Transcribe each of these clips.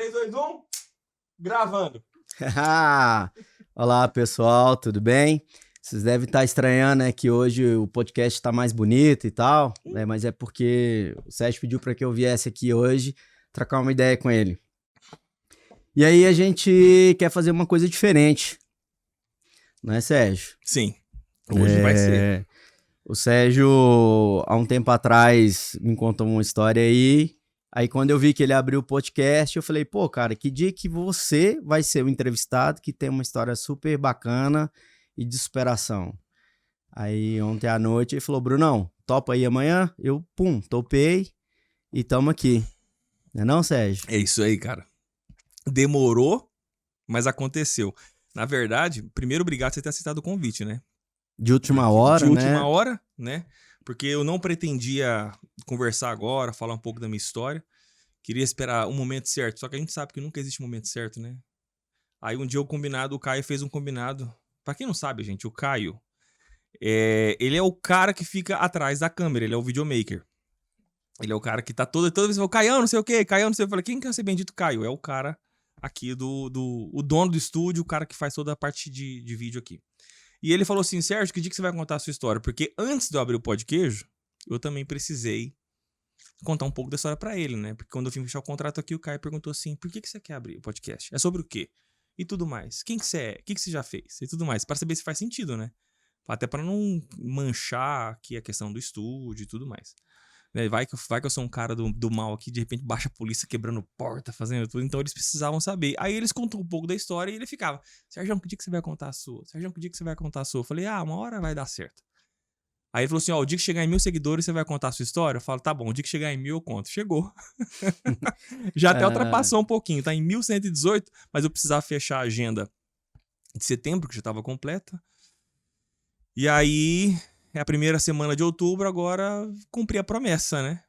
3, 2, 1. Gravando. Olá, pessoal, tudo bem? Vocês devem estar estranhando, né, que hoje o podcast está mais bonito e tal, né, mas é porque o Sérgio pediu para que eu viesse aqui hoje trocar uma ideia com ele. E aí a gente quer fazer uma coisa diferente, não é, Sérgio? Sim, hoje vai ser. O Sérgio, há um tempo atrás, me contou uma história aí quando eu vi que ele abriu o podcast, eu falei, pô, cara, que dia que você vai ser o entrevistado que tem uma história super bacana e de superação. Aí ontem à noite ele falou, Brunão, topa aí amanhã? Eu, topei e tamo aqui. Não é não, Sérgio? É isso aí, cara. Demorou, mas aconteceu. Na verdade, primeiro, obrigado por você ter aceitado o convite, né? De última hora, De né? última hora, né? Porque eu não pretendia conversar agora, falar um pouco da minha história. Queria esperar o momento certo, só que a gente sabe que nunca existe um momento certo, né? Aí um dia o Caio fez um combinado. Pra quem não sabe, gente, o Caio, ele é o cara que fica atrás da câmera, ele é o videomaker. Ele é o cara que tá toda vez que fala, Caião, não sei o quê, Caião, não sei o quê. Eu falei, quem quer ser bendito Caio? É o cara aqui o dono do estúdio, o cara que faz toda a parte de vídeo aqui. E ele falou assim, Sérgio, que dia que você vai contar a sua história? Porque antes de eu abrir o Pó de Queijo, eu também precisei contar um pouco da história pra ele, né? Porque quando eu vim fechar o contrato aqui, o Caio perguntou assim, por que você quer abrir o podcast? É sobre o quê? E tudo mais. Quem que você é? O que você já fez? E tudo mais. Pra saber se faz sentido, né? Até pra não manchar aqui a questão do estúdio e tudo mais. Vai que eu sou um cara do mal aqui, de repente baixa a polícia quebrando porta, fazendo tudo. Então eles precisavam saber. Aí eles contam um pouco da história e ele ficava, Sérgio, que dia que você vai contar a sua? Sérgio, que dia que você vai contar a sua? Eu falei, uma hora vai dar certo. Aí ele falou assim, o dia que chegar em 1.000 seguidores, você vai contar a sua história? Eu falo, tá bom, o dia que chegar em 1.000 eu conto. Chegou. Já até ultrapassou um pouquinho, tá em 1.118, mas eu precisava fechar a agenda de setembro, que já estava completa. E aí, é a primeira semana de outubro, agora cumpri a promessa, né?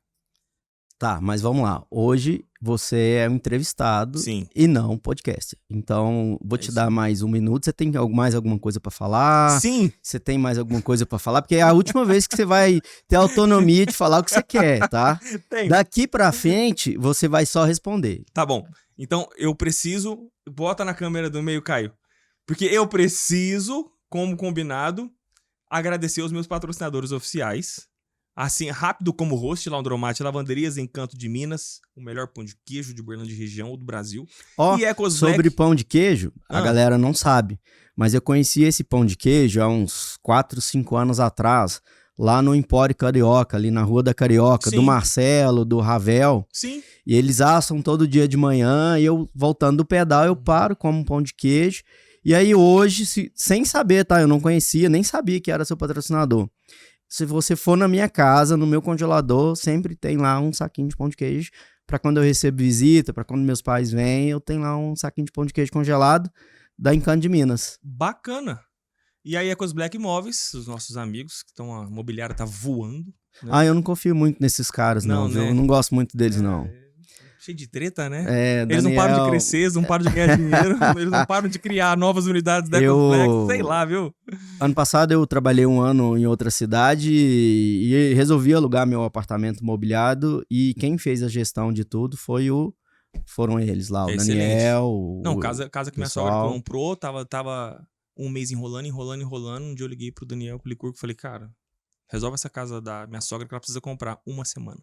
Tá, mas vamos lá. Hoje você é um entrevistado. Sim. E não um podcast. Então, vou te dar mais um minuto. Você tem mais alguma coisa pra falar? Sim. Você tem mais alguma coisa pra falar? Porque é a última vez que você vai ter autonomia de falar o que você quer, tá? Tem. Daqui pra frente, você vai só responder. Tá bom. Então, eu preciso... Bota na câmera do meio, Caio. Porque eu preciso, como combinado, agradecer os meus patrocinadores oficiais. Assim, rápido como host, Laundromat Lavanderias Encanto de Minas, o melhor pão de queijo de Uberlândia e região ou do Brasil. Ó, e sobre pão de queijo, a galera não sabe, mas eu conheci esse pão de queijo há uns 4, 5 anos atrás, lá no Empório Carioca, ali na Rua da Carioca, Sim. do Marcelo, do Ravel. Sim. E eles assam todo dia de manhã, e eu, voltando do pedal, eu paro, como um pão de queijo. E aí hoje, sem saber, tá? Eu não conhecia, nem sabia que era seu patrocinador. Se você for na minha casa, no meu congelador, sempre tem lá um saquinho de pão de queijo. Pra quando eu recebo visita, pra quando meus pais vêm, eu tenho lá um saquinho de pão de queijo congelado da Encanto de Minas. Bacana. E aí Ecos Black Imóveis, os nossos amigos, que estão, a imobiliária tá voando. Né? Eu não confio muito nesses caras, não, viu? Né? Eu não gosto muito deles, não. Cheio de treta, né? Daniel... Eles não param de crescer, eles não param de ganhar dinheiro, eles não param de criar novas unidades da Ecos Black, sei lá, viu? Ano passado eu trabalhei um ano em outra cidade e resolvi alugar meu apartamento mobiliado, e quem fez a gestão de tudo foram eles lá, o Excelente. Daniel. Não, casa que minha sogra comprou, tava um mês enrolando. Um dia eu liguei pro Daniel Licurgo e falei, cara, resolve essa casa da minha sogra que ela precisa comprar uma semana.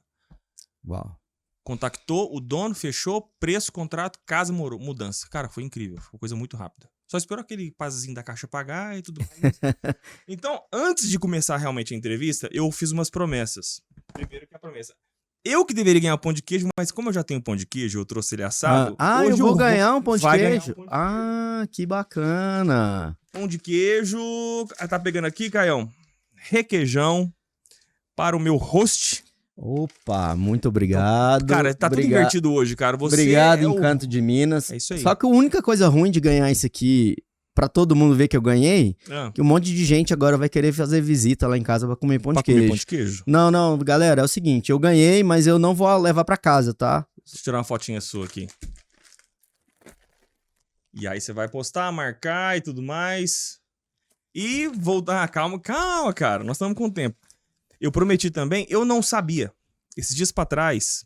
Uau. Contactou o dono, fechou, preço, contrato, casa, mudança. Cara, foi incrível, foi uma coisa muito rápida. Só esperou aquele pazinho da caixa pagar e tudo mais. Então, antes de começar realmente a entrevista, eu fiz umas promessas. Primeiro que a promessa. Eu que deveria ganhar pão de queijo, mas como eu já tenho pão de queijo, eu trouxe ele assado. Hoje eu vou ganhar um pão de queijo? Que bacana. Pão de queijo. Tá pegando aqui, Caião? Requeijão para o meu host. Opa, muito obrigado. Cara, tá tudo invertido hoje, cara. Você obrigado, Encanto de Minas. É isso aí. Só que a única coisa ruim de ganhar isso aqui, pra todo mundo ver que eu ganhei, que um monte de gente agora vai querer fazer visita lá em casa pra comer pão de queijo. Comer pão de queijo? Não, galera, é o seguinte, eu ganhei, mas eu não vou levar pra casa, tá? Deixa eu tirar uma fotinha sua aqui. E aí você vai postar, marcar e tudo mais. E voltar. Calma, cara. Nós estamos com tempo. Eu prometi também, eu não sabia. Esses dias pra trás,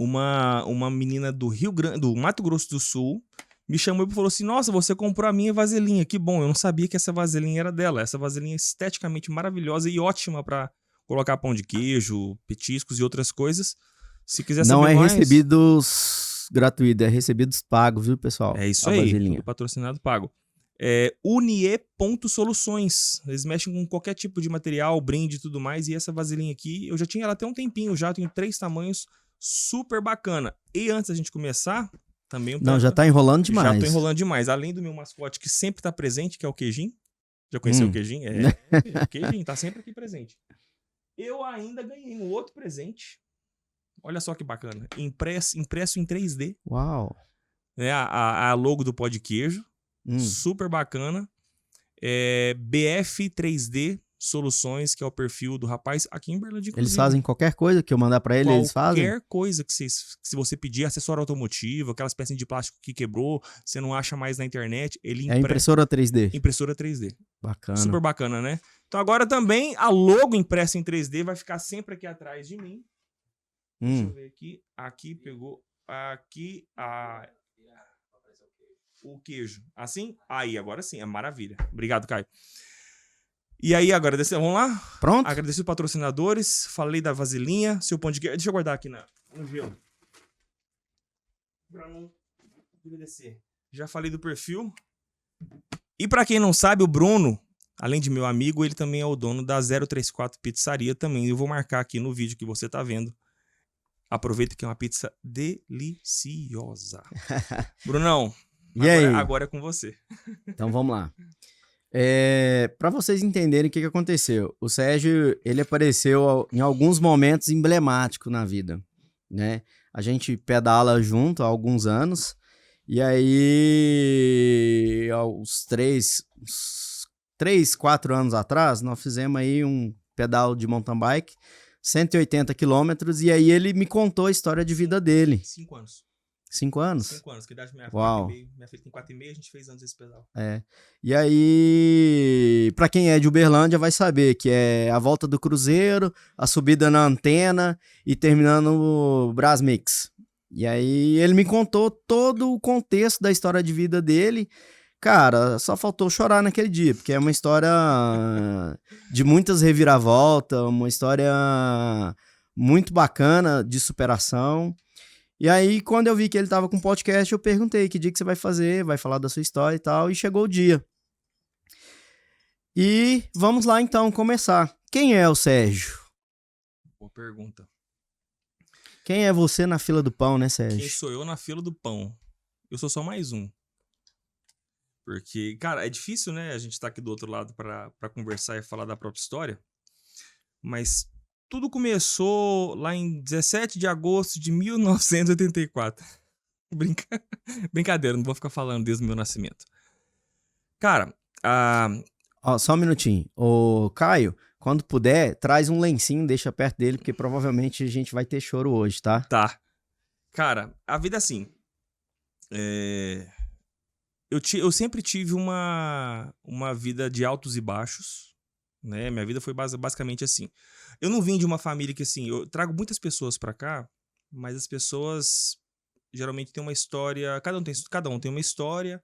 uma menina do Rio Grande, do Mato Grosso do Sul, me chamou e falou assim, nossa, você comprou a minha vaselinha, que bom, eu não sabia que essa vaselinha era dela. Essa vaselinha é esteticamente maravilhosa e ótima pra colocar pão de queijo, petiscos e outras coisas. Se quiser Não saber é mais... recebidos gratuito, é recebidos pagos, viu, pessoal? É isso A aí, vaselinha. tudo patrocinado pago. É unie.soluções. Eles mexem com qualquer tipo de material, brinde e tudo mais. E essa vaselinha aqui, eu já tinha ela até um tempinho, já tenho 3 tamanhos, super bacana. E antes da gente começar, também... Não, já tá enrolando demais. Já tô enrolando demais. Além do meu mascote que sempre tá presente, que é o Queijinho. Já conheceu o Queijinho? O Queijinho tá sempre aqui presente. Eu ainda ganhei um outro presente. Olha só que bacana. Impresso em 3D. Uau. É a logo do Pó de Queijo. Super bacana. BF 3D Soluções, que é o perfil do rapaz aqui em Berlândia, inclusive. Eles fazem qualquer coisa que eu mandar pra eles fazem? Qualquer coisa que se você pedir, acessório automotivo, aquelas peças de plástico que quebrou, você não acha mais na internet, ele É impressora 3D. Impressora 3D. Bacana. Super bacana, né? Então agora também a logo impressa em 3D vai ficar sempre aqui atrás de mim. Deixa eu ver aqui. Aqui pegou. Aqui o queijo. Assim? Aí, agora sim. É maravilha. Obrigado, Caio. E aí, agora, vamos lá? Pronto? Agradeci os patrocinadores. Falei da vaselinha. Seu pão de queijo. Deixa eu guardar aqui no gelo. Pra não descer. Já falei do perfil. E pra quem não sabe, o Bruno, além de meu amigo, ele também é o dono da 034 Pizzaria também. Eu vou marcar aqui no vídeo que você tá vendo. Aproveita que é uma pizza deliciosa. Brunão, e aí? Agora é com você. Então vamos lá. Para vocês entenderem o que aconteceu, o Sérgio ele apareceu em alguns momentos emblemáticos na vida, né? A gente pedala junto há alguns anos e aí aos 4 anos atrás nós fizemos aí um pedal de mountain bike, 180 quilômetros, e aí ele me contou a história de vida dele. 5 anos. 5 anos? 5 anos, que idade minha Uau. filha? Minha filha tem 4,5, a gente fez antes esse pedal. E aí, pra quem é de Uberlândia vai saber que é a volta do Cruzeiro, a subida na Antena e terminando o Brasmix. E aí ele me contou todo o contexto da história de vida dele. Cara, só faltou chorar naquele dia, porque é uma história de muitas reviravoltas, uma história muito bacana de superação. E aí, quando eu vi que ele tava com podcast, eu perguntei que dia que você vai fazer, vai falar da sua história e tal, e chegou o dia. E vamos lá então começar. Quem é o Sérgio? Boa pergunta. Quem é você na fila do pão, né, Sérgio? Quem sou eu na fila do pão? Eu sou só mais um. Porque, cara, é difícil, né? A gente tá aqui do outro lado pra conversar e falar da própria história. Mas tudo começou lá em 17 de agosto de 1984. Brincadeira, não vou ficar falando desde o meu nascimento. Cara, só um minutinho. Ô, Caio, quando puder, traz um lencinho, deixa perto dele, porque provavelmente a gente vai ter choro hoje, tá? Tá. Cara, a vida é assim. Eu sempre tive uma vida de altos e baixos, né? Minha vida foi basicamente assim. Eu não vim de uma família que, assim, eu trago muitas pessoas pra cá, mas as pessoas geralmente têm uma história, cada um tem uma história,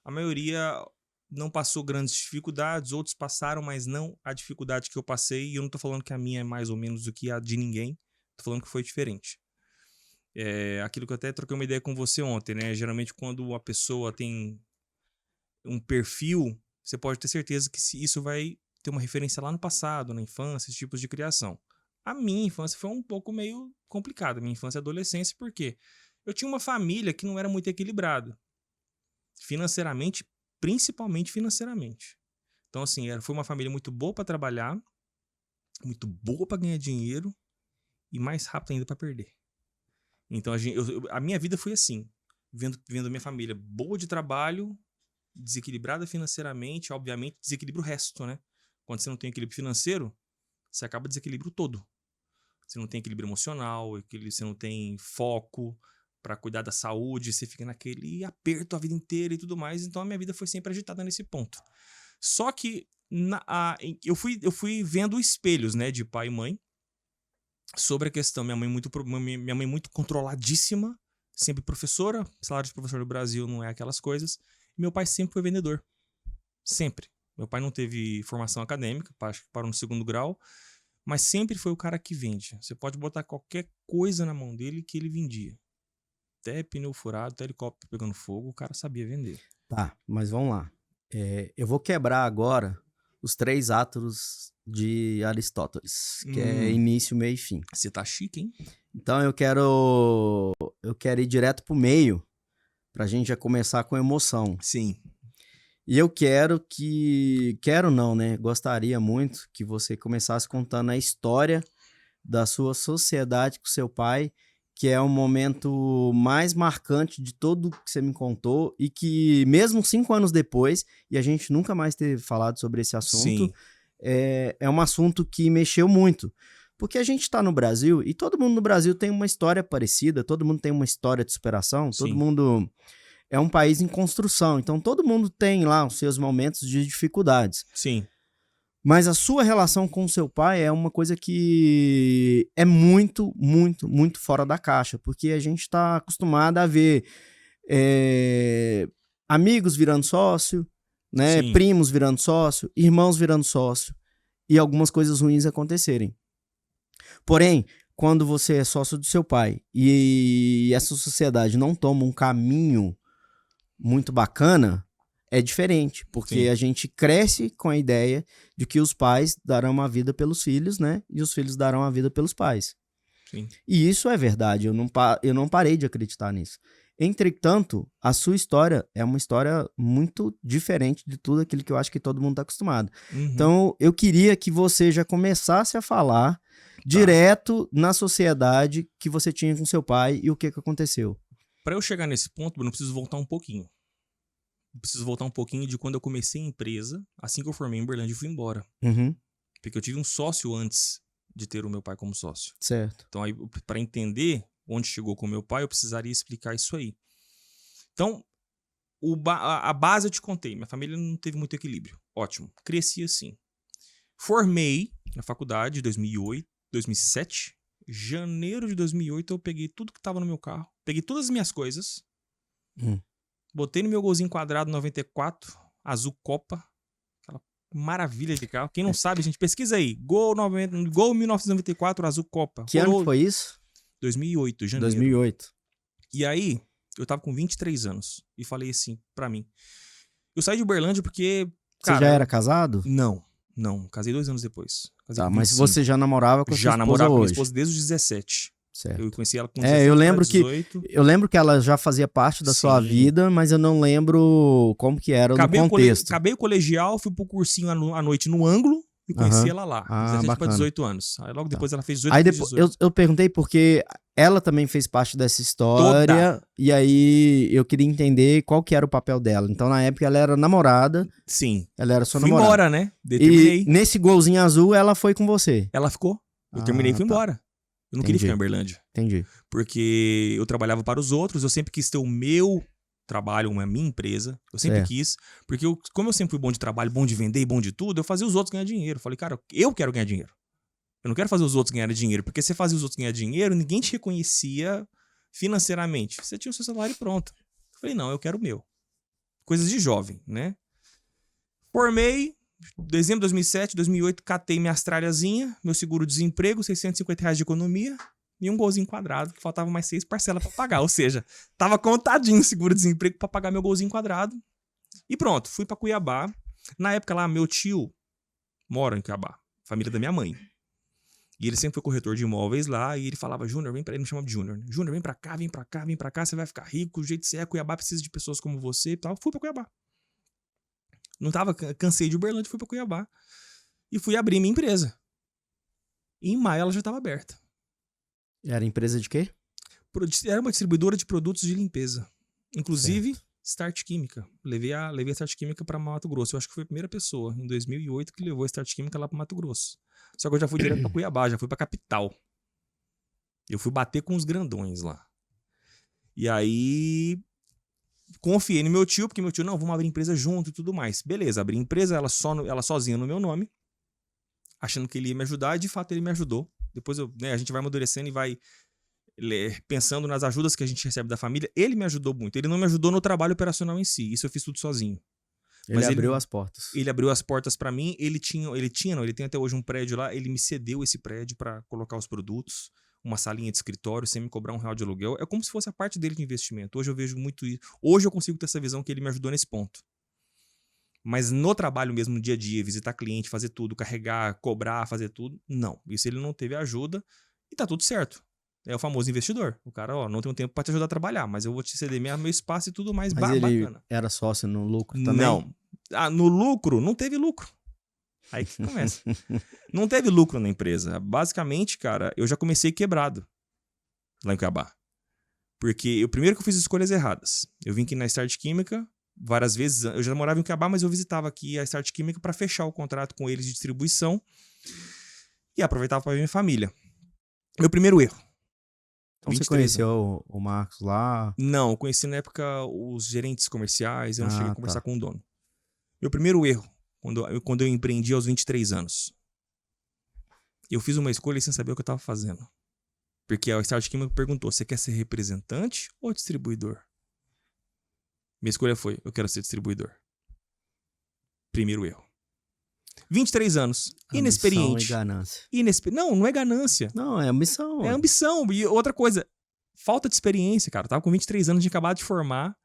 a maioria não passou grandes dificuldades, outros passaram, mas não a dificuldade que eu passei, e eu não tô falando que a minha é mais ou menos do que a de ninguém, tô falando que foi diferente. Aquilo que eu até troquei uma ideia com você ontem, né? Geralmente quando a pessoa tem um perfil, você pode ter certeza que isso vai ter uma referência lá no passado, na infância, esses tipos de criação. A minha infância foi um pouco meio complicada, minha infância e adolescência, porque eu tinha uma família que não era muito equilibrada. Financeiramente, principalmente financeiramente. Então, assim, foi uma família muito boa para trabalhar, muito boa para ganhar dinheiro e mais rápido ainda para perder. Então, a minha vida foi assim, vendo minha família boa de trabalho, desequilibrada financeiramente, obviamente desequilibra o resto, né? Quando você não tem equilíbrio financeiro, você acaba desequilíbrio todo. Você não tem equilíbrio emocional, você não tem foco para cuidar da saúde, você fica naquele aperto a vida inteira e tudo mais. Então a minha vida foi sempre agitada nesse ponto. Só que eu fui vendo espelhos, né, de pai e mãe. Sobre a questão, minha mãe muito controladíssima, sempre professora, salário de professor no Brasil não é aquelas coisas. Meu pai sempre foi vendedor. Sempre. Meu pai não teve formação acadêmica, acho que parou no 2º grau, mas sempre foi o cara que vende. Você pode botar qualquer coisa na mão dele que ele vendia. Até pneu furado, até helicóptero pegando fogo, o cara sabia vender. Tá, mas vamos lá. Eu vou quebrar agora os 3 átomos de Aristóteles, que é início, meio e fim. Você tá chique, hein? Então eu quero ir direto pro meio, pra gente já começar com emoção. Sim. E eu gostaria muito que você começasse contando a história da sua sociedade com seu pai, que é o momento mais marcante de tudo que você me contou e que mesmo 5 anos depois, e a gente nunca mais ter falado sobre esse assunto, Sim. É um assunto que mexeu muito. Porque a gente tá no Brasil e todo mundo no Brasil tem uma história parecida, todo mundo tem uma história de superação, todo Sim. mundo é um país em construção, então todo mundo tem lá os seus momentos de dificuldades. Sim. Mas a sua relação com o seu pai é uma coisa que é muito, muito, muito fora da caixa, porque a gente tá acostumado a ver amigos virando sócio, né, Sim. primos virando sócio, irmãos virando sócio, e algumas coisas ruins acontecerem. Porém, quando você é sócio do seu pai e essa sociedade não toma um caminho muito bacana, é diferente, porque Sim. a gente cresce com a ideia de que os pais darão a vida pelos filhos, né? E os filhos darão a vida pelos pais. Sim. E isso é verdade, eu não parei de acreditar nisso. Entretanto, a sua história é uma história muito diferente de tudo aquilo que eu acho que todo mundo está acostumado. Uhum. Então, eu queria que você já começasse a falar direto na sociedade que você tinha com seu pai e o que aconteceu. Para eu chegar nesse ponto, Bruno, eu preciso voltar um pouquinho. Eu preciso voltar um pouquinho de quando eu comecei a empresa, assim que eu formei em Uberlândia e fui embora. Uhum. Porque eu tive um sócio antes de ter o meu pai como sócio. Certo. Então, aí, para entender onde chegou com o meu pai, eu precisaria explicar isso aí. Então, a base eu te contei. Minha família não teve muito equilíbrio. Ótimo. Cresci assim. Formei na faculdade em 2007. Janeiro de 2008 eu peguei tudo que tava no meu carro. Peguei todas as minhas coisas. Botei no meu golzinho quadrado 94, azul Copa. Aquela maravilha de carro. Quem não sabe, gente, pesquisa aí. Gol 1994, azul Copa. Que ano foi isso? 2008, janeiro. 2008. E aí, eu tava com 23 anos. E falei assim, pra mim. Eu saí de Uberlândia porque... Você já era casado? Não. Casei 2 anos depois. Casei Tá, com mas 25. você já namorava com a sua esposa Já namorava com hoje? minha esposa desde os 17. Certo. Eu conheci ela com 17, eu lembro 18. eu lembro que ela já fazia parte da sua vida, mas eu não lembro como que era no contexto. Acabei o colegial, fui pro cursinho à noite no ângulo e conheci ela lá. 17 para 18 anos. Aí logo depois ela fez 18 Aí para depois 18. eu perguntei porque ela também fez parte dessa história. Toda. E aí eu queria entender qual que era o papel dela. Então na época ela era namorada. Sim. Ela era sua Fui namorada. embora, né? Determinei. E nesse golzinho azul ela foi com você. Ela ficou. Eu terminei e fui embora. Eu não queria ficar em Uberlândia. Entendi. Porque eu trabalhava para os outros, eu sempre quis ter o meu trabalho, a minha empresa. Eu sempre quis. Porque como eu sempre fui bom de trabalho, bom de vender e bom de tudo, eu fazia os outros ganhar dinheiro. Eu falei, cara, eu quero ganhar dinheiro. Eu não quero fazer os outros ganharem dinheiro. Porque você fazia os outros ganhar dinheiro, ninguém te reconhecia financeiramente. Você tinha o seu salário pronto. Eu falei, não, eu quero o meu. Coisas de jovem, né? Formei. Dezembro de 2007, 2008, catei minha astralhazinha, meu seguro-desemprego, R$650 de economia e um golzinho quadrado, que faltava mais 6 parcelas pra pagar. Ou seja, tava contadinho o seguro-desemprego pra pagar meu golzinho quadrado. E pronto, fui pra Cuiabá. Na época lá, meu tio mora em Cuiabá, família da minha mãe. E ele sempre foi corretor de imóveis lá, e ele falava, Júnior, vem pra... Ele me chamava de Júnior, né? Júnior, vem pra cá, vem pra cá, vem pra cá, você vai ficar rico, o jeito que você é, Cuiabá precisa de pessoas como você e tal. Fui pra Cuiabá. Não tava, cansei de Uberlândia, fui pra Cuiabá. E fui abrir minha empresa. E em maio ela já estava aberta. Era empresa de quê? Era uma distribuidora de produtos de limpeza. Inclusive, Certo. Start Química. Levei a Start Química para Mato Grosso. Eu acho que foi a primeira pessoa, em 2008, que levou a Start Química lá para Mato Grosso. Só que eu já fui direto para Cuiabá, já fui para capital. Eu fui bater com os grandões lá. E aí... Confiei no meu tio, porque meu tio, não, vamos abrir empresa junto e tudo mais. Beleza, abri empresa, ela sozinha no meu nome, achando que ele ia me ajudar, e de fato ele me ajudou. Depois a gente vai amadurecendo e vai pensando nas ajudas que a gente recebe da família. Ele me ajudou muito. Ele não me ajudou no trabalho operacional em si. Isso eu fiz tudo sozinho. Ele abriu as portas. Ele abriu as portas para mim. Ele tem até hoje um prédio lá. Ele me cedeu esse prédio para colocar os produtos, uma salinha de escritório, sem me cobrar R$1 de aluguel. É como se fosse a parte dele de investimento. Hoje eu vejo muito isso. Hoje eu consigo ter essa visão que ele me ajudou nesse ponto. Mas no trabalho mesmo, no dia a dia, visitar cliente, fazer tudo, carregar, cobrar, fazer tudo, não. Isso ele não teve ajuda e tá tudo certo. É o famoso investidor. O cara, não tenho tempo pra te ajudar a trabalhar, mas eu vou te ceder meu espaço e tudo mais mas ele bacana. Era sócio no lucro também? Não. No lucro, não teve lucro. Aí que começa. Não teve lucro na empresa. Basicamente, cara, eu já comecei quebrado lá em Cuiabá. Porque primeiro que eu fiz escolhas erradas. Eu vim aqui na Start Química várias vezes. Eu já morava em Cuiabá, mas eu visitava aqui a Start Química para fechar o contrato com eles de distribuição e aproveitava para ver minha família. Meu primeiro erro. Então você conheceu o Marcos lá? Não, eu conheci na época os gerentes comerciais, eu não cheguei a conversar com o dono. Meu primeiro erro, quando eu empreendi aos 23 anos, eu fiz uma escolha sem saber o que eu estava fazendo. Porque a Start Química perguntou, você quer ser representante ou distribuidor? Minha escolha foi, eu quero ser distribuidor. Primeiro erro. 23 anos, inexperiente. Ambição e ganância. Não é ganância. Não, é ambição. É ambição. E outra coisa, falta de experiência, cara. Eu tava com 23 anos, tinha acabado de formar,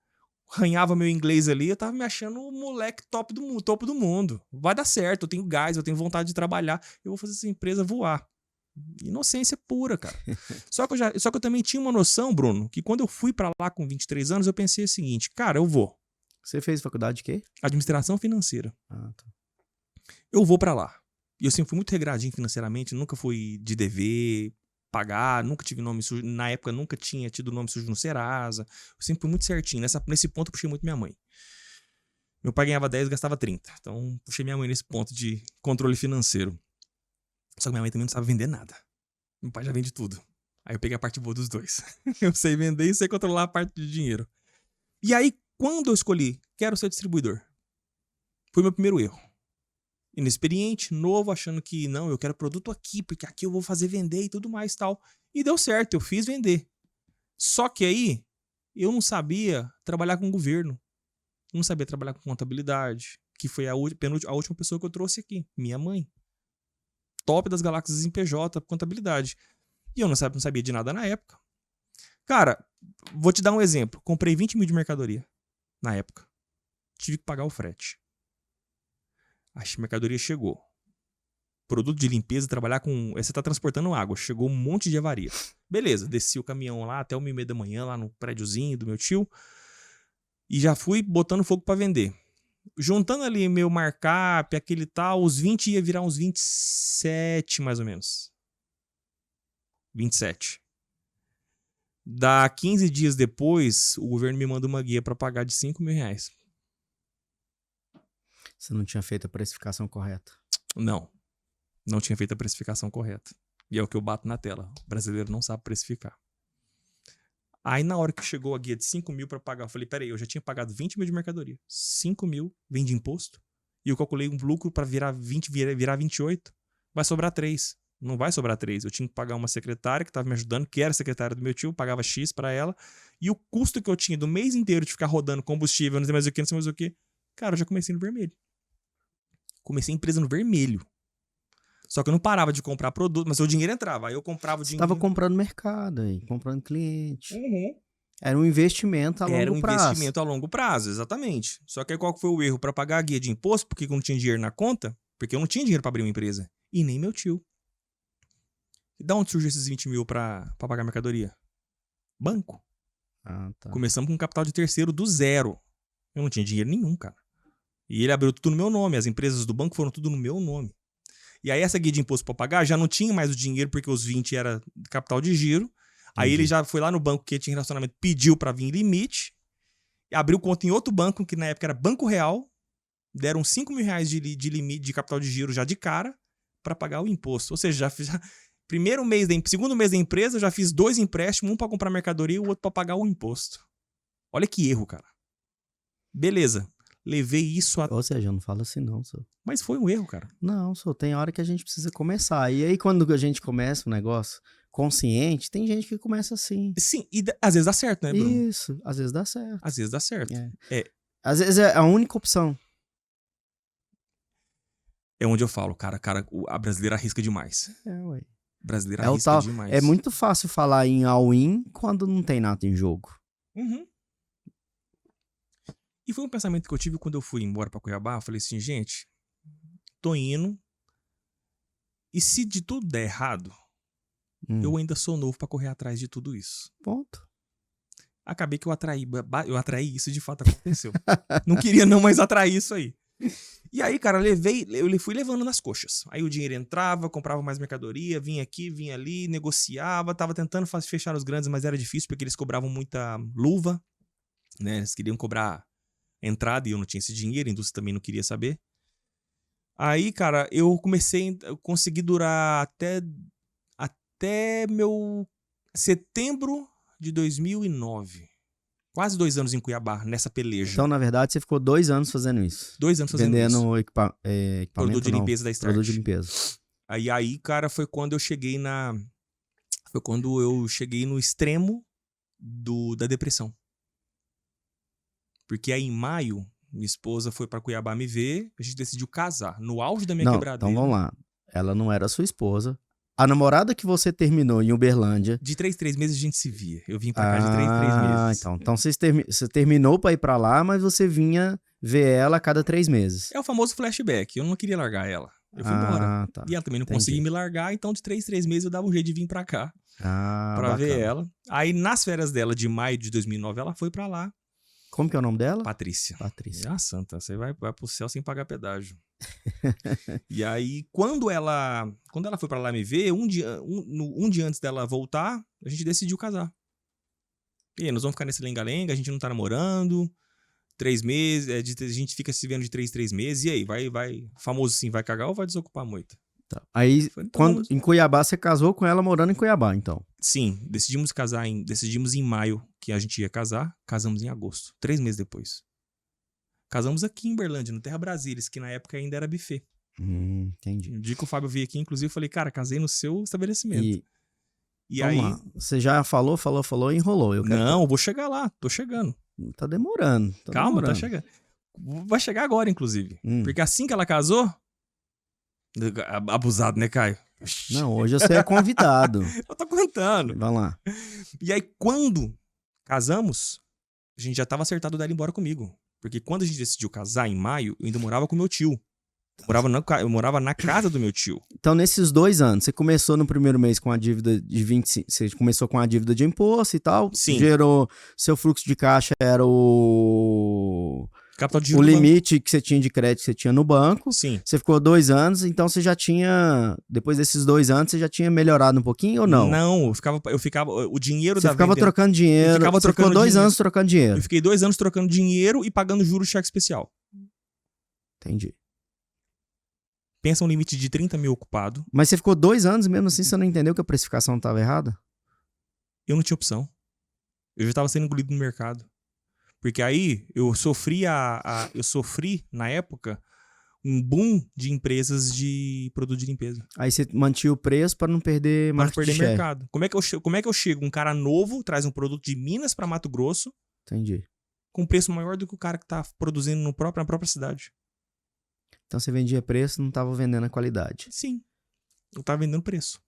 arranhava meu inglês ali, eu tava me achando o moleque topo do mundo. Vai dar certo, eu tenho gás, eu tenho vontade de trabalhar, eu vou fazer essa empresa voar. Inocência pura, cara. Só que eu também tinha uma noção, Bruno, que quando eu fui pra lá com 23 anos, eu pensei o seguinte, cara, eu vou. Você fez faculdade de quê? Administração financeira. Ah, tá. Eu vou pra lá. E eu sempre fui muito regradinho financeiramente, nunca fui de dever, pagar, nunca tive nome sujo. Na época, nunca tinha tido nome sujo no Serasa. Eu sempre fui muito certinho. Nesse ponto, eu puxei muito minha mãe. Meu pai ganhava 10 e gastava 30. Então, puxei minha mãe nesse ponto de controle financeiro. Só que minha mãe também não sabe vender nada. Meu pai já vende tudo. Aí eu peguei a parte boa dos dois. Eu sei vender e sei controlar a parte de dinheiro. E aí, quando eu escolhi, quero ser distribuidor, foi meu primeiro erro. Inexperiente, novo, achando que não, eu quero produto aqui, porque aqui eu vou fazer vender e tudo mais tal. E deu certo, eu fiz vender. Só que aí, eu não sabia trabalhar com governo. Não sabia trabalhar com contabilidade, que foi a última pessoa que eu trouxe aqui, minha mãe. Top das galáxias em PJ, contabilidade. E eu não sabia de nada na época. Cara, vou te dar um exemplo. Comprei 20 mil de mercadoria na época. Tive que pagar o frete. A mercadoria chegou. Produto de limpeza, trabalhar com... Você tá transportando água. Chegou um monte de avaria. Beleza, desci o caminhão lá até 1h30 da manhã, lá no prédiozinho do meu tio. E já fui botando fogo pra vender. Juntando ali meu markup, aquele tal, os 20 ia virar uns 27, mais ou menos. 27. Da 15 dias depois, o governo me manda uma guia pra pagar de R$5.000. Você não tinha feito a precificação correta? Não tinha feito a precificação correta. E é o que eu bato na tela. O brasileiro não sabe precificar. Aí na hora que chegou a guia de 5 mil pra pagar, eu falei, peraí, eu já tinha pagado 20 mil de mercadoria. 5 mil vem de imposto. E eu calculei um lucro pra virar 28. Vai sobrar 3. Não vai sobrar 3. Eu tinha que pagar uma secretária que tava me ajudando, que era secretária do meu tio, pagava X pra ela. E o custo que eu tinha do mês inteiro de ficar rodando combustível, não sei mais o que, não sei mais o que. Cara, eu já comecei no vermelho. Comecei a empresa no vermelho. Só que eu não parava de comprar produto, mas o dinheiro entrava. Aí eu comprava o dinheiro. Você estava comprando mercado aí, comprando cliente. Uhum. Era um investimento a longo prazo. Era um investimento a longo prazo, exatamente. Só que aí qual foi o erro? Para pagar a guia de imposto, porque eu não tinha dinheiro na conta, porque eu não tinha dinheiro para abrir uma empresa. E nem meu tio. E da onde surgiu esses 20 mil para pagar a mercadoria? Banco. Ah, tá. Começamos com um capital de terceiro do zero. Eu não tinha dinheiro nenhum, cara. E ele abriu tudo no meu nome. As empresas do banco foram tudo no meu nome. E aí essa guia de imposto para pagar já não tinha mais o dinheiro porque os 20 era capital de giro. Entendi. Aí ele já foi lá no banco que tinha relacionamento, pediu para vir limite, abriu conta em outro banco que na época era Banco Real, deram R$5.000 de limite de capital de giro já de cara para pagar o imposto. Ou seja, segundo mês da empresa eu já fiz 2 empréstimos, um para comprar mercadoria e o outro para pagar o imposto. Olha que erro, cara. Beleza. levei isso a... Ou seja, não fala assim não, só. Mas foi um erro, cara. Não, só tem hora que a gente precisa começar. E aí, quando a gente começa um negócio consciente, tem gente que começa assim. Sim, e às vezes dá certo, né, Bruno? Isso, às vezes dá certo. Às vezes dá certo. Às vezes é a única opção. É onde eu falo, cara, a brasileira arrisca demais. Ué. A brasileira É o arrisca tal. demais. É muito fácil falar em all-in quando não tem nada em jogo. Uhum. E foi um pensamento que eu tive quando eu fui embora pra Cuiabá. Eu falei assim, gente, tô indo. E se de tudo der errado, eu ainda sou novo pra correr atrás de tudo isso. Ponto. Acabei que eu atraí isso, de fato aconteceu. Não queria não, mas atraí isso aí. E aí, cara, eu fui levando nas coxas. Aí o dinheiro entrava, comprava mais mercadoria, vinha aqui, vinha ali, negociava, tava tentando fechar os grandes, mas era difícil porque eles cobravam muita luva, né? Eles queriam cobrar entrada e eu não tinha esse dinheiro, a indústria também não queria saber. Aí, cara, eu consegui durar até meu setembro de 2009. Quase 2 anos em Cuiabá, nessa peleja. Então, na verdade, você ficou 2 anos fazendo isso. 2 anos fazendo isso. Vendendo equipamento, produto de limpeza da Start. Produto de limpeza. Aí, cara, foi quando eu cheguei Foi quando eu cheguei no extremo da depressão. Porque aí, em maio, minha esposa foi pra Cuiabá me ver, a gente decidiu casar. No auge da minha quebradeira. Então, vamos lá. Ela não era sua esposa. A namorada que você terminou em Uberlândia... De 3 meses a gente se via. Eu vim pra cá de 3 meses. Então você terminou pra ir pra lá, mas você vinha ver ela a cada 3 meses. É o famoso flashback. Eu não queria largar ela. Eu fui embora. Tá. E ela também não conseguia me largar, então de 3 meses eu dava um jeito de vir pra cá. Pra bacana. ver ela. Aí nas férias dela de maio de 2009, ela foi pra lá. Como que é o nome dela? Patrícia. Patrícia. Ah, santa, você vai pro céu sem pagar pedágio. E aí, quando ela foi pra lá me ver, um dia antes dela voltar, a gente decidiu casar. E aí, nós vamos ficar nesse lenga-lenga, a gente não tá namorando, 3 meses, a gente fica se vendo de 3 meses, e aí, vai, famoso assim, vai cagar ou vai desocupar a moita? Tá. Aí, Então, em Cuiabá, você casou com ela morando em Cuiabá, então? Sim, decidimos em maio que a gente ia casar, casamos em agosto, 3 meses depois. Casamos aqui em Uberlândia, no Terra Brasília, que na época ainda era buffet. Entendi. No dia que o Fábio veio aqui, inclusive, eu falei, cara, casei no seu estabelecimento. E vamos aí... lá. Você já falou e enrolou. Não, vou chegar lá, tô chegando. Tá demorando. Calma, tá chegando. Vai chegar agora, inclusive. Porque assim que ela casou... Abusado, né, Caio? Não, hoje você é convidado. Eu tô contando. Vai lá. E aí, quando casamos, a gente já tava acertado dela ir embora comigo. Porque quando a gente decidiu casar em maio, eu ainda morava com meu tio. Eu morava na casa do meu tio. Então, nesses 2 anos, você começou no primeiro mês com a dívida de 25... Você começou com a dívida de imposto e tal. Sim. Gerou... Seu fluxo de caixa era o limite que você tinha de crédito que você tinha no banco. Sim. Você ficou 2 anos, então você já tinha... Depois desses 2 anos, você já tinha melhorado um pouquinho ou não? Não, eu ficava... O dinheiro você ficava trocando dinheiro. Você ficou 2 anos trocando dinheiro. Eu fiquei 2 anos trocando dinheiro e pagando juros de cheque especial. Entendi. Pensa um limite de 30 mil ocupado. Mas você ficou 2 anos mesmo assim, você não entendeu que a precificação estava errada? Eu não tinha opção. Eu já estava sendo engolido no mercado. Porque aí eu sofri na época, um boom de empresas de produto de limpeza. Aí você mantinha o preço para não perder mercado. Como é que eu chego? Um cara novo traz um produto de Minas para Mato Grosso. Entendi. Com preço maior do que o cara que tá produzindo na própria cidade. Então você vendia preço, não estava vendendo a qualidade. Sim. Eu tava vendendo preço.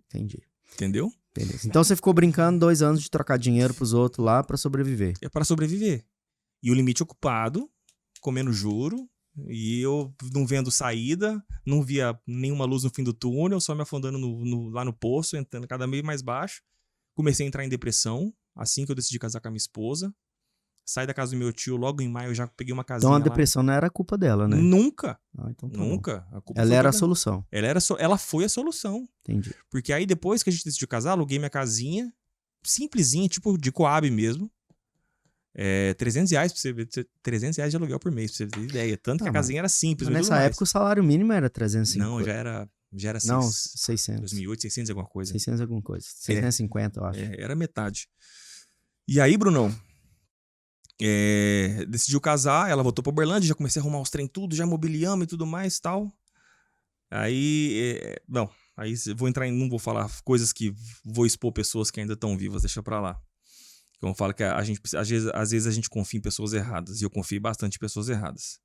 Entendi. Entendeu? Beleza. Então você ficou brincando 2 anos de trocar dinheiro pros outros lá para sobreviver. É para sobreviver. E o limite ocupado, comendo juro, e eu não vendo saída, não via nenhuma luz no fim do túnel, só me afundando lá no poço, entrando cada vez mais baixo. Comecei a entrar em depressão, assim que eu decidi casar com a minha esposa. Saí da casa do meu tio, logo em maio eu já peguei uma casinha lá. Então a depressão não era culpa dela, né? Nunca. Então tá nunca. A culpa ela era a solução. Ela foi a solução. Entendi. Porque aí depois que a gente decidiu casar, aluguei minha casinha, simplesinha, tipo de Coab mesmo. R$300 pra você ver, R$300 de aluguel por mês, pra você ter ideia. Tanto que a casinha era simples. Mas nessa época o salário mínimo era 350. Não, já era não, 600. 2008, 600 alguma coisa. 600 alguma coisa. 650, eu acho. Era metade. E aí, Brunão, decidiu casar, ela voltou pra Uberlândia, já comecei a arrumar os trem tudo, já mobiliamos e tudo mais e tal. Aí, não, aí vou entrar não vou falar coisas que vou expor pessoas que ainda estão vivas, deixa pra lá. Como eu falo que a gente, às vezes a gente confia em pessoas erradas, e eu confio bastante em pessoas erradas.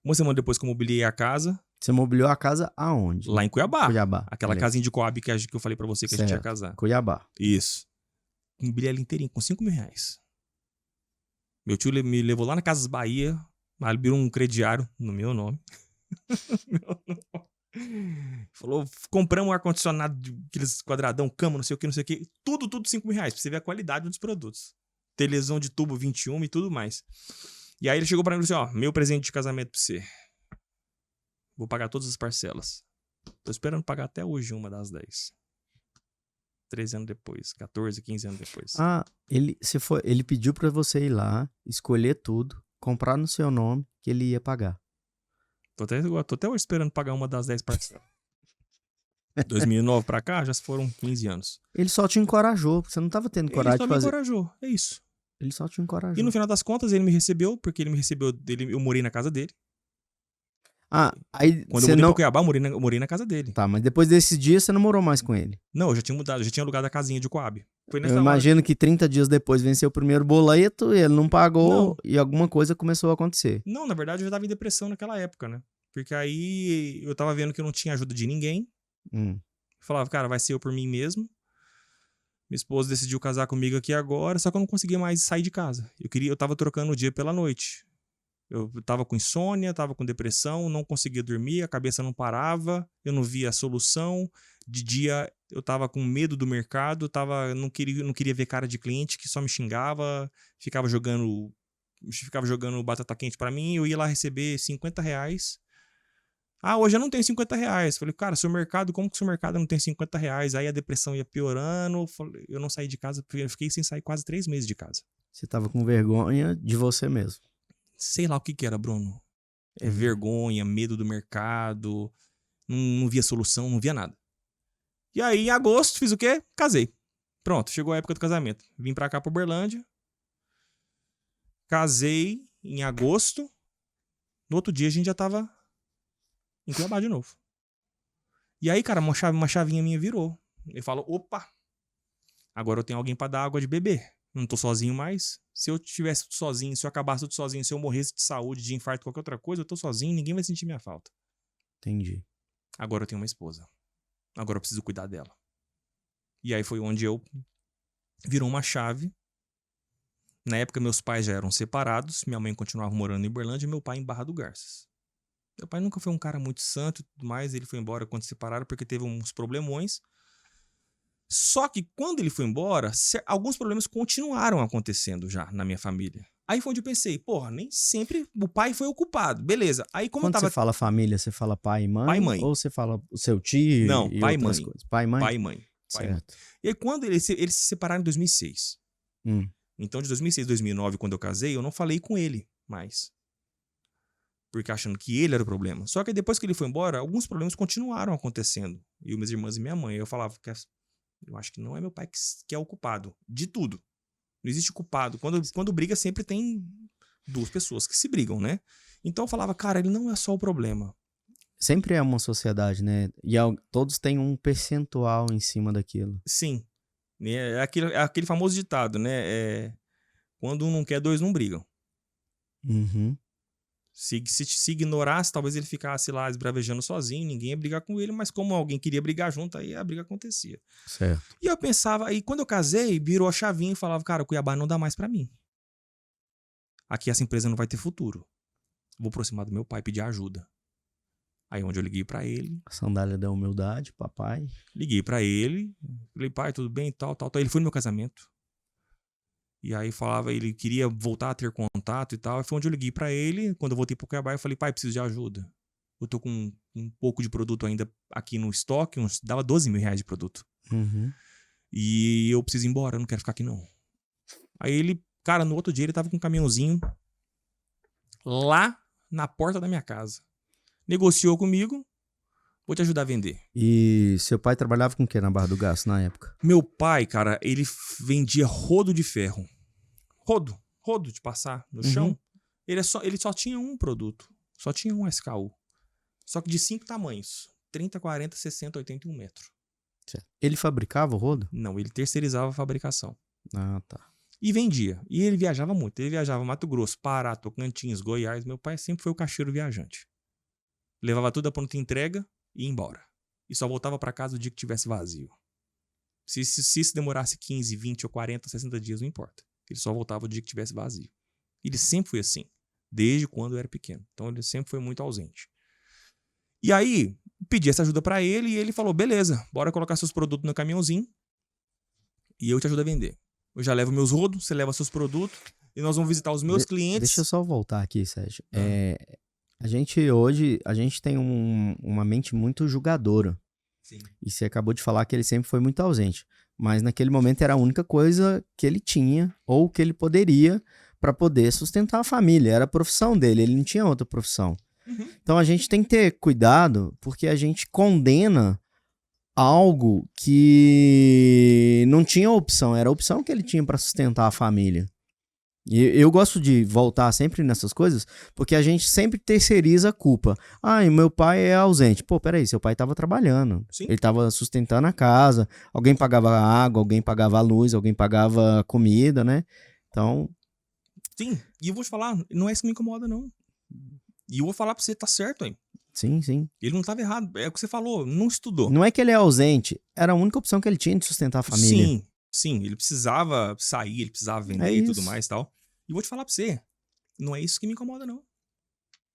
Uma semana depois que eu mobiliei a casa... Você mobiliou a casa aonde? Lá em Cuiabá. Cuiabá. Aquela beleza. casinha de Coab que eu falei pra você que a gente ia casar. Cuiabá. Isso. Mobiliei ela inteirinha, com 5 mil reais. Meu tio me levou lá na Casas Bahia, ele abriu um crediário no meu nome. Falou, compramos um ar-condicionado, aqueles quadradão, cama, não sei o que. Tudo 5 mil reais, pra você ver a qualidade dos produtos. Televisão de tubo 21 e tudo mais. E aí ele chegou pra mim e falou assim, meu presente de casamento pra você. Vou pagar todas as parcelas. Tô esperando pagar até hoje uma das 10. 13 anos depois, 14, 15 anos depois. Ele pediu pra você ir lá, escolher tudo, comprar no seu nome, que ele ia pagar. Tô até hoje esperando pagar uma das 10 parcelas. 2009 pra cá, já foram 15 anos. Ele só te encorajou, você não tava tendo coragem de fazer. Ele só me encorajou, é isso. Ele só te encorajou. E no final das contas, ele me recebeu, porque eu morei na casa dele. Aí quando eu mudei pra Cuiabá, eu morei na casa dele. Tá, mas depois desse dia você não morou mais com ele? Não, eu já tinha mudado, eu já tinha alugado a casinha de Coab. Eu imagino que 30 dias depois venceu o primeiro boleto, ele não pagou e alguma coisa começou a acontecer. Não, na verdade eu já tava em depressão naquela época, né? Porque aí eu tava vendo que eu não tinha ajuda de ninguém. Falava, cara, vai ser eu por mim mesmo. Minha esposa decidiu casar comigo aqui agora, só que eu não conseguia mais sair de casa. Eu tava trocando o dia pela noite. Eu tava com insônia, tava com depressão, não conseguia dormir, a cabeça não parava, eu não via a solução. De dia eu tava com medo do mercado, não queria ver cara de cliente que só me xingava, ficava jogando batata quente pra mim, eu ia lá receber 50 reais. Hoje eu não tenho 50 reais. Falei, cara, como que seu mercado não tem 50 reais? Aí a depressão ia piorando, eu não saí de casa, eu fiquei sem sair quase 3 meses de casa. Você tava com vergonha de você mesmo. Sei lá o que era, Bruno. Vergonha, medo do mercado, não via solução, não via nada. E aí, em agosto, fiz o quê? Casei. Pronto, chegou a época do casamento. Vim pra cá, pra Uberlândia. Casei em agosto. No outro dia, a gente já tava em Cuiabá de novo. E aí, cara, uma chavinha minha virou. Eu falo, opa, agora eu tenho alguém pra dar água de beber. Não tô sozinho mais. Se eu tivesse tudo sozinho, se eu acabasse tudo sozinho, se eu morresse de saúde, de infarto, qualquer outra coisa, eu tô sozinho, ninguém vai sentir minha falta. Entendi. Agora eu tenho uma esposa. Agora eu preciso cuidar dela. E aí foi onde virou uma chave. Na época, meus pais já eram separados. Minha mãe continuava morando em Uberlândia e meu pai em Barra do Garças. Meu pai nunca foi um cara muito santo e tudo mais. Ele foi embora quando se separaram porque teve uns problemões. Só que quando ele foi embora, alguns problemas continuaram acontecendo já na minha família. Aí foi onde eu pensei, porra, nem sempre o pai foi o culpado. Beleza. Aí como quando você fala família, você fala pai e mãe? Pai e mãe. Ou você fala o seu tio Não, e pai outras mãe. coisas? Pai e mãe? Pai e mãe. Certo. E aí quando eles se separaram em 2006. Então de 2006 a 2009, quando eu casei, eu não falei com ele mais. Porque achando que ele era o problema. Só que depois que ele foi embora, alguns problemas continuaram acontecendo. E minhas irmãs e minha mãe. Eu falava que eu acho que não é meu pai que é o culpado de tudo. Não existe culpado. Quando briga, sempre tem duas pessoas que se brigam, né? Então eu falava, cara, ele não é só o problema. Sempre é uma sociedade, né? E todos têm um percentual em cima daquilo. Sim. É aquele famoso ditado, né? Quando um não quer, dois não brigam. Se ignorasse, talvez ele ficasse lá esbravejando sozinho, ninguém ia brigar com ele, mas como alguém queria brigar junto, aí a briga acontecia. Certo. E eu pensava, aí quando eu casei, virou a chavinha e falava, cara, o Cuiabá não dá mais pra mim. Aqui essa empresa não vai ter futuro. Vou aproximar do meu pai e pedir ajuda. Aí onde eu liguei pra ele. A sandália da humildade, papai. Liguei pra ele, falei, pai, tudo bem, tal. Ele foi no meu casamento. E aí falava, ele queria voltar a ter contato e tal. E foi onde eu liguei pra ele. Quando eu voltei pro Cuiabá, eu falei, pai, preciso de ajuda. Eu tô com um pouco de produto ainda aqui no estoque, dava 12 mil reais de produto. E eu preciso ir embora, eu não quero ficar aqui não. Aí ele, cara, no outro dia ele tava com um caminhãozinho lá na porta da minha casa. Negociou comigo, vou te ajudar a vender. E seu pai trabalhava com o que na Barra do Garças na época? Meu pai, cara, ele vendia rodo de ferro. Rodo. rodo de passar no Uhum. chão, ele só tinha um produto. Só tinha um SKU. Só que de 5 tamanhos. 30, 40, 60, 81 metros. Certo. Ele fabricava o rodo? Não, ele terceirizava a fabricação. Ah, tá. E vendia. E ele viajava muito. Ele viajava Mato Grosso, Pará, Tocantins, Goiás. Meu pai sempre foi o caixeiro viajante. Levava tudo a pronta entrega e ia embora. E só voltava para casa o dia que tivesse vazio. Se isso demorasse 15, 20 ou 40, 60 dias, não importa. Ele só voltava o dia que tivesse vazio. Ele sempre foi assim. Desde quando eu era pequeno. Então ele sempre foi muito ausente. E aí, pedi essa ajuda para ele e ele falou, beleza, bora colocar seus produtos no caminhãozinho e eu te ajudo a vender. Eu já levo meus rodos, você leva seus produtos e nós vamos visitar os meus clientes. Deixa eu só voltar aqui, Sérgio. Ah. A gente tem uma mente muito julgadora. Sim. E você acabou de falar que ele sempre foi muito ausente. Mas naquele momento era a única coisa que ele tinha ou que ele poderia para poder sustentar a família. Era a profissão dele, ele não tinha outra profissão. Uhum. Então a gente tem que ter cuidado porque a gente condena algo que não tinha opção, era a opção que ele tinha para sustentar a família. E eu gosto de voltar sempre nessas coisas, porque a gente sempre terceiriza a culpa. Ah, e meu pai é ausente. Pô, peraí, seu pai estava trabalhando. Sim. Ele estava sustentando a casa. Alguém pagava água, alguém pagava a luz, alguém pagava comida, né? Então... Sim, e eu vou te falar, não é isso que me incomoda, não. E eu vou falar pra você, tá certo, hein? Sim, sim. Ele não tava errado, é o que você falou, não estudou. Não é que ele é ausente, era a única opção que ele tinha de sustentar a família. Sim, sim, ele precisava sair, ele precisava vender É e tudo isso. mais e tal. E vou te falar pra você, não é isso que me incomoda, não.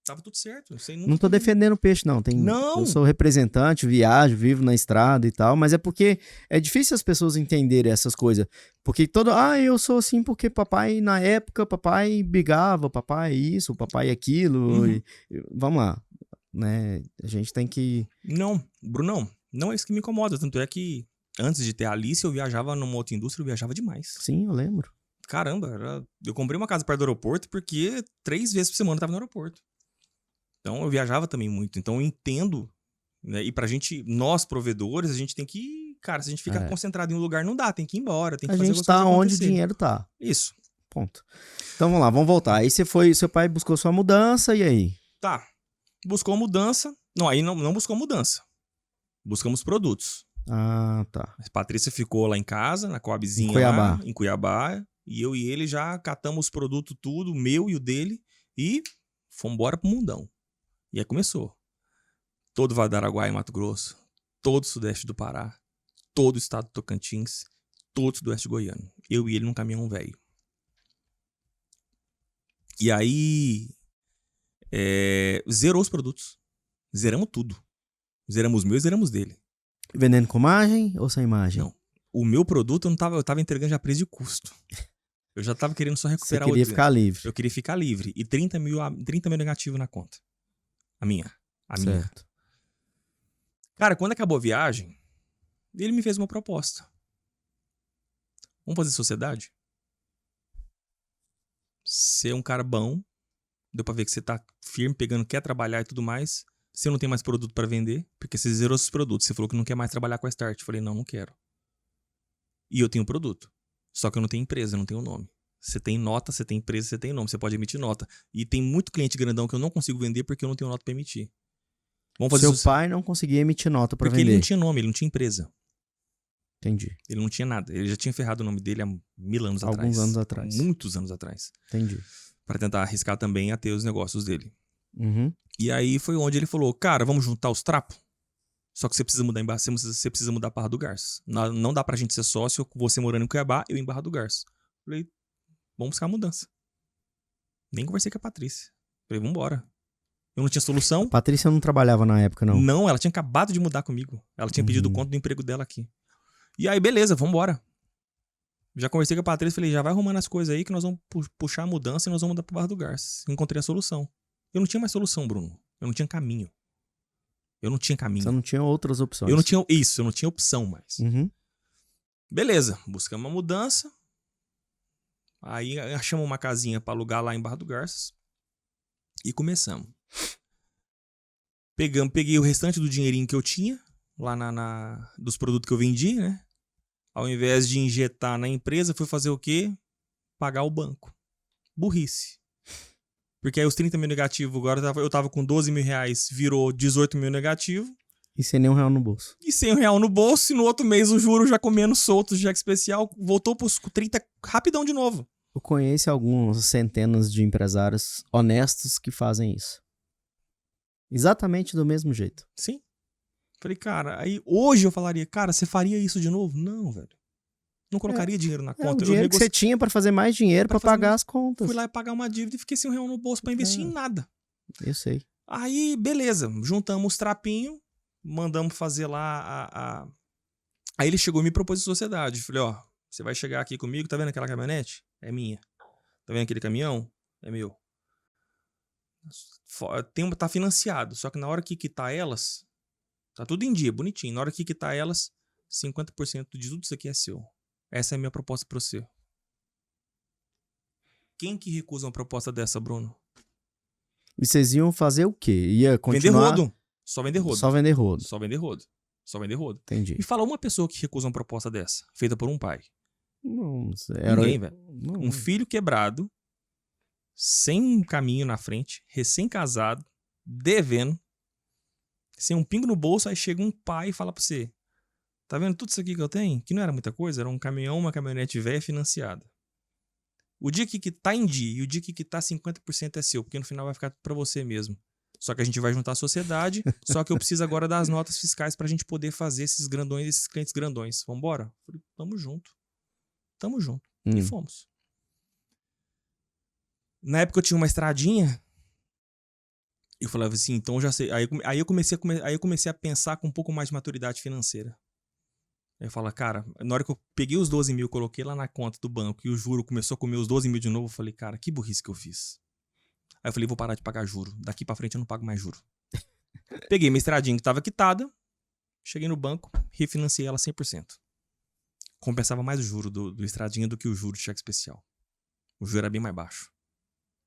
Tava tudo certo. Você nunca Não tô teve- defendendo peixe, não. Não! Eu sou representante, viajo, vivo na estrada e tal, mas é porque é difícil as pessoas entenderem essas coisas. Porque eu sou assim porque papai, na época, papai brigava, papai isso, papai aquilo. Uhum. Vamos lá, né? A gente tem que... Não, Brunão, não é isso que me incomoda. Tanto é que antes de ter a Alice, eu viajava numa outra indústria, eu viajava demais. Sim, eu lembro. Caramba, eu comprei uma casa perto do aeroporto porque 3 vezes por semana eu tava no aeroporto. Então eu viajava também muito. Então eu entendo, né? E pra gente, nós provedores, a gente tem que, cara, se a gente ficar É. concentrado em um lugar, não dá, tem que ir embora, tem que A fazer gente as tá coisas onde o acontecerem. dinheiro tá. Isso. Ponto. Então vamos lá, vamos voltar. Aí seu pai buscou sua mudança, e aí? Tá. Buscou mudança. Não, aí não buscou mudança. Buscamos produtos. Ah, tá. A Patrícia ficou lá em casa, na Coabzinha Em Cuiabá. lá, em Cuiabá. E eu e ele já catamos os produtos tudo, o meu e o dele. E fomos embora pro mundão. E aí começou. Todo o Vale do Araguaia, Mato Grosso. Todo o sudeste do Pará. Todo o estado do Tocantins. Todo o sudoeste goiano. Eu e ele num caminhão velho. E aí... zerou os produtos. Zeramos tudo. Zeramos os meus e zeramos dele. Vendendo com imagem ou sem imagem? Não. O meu produto eu tava entregando já preço de custo. Eu já tava querendo só Você recuperar queria o ficar livre. Eu queria ficar livre. E 30 mil negativo na conta. A minha. Certo. Cara, quando acabou a viagem, ele me fez uma proposta. Vamos fazer sociedade? Você é um cara bom. Deu pra ver que você tá firme, pegando, quer trabalhar e tudo mais. Você não tem mais produto pra vender, porque você zerou esses produtos. Você falou que não quer mais trabalhar com a Start. Eu falei, não quero. E eu tenho produto. Só que eu não tenho empresa, eu não tenho nome. Você tem nota, você tem empresa, você tem nome. Você pode emitir nota. E tem muito cliente grandão que eu não consigo vender porque eu não tenho nota pra emitir. Vamos fazer Seu pai não conseguia emitir nota pra porque vender. ele não tinha nome, ele não tinha empresa. Entendi. Ele não tinha nada. Ele já tinha ferrado o nome dele há 1000 anos atrás. Alguns anos atrás. Muitos anos atrás. Entendi. Pra tentar arriscar também a ter os negócios dele. Uhum. E aí foi onde ele falou, cara, vamos juntar os trapos? Só que você precisa mudar você precisa mudar pra Barra do Garça. Não dá pra gente ser sócio, você morando em Cuiabá, eu em Barra do Garça. Falei, vamos buscar a mudança. Nem conversei com a Patrícia. Falei, vambora. Eu não tinha solução. Patrícia não trabalhava na época, não? Não, ela tinha acabado de mudar comigo. Ela tinha pedido conta do emprego dela aqui. E aí, beleza, vambora. Já conversei com a Patrícia, falei, já vai arrumando as coisas aí que nós vamos puxar a mudança e nós vamos mudar pra Barra do Garça. Encontrei a solução. Eu não tinha mais solução, Bruno. Eu não tinha caminho. Eu não tinha caminho. Você não tinha outras opções. Eu não tinha isso, eu não tinha opção mais. Uhum. Beleza, buscamos uma mudança. Aí achamos uma casinha pra alugar lá em Barra do Garças. E começamos. Peguei o restante do dinheirinho que eu tinha, lá dos produtos que eu vendi, né? Ao invés de injetar na empresa, fui fazer o quê? Pagar o banco. Burrice. Porque aí os 30 mil negativo, agora eu tava com 12 mil reais, virou 18 mil negativo. E sem nenhum real no bolso. E sem R$1 no bolso, e no outro mês o juro já comendo solto, cheque especial, voltou pros 30 rapidão de novo. Eu conheço algumas centenas de empresários honestos que fazem isso. Exatamente do mesmo jeito. Sim. Falei, cara, aí hoje eu falaria, cara, você faria isso de novo? Não, velho. Não colocaria dinheiro na É conta. o dinheiro que você tinha pra fazer mais dinheiro pra pagar as contas. Fui lá e pagar uma dívida e fiquei sem R$1 no bolso pra investir em nada. Eu sei. Aí, beleza, juntamos os trapinhos, mandamos fazer lá Aí ele chegou e me propôs a sociedade. Falei, ó, você vai chegar aqui comigo, tá vendo aquela caminhonete? É minha. Tá vendo aquele caminhão? É meu. Tá financiado, só que na hora que quitar elas, tá tudo em dia, bonitinho. Na hora que quitar elas, 50% de tudo isso aqui é seu. Essa é a minha proposta pra você. Quem que recusa uma proposta dessa, Bruno? E vocês iam fazer o quê? Ia continuar... Vender rodo. Só vender rodo. Só vender rodo. Só vender rodo. Só vender rodo. Entendi. Me fala uma pessoa que recusa uma proposta dessa, feita por um pai. Não, Ninguém, velho. Um filho quebrado, sem um caminho na frente, recém-casado, devendo, sem um pingo no bolso, aí chega um pai e fala pra você, tá vendo tudo isso aqui que eu tenho? Que não era muita coisa, era um caminhão, uma caminhonete velha financiada. O dia que tá em dia e o dia que tá 50% é seu, porque no final vai ficar pra você mesmo. Só que a gente vai juntar a sociedade, só que eu preciso agora das notas fiscais pra gente poder fazer esses grandões, esses clientes grandões. Vambora? Falei, tamo junto. Tamo junto. E fomos. Na época eu tinha uma estradinha. Eu falava assim, então eu já sei. Aí eu comecei a pensar com um pouco mais de maturidade financeira. Aí eu falo, cara, na hora que eu peguei os 12 mil, coloquei lá na conta do banco e o juro começou a comer os 12 mil de novo, eu falei, cara, que burrice que eu fiz. Aí eu falei, vou parar de pagar juro. Daqui pra frente eu não pago mais juro. Peguei minha estradinha que tava quitada, cheguei no banco, refinanciei ela 100%. Compensava mais o juro do estradinha do que o juro de cheque especial. O juro era bem mais baixo.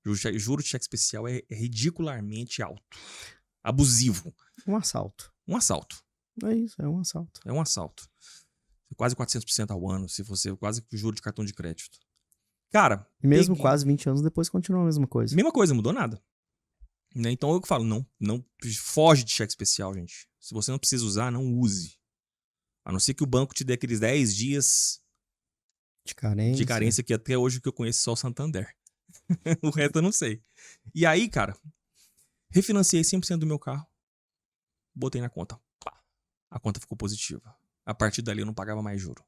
O juro de cheque especial é ridicularmente alto. Abusivo. Um assalto. Um assalto. É isso, é um assalto. É um assalto. Quase 400% ao ano, se fosse quase juro de cartão de crédito. Cara... E mesmo quase 20 anos depois continua a mesma coisa. Mesma coisa, mudou nada. Né? Então eu falo, não foge de cheque especial, gente. Se você não precisa usar, não use. A não ser que o banco te dê aqueles 10 dias de carência que até hoje que eu conheço só o Santander. O resto eu não sei. E aí, cara, refinanciei 100% do meu carro, botei na conta. Pá. A conta ficou positiva. A partir dali eu não pagava mais juro.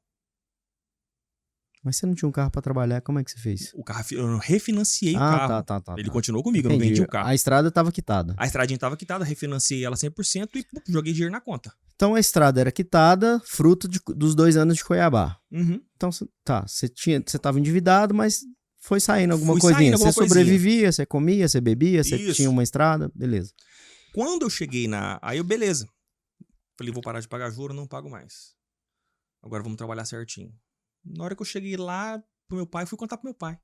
Mas você não tinha um carro pra trabalhar, como é que você fez? O carro, eu refinanciei o carro. Tá. Ele continuou comigo, eu não vendi o carro. A estrada tava quitada. A estradinha tava quitada, refinanciei ela 100% e joguei dinheiro na conta. Então a estrada era quitada, fruto dos 2 anos de Cuiabá. Uhum. Então, você tava endividado, mas foi saindo alguma coisinha. Você sobrevivia, você comia, você bebia, você tinha uma estrada, beleza. Quando eu cheguei aí eu, beleza. Falei, vou parar de pagar juros, não pago mais. Agora vamos trabalhar certinho. Na hora que eu cheguei lá pro meu pai, fui contar pro meu pai.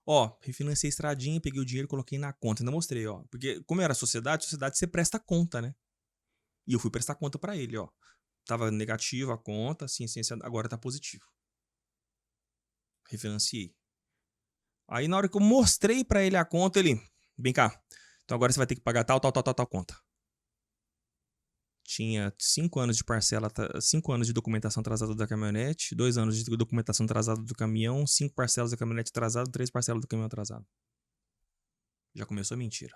Ó, refinancei a estradinha, peguei o dinheiro, coloquei na conta. Ainda mostrei, ó. Porque como era sociedade você presta conta, né? E eu fui prestar conta pra ele, ó. Tava negativa a conta, assim, agora tá positivo. Refinanciei. Aí na hora que eu mostrei pra ele a conta, ele... Vem cá. Então agora você vai ter que pagar tal conta. Tinha 5 anos de parcela, 5 anos de documentação atrasada da caminhonete, 2 anos de documentação atrasada do caminhão, 5 parcelas da caminhonete atrasada, 3 parcelas do caminhão atrasado. Já começou a mentira.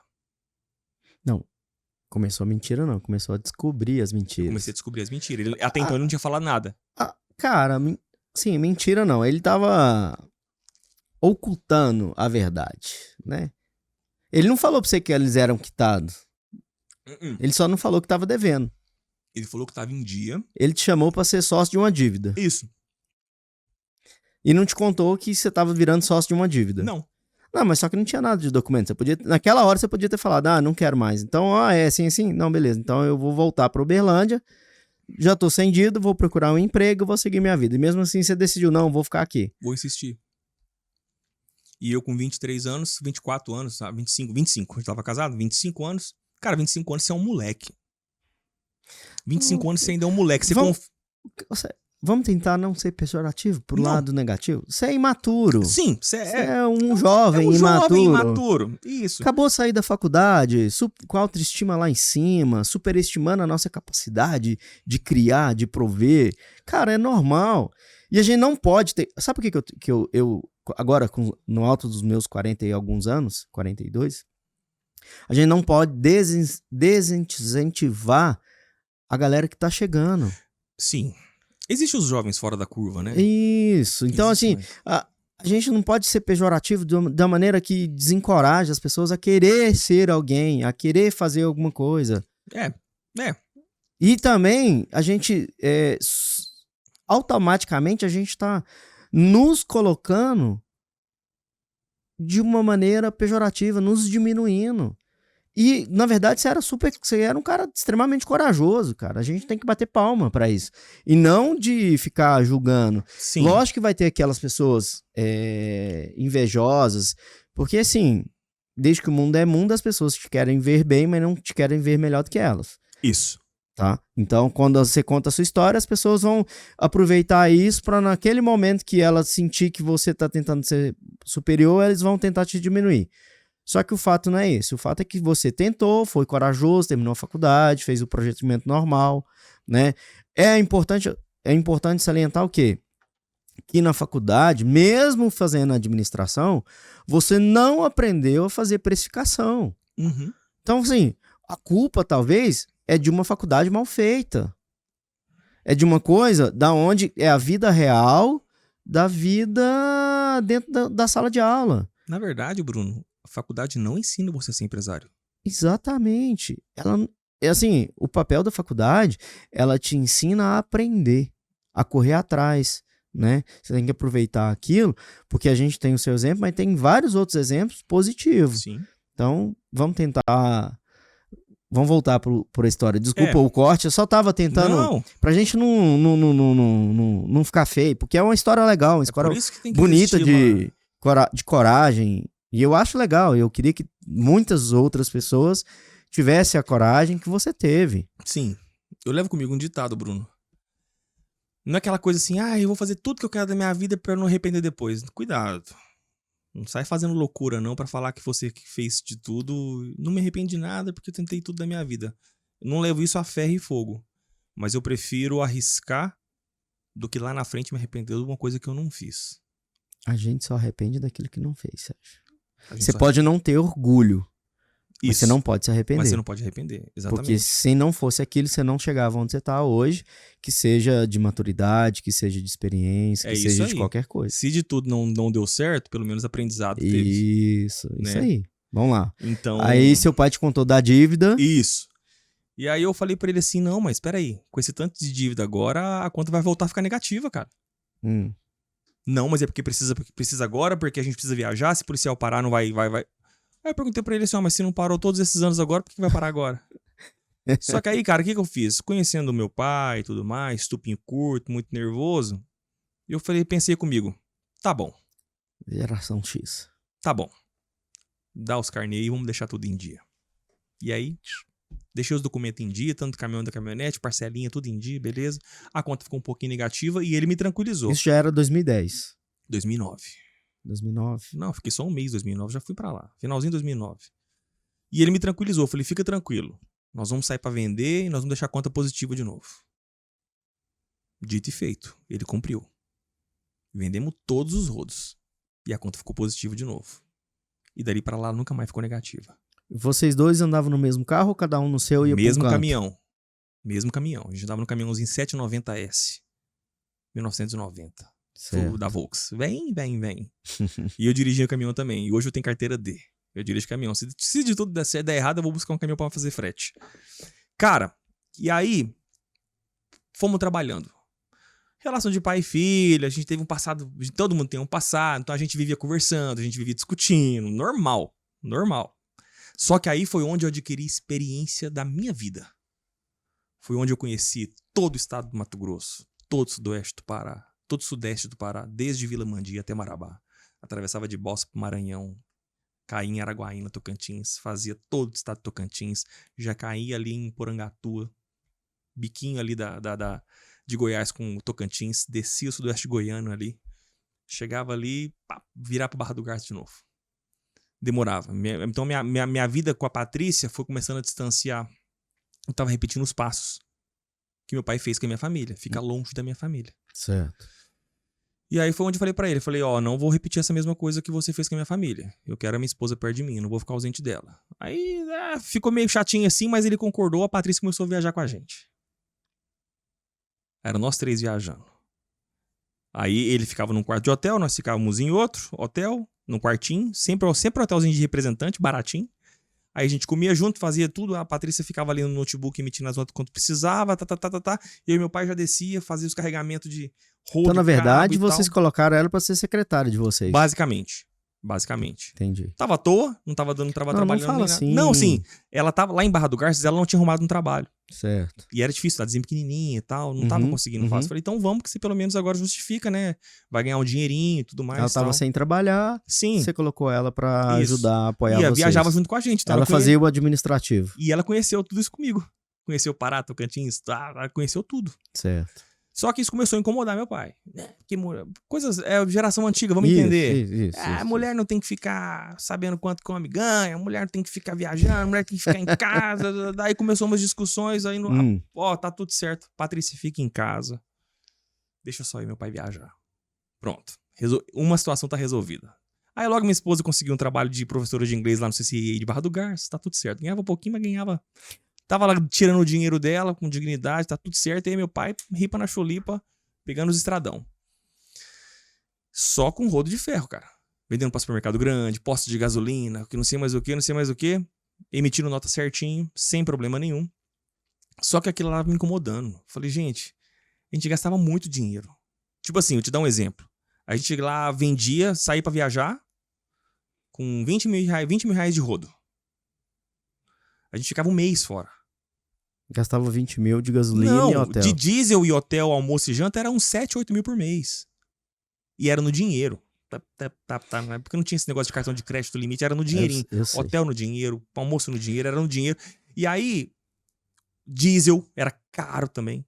Não. Começou a mentira, não. Começou a descobrir as mentiras. Eu comecei a descobrir as mentiras. Até então ele não tinha falado nada. Cara, sim, mentira não. Ele tava ocultando a verdade, né? Ele não falou pra você que eles eram quitados. Ele só não falou que tava devendo. Ele falou que tava em dia. Ele te chamou pra ser sócio de uma dívida. Isso. E não te contou que você tava virando sócio de uma dívida. Não. Não, mas só que não tinha nada de documento. Você podia, naquela hora você podia ter falado, não quero mais. Então, é assim? Não, beleza. Então eu vou voltar pra Uberlândia, já tô sem dívida, vou procurar um emprego, vou seguir minha vida. E mesmo assim você decidiu, não, vou ficar aqui. Vou insistir. E eu com 23 anos, 24 anos, 25. Eu tava casado, 25 anos. Cara, 25 anos você é um moleque. 25 anos você ainda é um moleque. vamos tentar não ser pejorativo pro Não. lado negativo. Você é imaturo. Sim, você Você é é um jovem um imaturo. jovem imaturo. Isso. Acabou de sair da faculdade, com a autoestima lá em cima, superestimando a nossa capacidade de criar, de prover. Cara, é normal. E a gente não pode ter... Sabe por que eu agora, no alto dos meus 40 e alguns anos, 42, a gente não pode desincentivar a galera que tá chegando. Sim. Existem os jovens fora da curva, né? Isso. Então, Existe, assim, a gente não pode ser pejorativo da maneira que desencoraja as pessoas a querer ser alguém, a querer fazer alguma coisa. É. E também, a gente, automaticamente, a gente tá nos colocando de uma maneira pejorativa, nos diminuindo. E, na verdade, você era um cara extremamente corajoso, cara. A gente tem que bater palma pra isso. E não de ficar julgando. Sim. Lógico que vai ter aquelas pessoas invejosas, porque, assim, desde que o mundo é mundo, as pessoas te querem ver bem, mas não te querem ver melhor do que elas. Isso. Tá? Então, quando você conta a sua história, as pessoas vão aproveitar isso para naquele momento que elas sentir que você tá tentando ser superior, eles vão tentar te diminuir. Só que o fato não é esse. O fato é que você tentou, foi corajoso, terminou a faculdade, fez o projetamento normal, né? É importante salientar o quê? Que na faculdade, mesmo fazendo administração, você não aprendeu a fazer precificação. Uhum. Então, assim, a culpa talvez é de uma faculdade mal feita. É de uma coisa da onde é a vida real da vida dentro da sala de aula. Na verdade, Bruno, a faculdade não ensina você a ser empresário. Exatamente. Ela, é assim, o papel da faculdade, ela te ensina a aprender, a correr atrás, né? Você tem que aproveitar aquilo, porque a gente tem o seu exemplo, mas tem vários outros exemplos positivos. Sim. Então, vamos voltar por a história. Desculpa o corte, eu só tava tentando... Não. Pra gente não ficar feio, porque é uma história legal, uma história Por isso que tem que bonita existir de coragem. E eu acho legal. Eu queria que muitas outras pessoas tivessem a coragem que você teve. Sim. Eu levo comigo um ditado, Bruno. Não é aquela coisa assim, eu vou fazer tudo que eu quero da minha vida pra eu não arrepender depois. Cuidado. Não sai fazendo loucura, não, pra falar que você fez de tudo. Não me arrependo de nada porque eu tentei tudo da minha vida. Eu não levo isso a ferro e fogo. Mas eu prefiro arriscar do que lá na frente me arrepender de uma coisa que eu não fiz. A gente só arrepende daquilo que não fez, Sérgio. Você pode não ter orgulho, mas você não pode se arrepender. Mas você não pode arrepender, exatamente. Porque se não fosse aquilo, você não chegava onde você está hoje, que seja de maturidade, que seja de experiência, que seja de qualquer coisa. Se de tudo não deu certo, pelo menos aprendizado teve. Isso aí. Vamos lá. Então... Aí seu pai te contou da dívida. Isso. E aí eu falei pra ele assim, não, mas peraí, com esse tanto de dívida agora, a conta vai voltar a ficar negativa, cara. Não, mas é porque precisa agora, porque a gente precisa viajar, se o policial parar não vai. Aí eu perguntei pra ele assim, mas se não parou todos esses anos agora, por que vai parar agora? Só que aí, cara, o que eu fiz? Conhecendo o meu pai e tudo mais, estupinho curto, muito nervoso, eu pensei comigo, tá bom. Geração X. Tá bom. Dá os carnês e vamos deixar tudo em dia. E aí, deixei os documentos em dia, tanto do caminhão da caminhonete, parcelinha, tudo em dia, beleza. A conta ficou um pouquinho negativa e ele me tranquilizou. Isso já era 2010. 2009. 2009. Não, fiquei só um mês, 2009, já fui pra lá. Finalzinho de 2009. E ele me tranquilizou, falei, fica tranquilo. Nós vamos sair pra vender e nós vamos deixar a conta positiva de novo. Dito e feito, ele cumpriu. Vendemos todos os rodos. E a conta ficou positiva de novo. E dali pra lá nunca mais ficou negativa. Vocês dois andavam no mesmo carro ou cada um no seu e ia Mesmo pro canto? caminhão. Mesmo caminhão. A gente andava no caminhãozinho 790S. 1990. Certo. Da Volks. Vem. E eu dirigia o caminhão também. E hoje eu tenho carteira D. Eu dirijo caminhão. Se de tudo der errado, eu vou buscar um caminhão pra fazer frete. Cara, e aí, fomos trabalhando. Relação de pai e filha, a gente teve um passado, todo mundo tem um passado, então a gente vivia conversando, a gente vivia discutindo, normal. Só que aí foi onde eu adquiri experiência da minha vida. Foi onde eu conheci todo o estado do Mato Grosso, todo o sudoeste do Pará, todo o sudeste do Pará, desde Vila Mandia até Marabá. Atravessava de Balsas pro Maranhão, caía em Araguaína, Tocantins, fazia todo o estado de Tocantins, já caía ali em Porangatuba, biquinho ali de de Goiás com o Tocantins, descia o sudoeste goiano ali, chegava ali, pá, virar pra Barra do Garça de novo. Demorava. Então minha vida com a Patrícia foi começando a distanciar. Eu tava repetindo os passos que meu pai fez com a minha família, ficar longe da minha família. Certo. E aí foi onde eu falei pra ele, falei, ó, não vou repetir essa mesma coisa que você fez com a minha família. Eu quero a minha esposa perto de mim, não vou ficar ausente dela. Aí ficou meio chatinho assim, mas ele concordou, a Patrícia começou a viajar com a gente. Era nós 3 viajando. Aí ele ficava num quarto de hotel, nós ficávamos em outro hotel, num quartinho, sempre hotelzinho de representante, baratinho. Aí a gente comia junto, fazia tudo, a Patrícia ficava ali no notebook emitindo as notas quando precisava, e aí meu pai já descia, fazia os carregamentos de rodo. Então, na verdade, cabo e vocês tal. colocaram ela pra ser secretária de vocês. Basicamente. Entendi. Tava à toa, não tava dando trabalho, Não trabalhando fala nem nada. assim. Não, sim. Ela tava lá em Barra do Garças, ela não tinha arrumado um trabalho. Certo. E era difícil, cidadezinha pequenininha e tal, não tava conseguindo fácil. Falei, então vamos que você pelo menos agora justifica, né? Vai ganhar um dinheirinho e tudo mais. Ela tava tal. sem trabalhar, Sim. você colocou ela pra Isso. ajudar a apoiar E vocês. viajava junto com a gente. Então Ela fazia o administrativo. E ela conheceu tudo isso comigo. Conheceu Pará, Tocantins, ela conheceu tudo. Certo. Só que isso começou a incomodar meu pai. Que coisas, geração antiga, vamos entender. Isso, A mulher não tem que ficar sabendo quanto come ganha, a mulher não tem que ficar viajando, a mulher tem que ficar em casa. Daí começou umas discussões, aí tá tudo certo. Patrícia, fica em casa. Deixa só eu e meu pai viajar. Pronto. Uma situação tá resolvida. Aí logo minha esposa conseguiu um trabalho de professora de inglês lá no CCIA de Barra do Garça, tá tudo certo. Ganhava um pouquinho, mas ganhava. Tava lá tirando o dinheiro dela com dignidade, tá tudo certo. E aí meu pai ripa na cholipa, pegando os estradão. Só com rodo de ferro, cara. Vendendo pra supermercado grande, posto de gasolina, que não sei mais o que. Emitindo nota certinho, sem problema nenhum. Só que aquilo lá me incomodando. Falei, gente, a gente gastava muito dinheiro. Tipo assim, eu te dar um exemplo. A gente lá vendia, saía pra viajar com 20 mil reais de rodo. A gente ficava um mês fora. Gastava 20 mil de gasolina e hotel. De diesel e hotel, almoço e janta era uns 7, 8 mil por mês. E era no dinheiro. Porque não tinha esse negócio de cartão de crédito limite, era no dinheirinho. Eu sei. Hotel no dinheiro, almoço no dinheiro, era no dinheiro. E aí, diesel era caro também.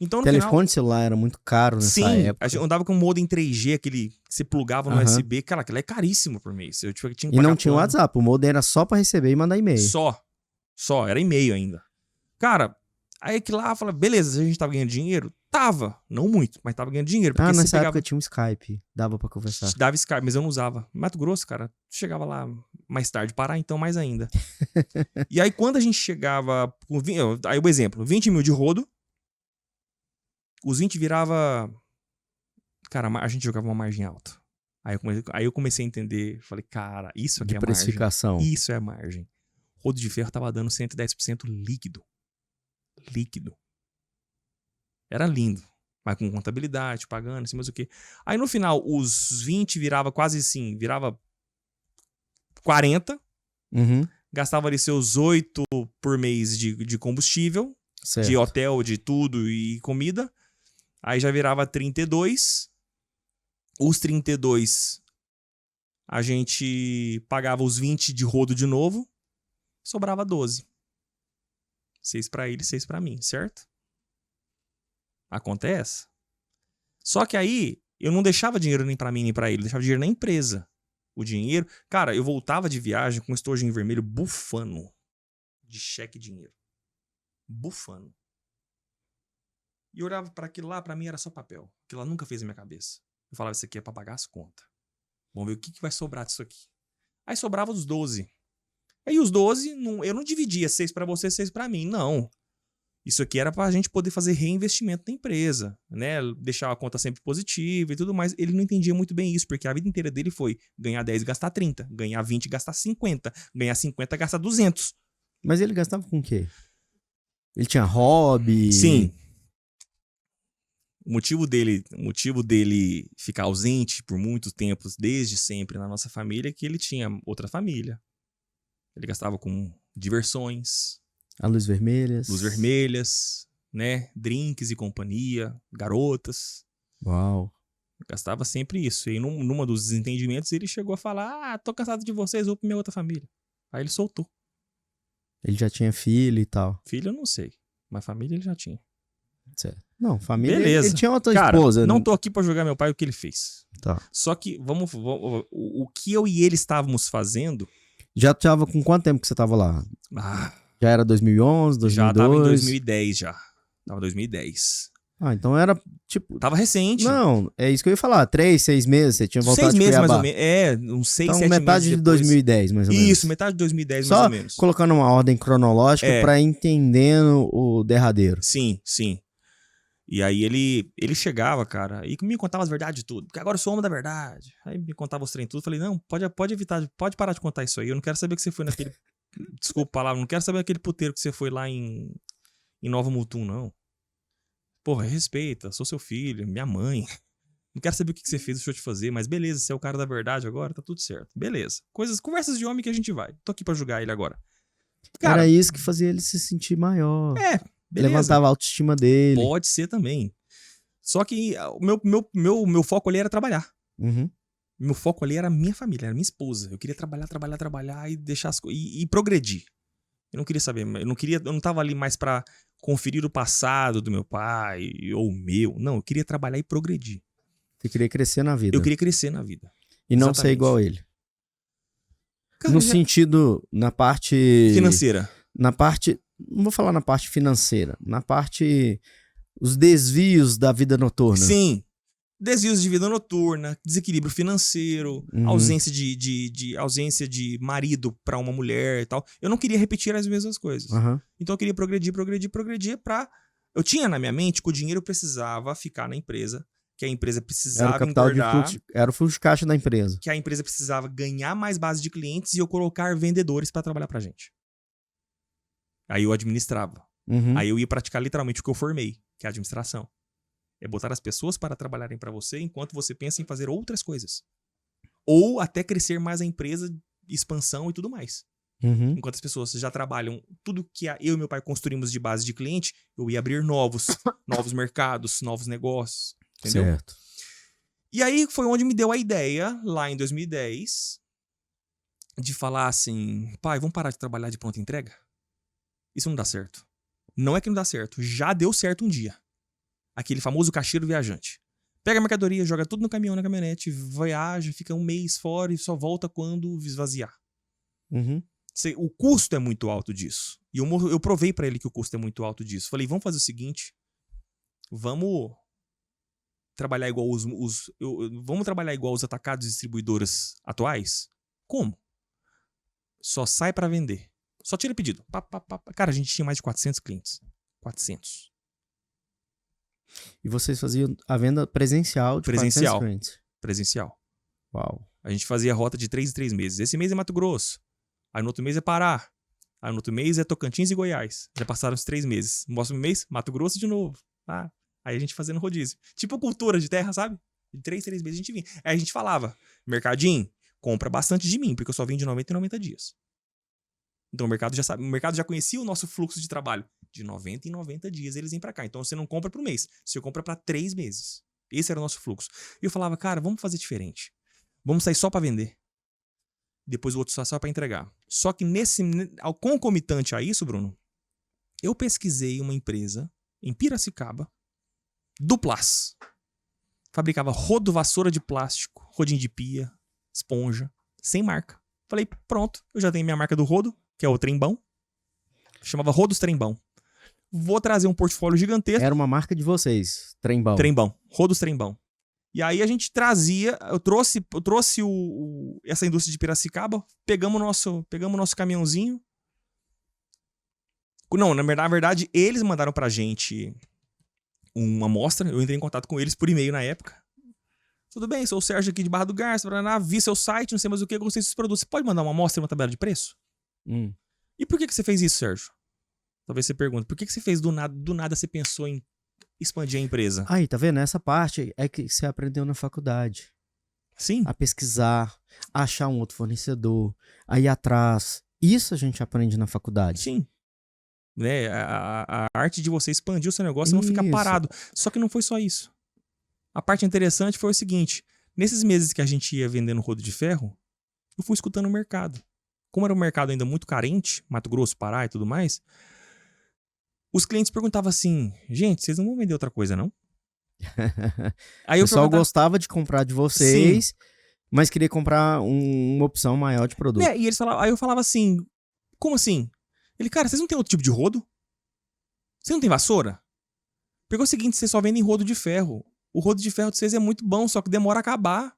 Então, no telefone celular era muito caro nessa época. A gente andava com um modem 3G, aquele que você plugava no USB. Cara, aquilo é caríssimo por mês. Eu tinha que e não tinha WhatsApp, o modem era só pra receber e mandar e-mail. Só, era e-mail ainda. Cara, aí que lá, fala, beleza, a gente tava ganhando dinheiro? Tava, não muito, mas tava ganhando dinheiro. Porque nessa época tinha um Skype, dava pra conversar. Dava Skype, mas eu não usava. Mato Grosso, cara, chegava lá mais tarde, Pará, então mais ainda. E aí quando a gente chegava, aí o exemplo, 20 mil de rodo, os 20 virava, cara, a gente jogava uma margem alta. Aí eu comecei a entender, falei, cara, isso aqui é precificação. Margem. Isso é margem. Rodo de ferro tava dando 110% líquido. Era lindo. Mas com contabilidade, pagando, assim, mas o quê. Aí no final, os 20 virava quase assim, virava 40. Gastava ali seus 8 por mês de combustível, certo. De hotel, de tudo e comida. Aí já virava 32. Os 32, a gente pagava os 20 de rodo de novo. Sobrava 12. 6 pra ele, 6 pra mim, certo? Acontece. Só que aí, eu não deixava dinheiro nem pra mim nem pra ele. Eu deixava dinheiro na empresa. O dinheiro... Cara, eu voltava de viagem com um estojinho vermelho bufando. De cheque e dinheiro. Bufando. E eu olhava pra aquilo lá, pra mim era só papel. Aquilo lá nunca fez na minha cabeça. Eu falava, isso aqui é pra pagar as contas. Vamos ver o que vai sobrar disso aqui. Aí sobrava os 12. Aí os 12, eu não dividia 6 pra você, 6 pra mim, não. Isso aqui era pra gente poder fazer reinvestimento na empresa, né? Deixar a conta sempre positiva e tudo mais. Ele não entendia muito bem isso, porque a vida inteira dele foi ganhar 10 e gastar 30, ganhar 20 e gastar 50, ganhar 50 e gastar 200. Mas ele gastava com o quê? Ele tinha hobby? Sim. O motivo dele ficar ausente por muitos tempos, desde sempre na nossa família, é que ele tinha outra família. Ele gastava com diversões. A luz vermelhas. Luz vermelhas, né? Drinks e companhia, garotas. Uau. Gastava sempre isso. E numa dos desentendimentos ele chegou a falar, tô cansado de vocês, vou pra minha outra família. Aí ele soltou. Ele já tinha filho e tal. Filho eu não sei, mas família ele já tinha. Certo. Não, família. Beleza. Ele tinha outra Cara, esposa. não tô aqui pra julgar meu pai o que ele fez. Tá. Só que o que eu e ele estávamos fazendo... Já tava com quanto tempo que você tava lá? Ah, Já era 2011, 2002? já tava em 2010 já. Tava 2010. Ah, então era tipo... Tava recente. Não, é isso que eu ia falar. 3, 6 meses, você tinha voltado 6 de meses mais Cuiabá. ou menos. É, uns 6, Então 7 meses metade de depois. 2010, mais ou menos. Isso, metade de 2010 Só mais ou menos. colocando uma ordem cronológica É. pra ir entendendo o derradeiro. Sim, sim. E aí ele chegava, cara, e me contava as verdades de tudo. Porque agora eu sou homem da verdade. Aí me contava os trem tudo. Falei, não, pode evitar, pode parar de contar isso aí. Eu não quero saber que você foi naquele... Desculpa a palavra, não quero saber aquele puteiro que você foi lá em Nova Mutum, não. Porra, respeita, sou seu filho, minha mãe. Não quero saber o que você fez, deixa eu te fazer, mas beleza, você é o cara da verdade agora, tá tudo certo. Beleza. Conversas de homem que a gente vai. Tô aqui pra julgar ele agora. Cara, Era isso que fazia ele se sentir maior. beleza. Levantava a autoestima dele. Pode ser também. Só que o meu foco ali era trabalhar. Uhum. Meu foco ali era a minha família, era a minha esposa. Eu queria trabalhar e deixar as coisas. E progredir. Eu não queria saber, eu não tava ali mais pra conferir o passado do meu pai ou o meu. Não, eu queria trabalhar e progredir. Você queria crescer na vida. Eu queria crescer na vida. E não ser Exatamente. igual a ele. Cara, No sentido, na parte... financeira. Na parte... Não vou falar na parte financeira. Na parte... Os desvios da vida noturna. Sim. Desvios de vida noturna, desequilíbrio financeiro, ausência ausência de marido pra uma mulher e tal. Eu não queria repetir as mesmas coisas. Uhum. Então eu queria progredir pra... Eu tinha na minha mente que o dinheiro precisava ficar na empresa, que a empresa Era o precisava capital engordar, de fluxo, era o fluxo de caixa da empresa. que a empresa precisava ganhar mais base de clientes e eu colocar vendedores pra trabalhar pra gente. Aí eu administrava. Uhum. Aí eu ia praticar literalmente o que eu formei, que é a administração. É botar as pessoas para trabalharem para você enquanto você pensa em fazer outras coisas. Ou até crescer mais a empresa, expansão e tudo mais. Uhum. Enquanto as pessoas já trabalham tudo que eu e meu pai construímos de base de cliente, eu ia abrir novos mercados, novos negócios. Entendeu? Certo. E aí foi onde me deu a ideia, lá em 2010, de falar assim, pai, vamos parar de trabalhar de pronta entrega? Isso não dá certo. Não é que não dá certo, já deu certo um dia. Aquele famoso caixeiro viajante. Pega a mercadoria, joga tudo no caminhão, na caminhonete, viaja, fica um mês fora e só volta quando esvaziar. Uhum. O custo é muito alto disso. E eu provei pra ele que o custo é muito alto disso. Falei, vamos fazer o seguinte, vamos trabalhar igual vamos trabalhar igual os atacados e distribuidoras atuais? Como? Só sai pra vender. Só tira pedido. Cara, a gente tinha mais de 400 clientes. 400. E vocês faziam a venda presencial de Presencial. 400 clientes. Presencial. Uau. A gente fazia rota de 3 em 3 meses. Esse mês é Mato Grosso. Aí no outro mês é Pará. Aí no outro mês é Tocantins e Goiás. Já passaram os 3 meses. No próximo mês, Mato Grosso de novo. Aí a gente fazendo rodízio. Tipo cultura de terra, sabe? De 3 em 3 meses a gente vinha. Aí a gente falava, mercadinho, compra bastante de mim, porque eu só vim de 90 em 90 dias. Então o mercado já sabe, o mercado já conhecia o nosso fluxo de trabalho. De 90 em 90 dias eles vêm pra cá. Então você não compra pro mês, você compra pra 3 meses. Esse era o nosso fluxo. E eu falava, cara, vamos fazer diferente. Vamos sair só pra vender. Depois o outro só pra entregar. Só que ao concomitante a isso, Bruno, eu pesquisei uma empresa em Piracicaba, Duplas. Fabricava rodo, vassoura de plástico, rodinho de pia, esponja, sem marca. Falei, pronto, eu já tenho minha marca do rodo, que é o Trembão. Chamava Rodos Trembão. Vou trazer um portfólio gigantesco. Era uma marca de vocês, Trembão. Trembão, Rodos Trembão. E aí a gente trazia, eu trouxe essa indústria de Piracicaba, pegamos nosso caminhãozinho. Não, na verdade, eles mandaram pra gente uma amostra, eu entrei em contato com eles por e-mail na época. Tudo bem, sou o Sérgio aqui de Barra do Garça, vi seu site, não sei mais o que, gostei dos produtos. Você pode mandar uma amostra e uma tabela de preço? E por que você fez isso, Sérgio? Talvez você pergunte, por que você fez do nada você pensou em expandir a empresa? Aí, tá vendo? Essa parte é que você aprendeu na faculdade. Sim. A pesquisar, a achar um outro fornecedor, a ir atrás. Isso a gente aprende na faculdade. Sim. Né? A arte de você expandir o seu negócio e não ficar parado. Só que não foi só isso. A parte interessante foi o seguinte, nesses meses que a gente ia vendendo rodo de ferro, eu fui escutando o mercado. Como era um mercado ainda muito carente, Mato Grosso, Pará e tudo mais, os clientes perguntavam assim, gente, vocês não vão vender outra coisa, não? Aí O eu pessoal perguntava, gostava de comprar de vocês, mas queria comprar uma opção maior de produto. né? E eles falavam, aí eu falava assim, como assim? Ele, cara, vocês não tem outro tipo de rodo? Você não tem vassoura? Porque é o seguinte, vocês só vendem rodo de ferro. O rodo de ferro de vocês é muito bom, só que demora a acabar.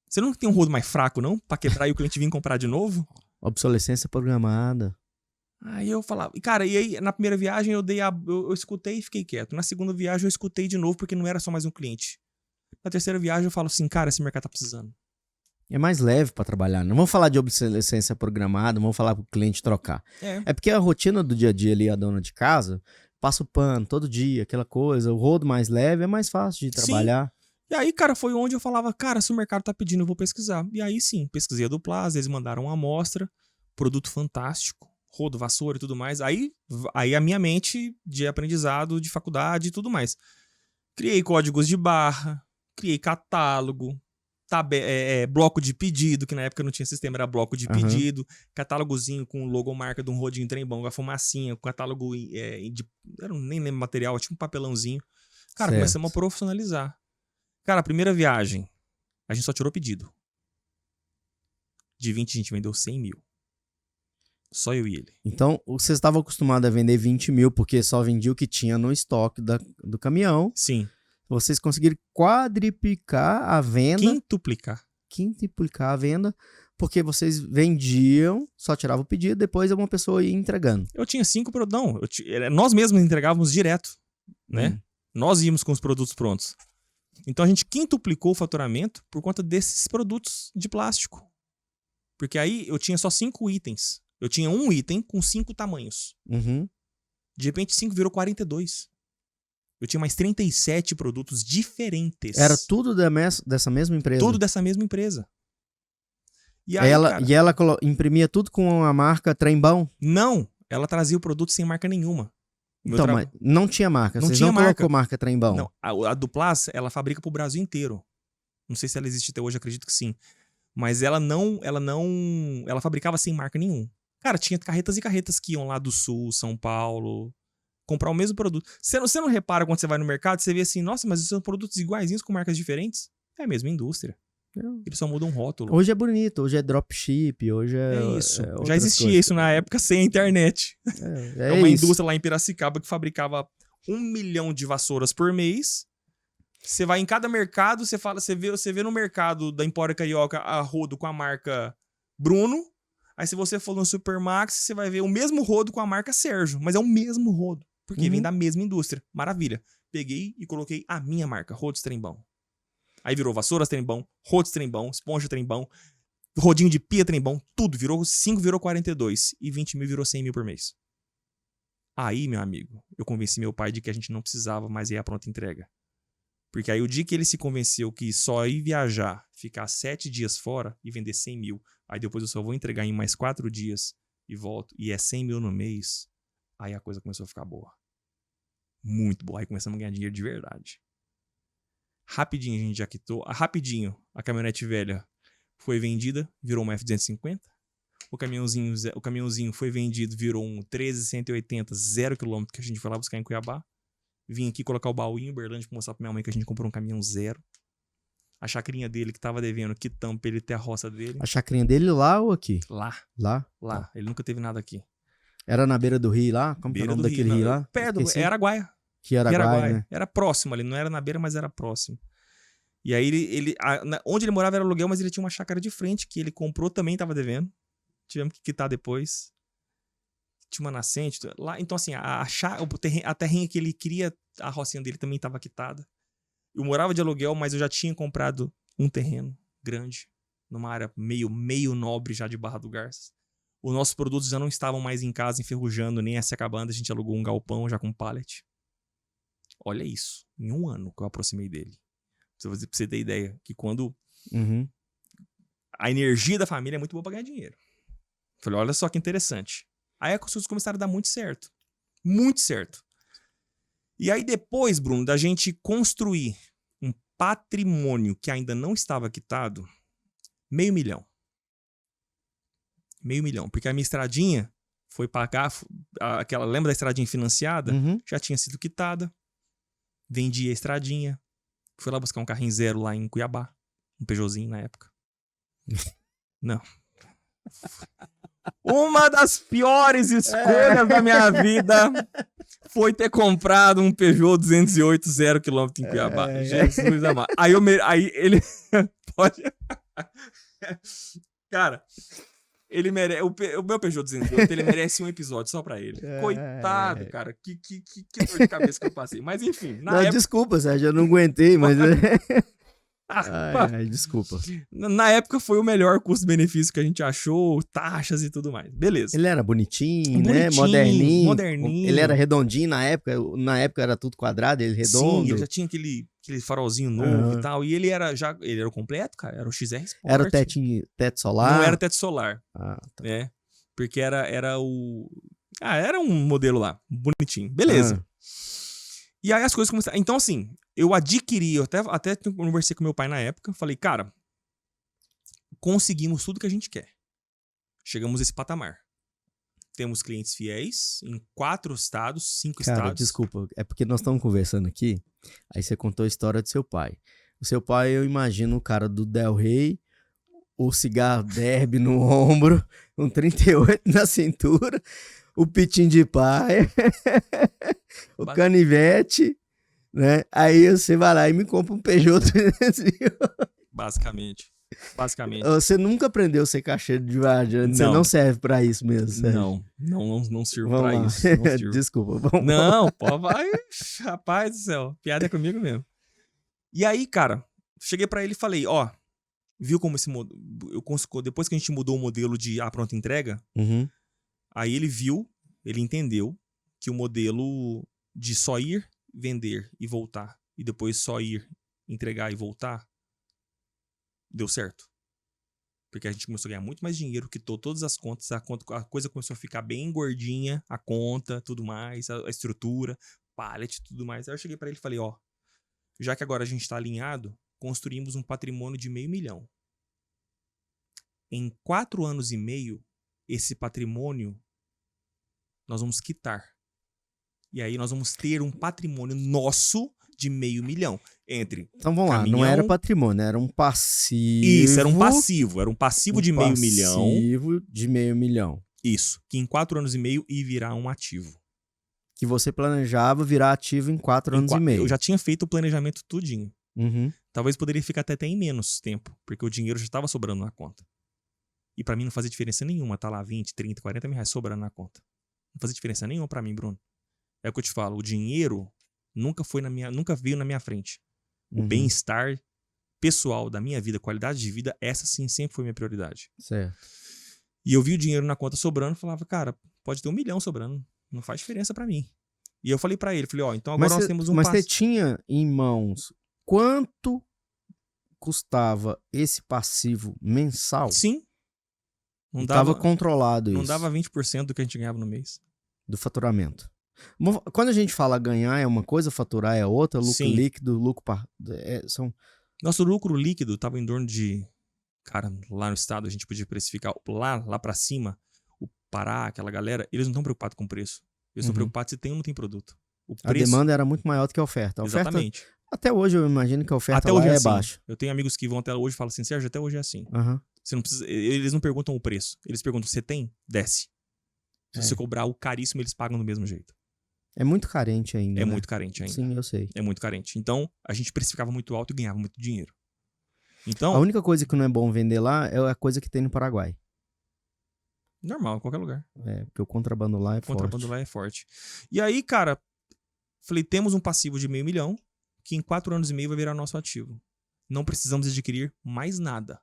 Você não tem um rodo mais fraco, não? Pra quebrar e o cliente vir comprar de novo? Obsolescência programada. Aí eu falava, cara, e aí na primeira viagem eu escutei e fiquei quieto. Na segunda viagem eu escutei de novo porque não era só mais um cliente. Na terceira viagem eu falo assim, cara, esse mercado tá precisando. É mais leve para trabalhar. Não vamos falar de obsolescência programada, vamos falar para o cliente trocar. É porque a rotina do dia a dia ali, a dona de casa, passa o pano todo dia, aquela coisa. O rodo mais leve é mais fácil de trabalhar. E aí, cara, foi onde eu falava, cara, se o mercado tá pedindo, eu vou pesquisar. E aí sim, pesquisei a Duplaz, eles mandaram uma amostra, produto fantástico, rodo, vassoura e tudo mais. Aí a minha mente de aprendizado, de faculdade e tudo mais. Criei códigos de barra, criei catálogo, bloco de pedido, que na época não tinha sistema, era bloco de pedido, catálogozinho com logomarca de um rodinho trem-bom, com a fumacinha, com catálogo eu nem lembro material, tinha um papelãozinho. Cara, Certo. começamos a profissionalizar. Cara, a primeira viagem, a gente só tirou pedido. De 20 a gente vendeu 100 mil. Só eu e ele. Então, você estava acostumado a vender 20 mil porque só vendia o que tinha no estoque do caminhão. Sim. Vocês conseguiram quadriplicar a venda. Quintuplicar a venda, porque vocês vendiam, só tirava o pedido, depois uma pessoa ia entregando. Eu tinha 5 produtos. Não, nós mesmos entregávamos direto, né? Nós íamos com os produtos prontos. Então a gente quintuplicou o faturamento por conta desses produtos de plástico. Porque aí eu tinha só 5 itens. Eu tinha um item com 5 tamanhos. De repente 5 virou 42. Eu tinha mais 37 produtos diferentes. Era tudo dessa mesma empresa? Tudo dessa mesma empresa. E aí, ela imprimia tudo com a marca Trembão? Não, ela trazia o produto sem marca nenhuma. Então, mas não tinha marca? Vocês não colocou marca Trembão? Não, a Duplaz, ela fabrica pro Brasil inteiro. Não sei se ela existe até hoje, acredito que sim. Mas ela fabricava sem marca nenhuma. Cara, tinha carretas e carretas que iam lá do Sul, São Paulo, comprar o mesmo produto. Você não repara quando você vai no mercado, você vê assim, nossa, mas são produtos iguaizinhos com marcas diferentes? É a mesma indústria. Eles só mudam um rótulo. Hoje é bonito, hoje é dropship, hoje é isso. Já existia isso na época sem a internet. É uma indústria lá em Piracicaba que fabricava 1 milhão de vassouras por mês. Você vai em cada mercado, você vê no mercado da Empório Carioca a rodo com a marca Bruno. Aí se você for no Supermax, você vai ver o mesmo rodo com a marca Sérgio. Mas é o mesmo rodo, porque vem da mesma indústria. Maravilha. Peguei e coloquei a minha marca, Rodos Trembão. Aí virou vassouras Trembão, rodos Trembão, esponja Trembão, rodinho de pia Trembão, tudo. 5 virou 42 e 20 mil virou 100 mil por mês. Aí, meu amigo, eu convenci meu pai de que a gente não precisava mais ir à pronta entrega. Porque aí o dia que ele se convenceu que só ir viajar, ficar 7 dias fora e vender 100 mil, aí depois eu só vou entregar em mais 4 dias e volto, e é 100 mil no mês, aí a coisa começou a ficar boa. Muito boa. Aí começamos a ganhar dinheiro de verdade. Rapidinho a gente já quitou. Rapidinho a caminhonete velha foi vendida, virou uma F-250. O caminhãozinho foi vendido, virou um 13180, 0 km que a gente foi lá buscar em Cuiabá. Vim aqui colocar o baú em Uberlândia pra mostrar pra minha mãe que a gente comprou um caminhão 0. A chacrinha dele que tava devendo, quitamos pra ele ter a roça dele. A chacrinha dele lá ou aqui? Lá. Tá. Ele nunca teve nada aqui. Era na beira do rio lá? Como que é o nome daquele rio lá? Perto, é Araguaia. Que Araguaia, né? Era próximo ali, não era na beira, mas era próximo. E aí, onde ele morava era aluguel, mas ele tinha uma chácara de frente que ele comprou, também tava devendo. Tivemos que quitar depois. Tinha uma nascente. Lá, então, assim, a terrinha que ele queria, a rocinha dele também tava quitada. Eu morava de aluguel, mas eu já tinha comprado um terreno grande, numa área meio nobre já de Barra do Garças. Os nossos produtos já não estavam mais em casa enferrujando, nem se acabando. A gente alugou um galpão já com pallet. Olha isso, em 1 ano que eu aproximei dele. Pra você ter ideia, que quando a energia da família é muito boa pra ganhar dinheiro. Falei, olha só que interessante. Aí as coisas começaram a dar muito certo. Muito certo. E aí depois, Bruno, da gente construir um patrimônio que ainda não estava quitado, 500 mil. 500 mil. Porque a minha estradinha Foi pagar aquela... Lembra da estradinha financiada? Uhum. Já tinha sido quitada. Vendi a estradinha. Fui lá buscar um carrinho zero lá em Cuiabá. Um Peugeotzinho na época. Não. Uma das piores escolhas da minha vida foi ter comprado um Peugeot 208 0 km em Cuiabá. Jesus amado. Aí ele pode... Cara, ele merece... O meu Peugeot 208, ele merece um episódio só pra ele. Coitado, cara. Que dor de cabeça que eu passei. Mas enfim, na época... Desculpa, Sérgio, eu não aguentei, mas... desculpa. Na época foi o melhor custo-benefício que a gente achou, taxas e tudo mais. Beleza. Ele era bonitinho, né? Moderninho. Ele era redondinho na época. Na época era tudo quadrado, ele redondo. Sim, ele já tinha aquele farolzinho novo e tal. E ele era o completo, cara. Era o XR Sport. Era o teto solar? Não era teto solar. Tá. Né? Porque era o... era um modelo lá, bonitinho. Beleza. E aí as coisas começaram... Então, assim, eu adquiri... Eu até conversei com meu pai na época. Falei, cara, conseguimos tudo que a gente quer. Chegamos a esse patamar. Temos clientes fiéis em 4 estados, 5 estados. Cara, desculpa. É porque nós estamos conversando aqui. Aí você contou a história do seu pai. O seu pai, eu imagino o cara do Del Rey, o cigarro derby no ombro, um 38 na cintura, o pitinho de paia, o canivete, né? Aí você vai lá e me compra um Peugeot 308. Basicamente. Você nunca aprendeu a ser caixeiro de viajante. Você não serve pra isso mesmo, Sérgio. Não sirvo pra isso. Não sirvo. Desculpa. Vamos não, pô, vai. Rapaz do céu. Piada é comigo mesmo. E aí, cara, cheguei pra ele e falei, ó, viu como esse modelo... Depois que a gente mudou o modelo de pronta entrega, aí ele viu, ele entendeu que o modelo de só ir, vender e voltar, e depois só ir, entregar e voltar, deu certo. Porque a gente começou a ganhar muito mais dinheiro, quitou todas as contas, a coisa começou a ficar bem gordinha, a conta, tudo mais, a estrutura, pallet, tudo mais. Aí eu cheguei pra ele e falei, ó, já que agora a gente tá alinhado, construímos um patrimônio de $500 mil. Em 4 anos e meio, esse patrimônio nós vamos quitar. E aí nós vamos ter um patrimônio nosso de $500 mil. Então vamos lá, não era patrimônio, era um passivo. Isso, era um passivo. Era um passivo de $500 mil. Passivo de $500 mil. Isso, que em 4 anos e meio ia virar um ativo. Que você planejava virar ativo em 4 anos e meio. Eu já tinha feito o planejamento tudinho. Talvez poderia ficar até em menos tempo, porque o dinheiro já estava sobrando na conta. E pra mim não fazia diferença nenhuma, tá lá 20, 30, 40 mil reais sobrando na conta. Não fazia diferença nenhuma pra mim, Bruno. É o que eu te falo, o dinheiro nunca veio na minha frente. O bem-estar pessoal da minha vida, qualidade de vida, essa sim sempre foi minha prioridade. Certo. E eu vi o dinheiro na conta sobrando, falava, cara, pode ter $1 milhão sobrando, não faz diferença pra mim. E eu falei pra ele, ó, então agora nós temos um Mas você tinha em mãos quanto custava esse passivo mensal? Sim. Não estava controlado isso. Não dava 20% do que a gente ganhava no mês. Do faturamento. Quando a gente fala ganhar é uma coisa, faturar é outra, lucro Sim. líquido, são... Nosso lucro líquido estava em torno de... Cara, lá no estado a gente podia precificar lá pra cima, o Pará, aquela galera, eles não estão preocupados com o preço. Eles estão preocupados se tem ou não tem produto. A demanda era muito maior do que a oferta. Exatamente. Até hoje eu imagino que a oferta até lá hoje é assim. baixa. Eu tenho amigos que vão até hoje e falam assim, Sérgio, até hoje é assim. Você não precisa, eles não perguntam o preço. Eles perguntam, você tem? Desce. Se você cobrar o caríssimo, eles pagam do mesmo jeito. É muito carente ainda. É muito carente ainda. Sim, eu sei. É muito carente. Então, a gente precificava muito alto e ganhava muito dinheiro. Então, a única coisa que não é bom vender lá é a coisa que tem no Paraguai. Normal, em qualquer lugar. Porque o contrabando lá é forte. O contrabando lá é forte. E aí, cara, falei, temos um passivo de $500 mil que em 4 anos e meio vai virar nosso ativo. Não precisamos adquirir mais nada.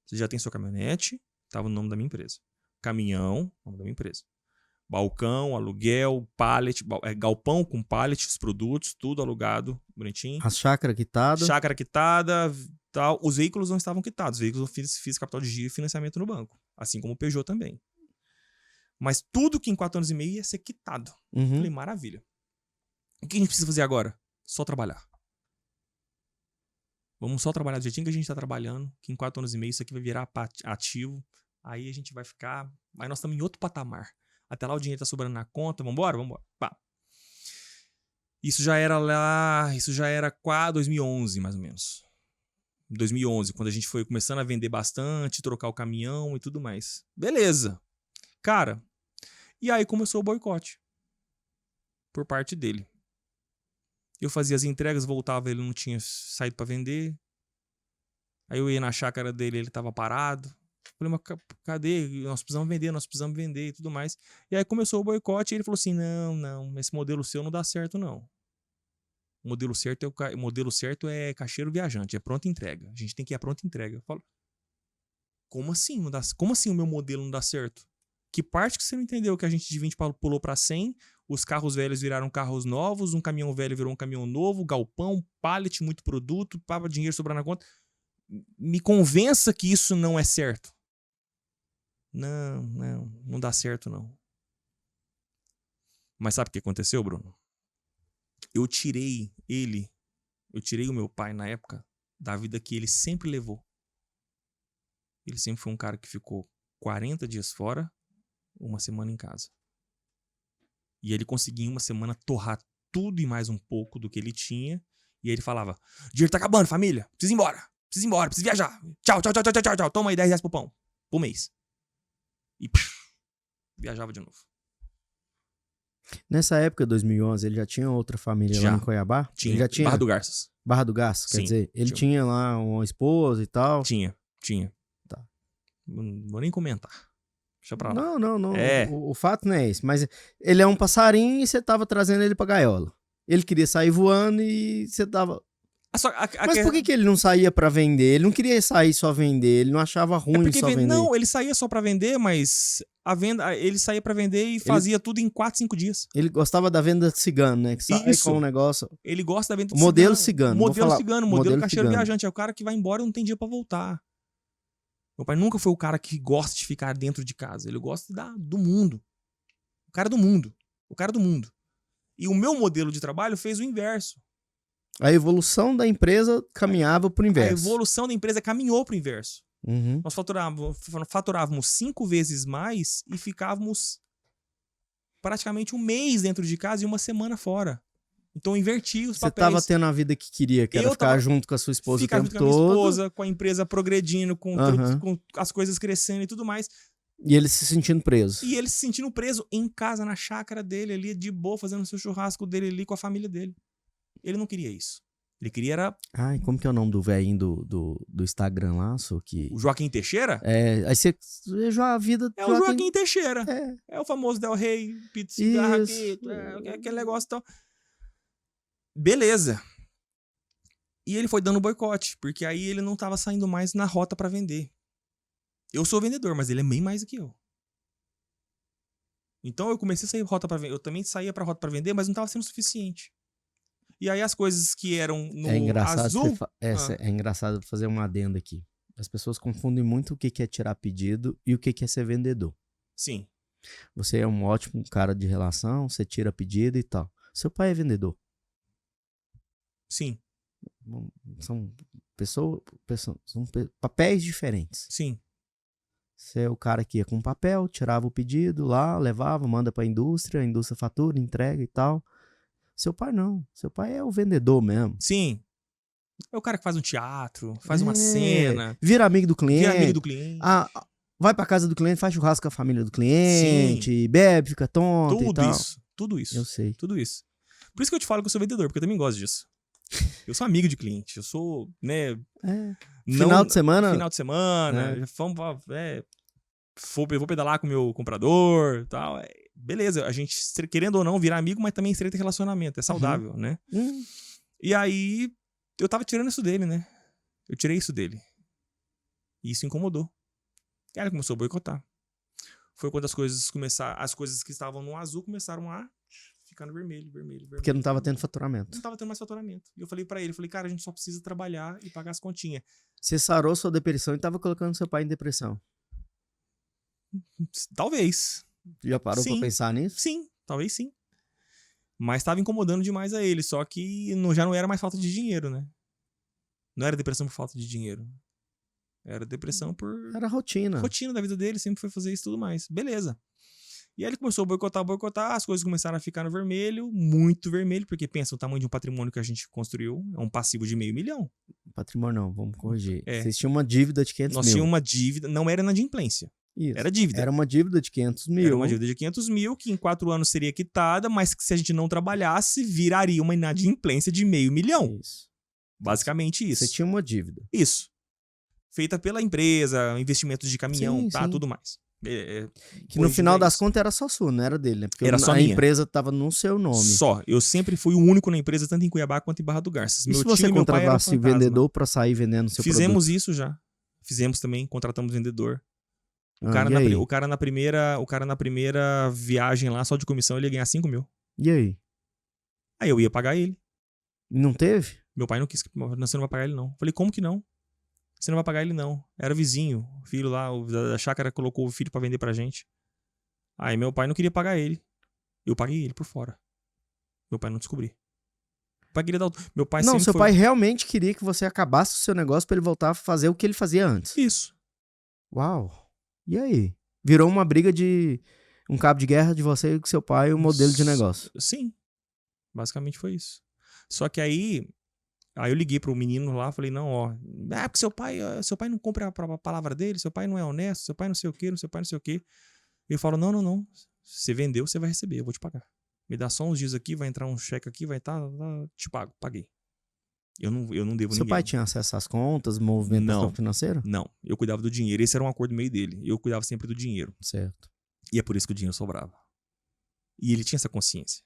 Você já tem sua caminhonete, estava no nome da minha empresa. Caminhão, nome da minha empresa. Balcão, aluguel, pallet, galpão com pallet, os produtos, tudo alugado, bonitinho. A chácara quitada. Chácara quitada, tal. Os veículos não estavam quitados. Os veículos eu fiz capital de giro e financiamento no banco. Assim como o Peugeot também. Mas tudo que em 4 anos e meio ia ser quitado. Falei, maravilha. O que a gente precisa fazer agora? Só trabalhar. Vamos só trabalhar do jeitinho que a gente está trabalhando, que em 4 anos e meio isso aqui vai virar ativo. Aí a gente vai ficar... Aí nós estamos em outro patamar. Até lá o dinheiro tá sobrando na conta, vambora. Pá. Isso já era quase 2011, mais ou menos. 2011, quando a gente foi começando a vender bastante, trocar o caminhão e tudo mais. Beleza. Cara, e aí começou o boicote. Por parte dele. Eu fazia as entregas, voltava, ele não tinha saído pra vender. Aí eu ia na chácara dele, ele tava parado. Falei, mas cadê? Nós precisamos vender e tudo mais. E aí começou o boicote e ele falou assim, não, esse modelo seu não dá certo, não. O modelo certo é caixeiro viajante, é pronta entrega. A gente tem que ir à pronta entrega. Eu falo, como assim? Como assim o meu modelo não dá certo? Que parte que você não entendeu que a gente de 20 pulou pra 100, os carros velhos viraram carros novos, um caminhão velho virou um caminhão novo, galpão, pallet, muito produto, dinheiro sobrar na conta. Me convença que isso não é certo. Não dá certo, não. Mas sabe o que aconteceu, Bruno? Eu tirei o meu pai na época da vida que ele sempre levou. Ele sempre foi um cara que ficou 40 dias fora, uma semana em casa. E ele conseguia em uma semana torrar tudo e mais um pouco do que ele tinha. E aí ele falava, dinheiro tá acabando, família, preciso ir embora, preciso viajar. Tchau, toma aí 10 reais pro pão, por mês. E viajava de novo. Nessa época, 2011, ele já tinha outra família lá em Cuiabá? Tinha, ele já tinha Barra do Garças. Barra do Garças, quer dizer, ele tinha lá uma esposa e tal? Tinha. Tá. Não vou nem comentar. Deixa pra lá. Não. É. O fato não é esse. Mas ele é um passarinho e você tava trazendo ele pra gaiola. Ele queria sair voando e você tava... Mas por que ele não saía pra vender? Ele não queria sair só vender, ele não achava ruim só vender. Não, ele saía só pra vender, mas ele saía pra vender e fazia tudo em 4, 5 dias. Ele gostava da venda cigano, né? Que sai com um negócio... Ele gosta da venda modelo cigano. Modelo caixeiro viajante. É o cara que vai embora e não tem dia pra voltar. Meu pai nunca foi o cara que gosta de ficar dentro de casa. Ele gosta do mundo. O cara do mundo. E o meu modelo de trabalho fez o inverso. A evolução da empresa caminhava pro inverso. A evolução da empresa caminhou pro inverso. Uhum. Nós faturávamos 5 vezes mais e ficávamos praticamente um mês dentro de casa e uma semana fora. Então eu inverti os papéis. Você tava tendo a vida que queria, que era ficar junto com a sua esposa o tempo todo. Ficar junto com a minha esposa, com a empresa progredindo, com as coisas crescendo e tudo mais. E ele se sentindo preso. E ele se sentindo preso em casa, na chácara dele ali, de boa, fazendo o seu churrasco dele ali com a família dele. Ele não queria isso. Ele queria era... Ai, como que é o nome do velhinho do Instagram lá, só que... O Joaquim Teixeira? É, aí você veja a vida... É o Joaquim Teixeira. É o famoso Del Rey, pizza, aquele negócio e tal. Beleza. E ele foi dando boicote, porque aí ele não tava saindo mais na rota pra vender. Eu sou vendedor, mas ele é bem mais do que eu. Então eu comecei a sair rota pra vender. Eu também saía pra rota pra vender, mas não tava sendo suficiente. E aí as coisas que eram no azul... É engraçado fazer uma adenda aqui. As pessoas confundem muito o que é tirar pedido e o que é ser vendedor. Sim. Você é um ótimo cara de relação, você tira pedido e tal. Seu pai é vendedor. Sim. São papéis diferentes. Sim. Você é o cara que ia com papel, tirava o pedido lá, levava, manda pra indústria, a indústria fatura, entrega e tal. Seu pai não. Seu pai é o vendedor mesmo. Sim. É o cara que faz um teatro, faz uma cena. Vira amigo do cliente. Vai pra casa do cliente, faz churrasco com a família do cliente, sim, bebe, fica tonto e tal. Tudo isso. Eu sei. Tudo isso. Por isso que eu te falo que eu sou vendedor, porque eu também gosto disso. Eu sou amigo de cliente, eu sou, né... Final de semana, vou pedalar com o meu comprador e tal. Beleza, a gente, querendo ou não, virar amigo, mas também estreita relacionamento, é saudável, né? E aí, eu tava tirando isso dele, né? Eu tirei isso dele. E isso incomodou. E aí ele começou a boicotar. Foi quando as coisas que estavam no azul começaram a ficar no vermelho. Porque não tava tendo faturamento. Não tava tendo mais faturamento. E eu falei pra ele, cara, a gente só precisa trabalhar e pagar as continhas. Você sarou sua depressão e tava colocando seu pai em depressão. Talvez. Já parou pra pensar nisso? Sim, talvez sim. Mas tava incomodando demais a ele, só que já não era mais falta de dinheiro, né? Não era depressão por falta de dinheiro. Era depressão por... Era rotina. Rotina da vida dele, sempre foi fazer isso e tudo mais. Beleza. E aí ele começou a boicotar, as coisas começaram a ficar no vermelho, muito vermelho, porque pensa, o tamanho de um patrimônio que a gente construiu é um passivo de $500 mil. Patrimônio não, vamos corrigir. É. Vocês tinham uma dívida de 500 Nós mil. tínhamos uma dívida, não era inadimplência, Isso. era dívida. Era uma dívida de 500 mil. Era uma dívida de 500 mil, que em 4 anos seria quitada, mas que se a gente não trabalhasse, viraria uma inadimplência de $500 mil. Isso. Basicamente isso. Você tinha uma dívida. Isso. Feita pela empresa, investimentos de caminhão, Sim, tá? sim. Tudo mais. Que no Hoje final é das isso. contas era só sua, não era dele, né? Porque Era só a minha. empresa tava no seu nome. Só. Eu sempre fui o único na empresa, tanto em Cuiabá quanto em Barra do Garças. E se Meu você tio e meu pai eram contratasse o fantasma. vendedor pra sair vendendo seu Fizemos produto? isso já. Fizemos também, contratamos vendedor. O Ah, cara, e aí? o cara na primeira viagem lá, só de comissão, ele ia ganhar 5 mil. E aí? Aí eu ia pagar ele. Não teve? Meu pai não quis, não, você não vai pagar ele não. Falei, como que não? Você não vai pagar ele não. Era vizinho, o filho lá, o da chácara colocou o filho pra vender pra gente. Aí meu pai não queria pagar ele. Eu paguei ele por fora. Meu pai não descobriu. Meu pai queria dar Meu pai Não, sempre seu foi... pai realmente queria que você acabasse o seu negócio pra ele voltar a fazer o que ele fazia antes. Isso. Uau. E aí? Virou uma briga de... um cabo de guerra de você e com seu pai e o modelo de negócio. Sim. Basicamente foi isso. Só que aí eu liguei pro menino lá, falei, não, ó, porque seu pai não cumpre a palavra dele, seu pai não é honesto, seu pai não sei o quê, seu pai não sei o quê. Ele falou, não, você vendeu, você vai receber, eu vou te pagar. Me dá só uns dias aqui, vai entrar um cheque aqui, vai estar, te pago, paguei. Eu não devo Seu ninguém. pai tinha acesso às contas, movimentação financeira? Não, eu cuidava do dinheiro, esse era um acordo meio dele, eu cuidava sempre do dinheiro. Certo. E é por isso que o dinheiro sobrava. E ele tinha essa consciência.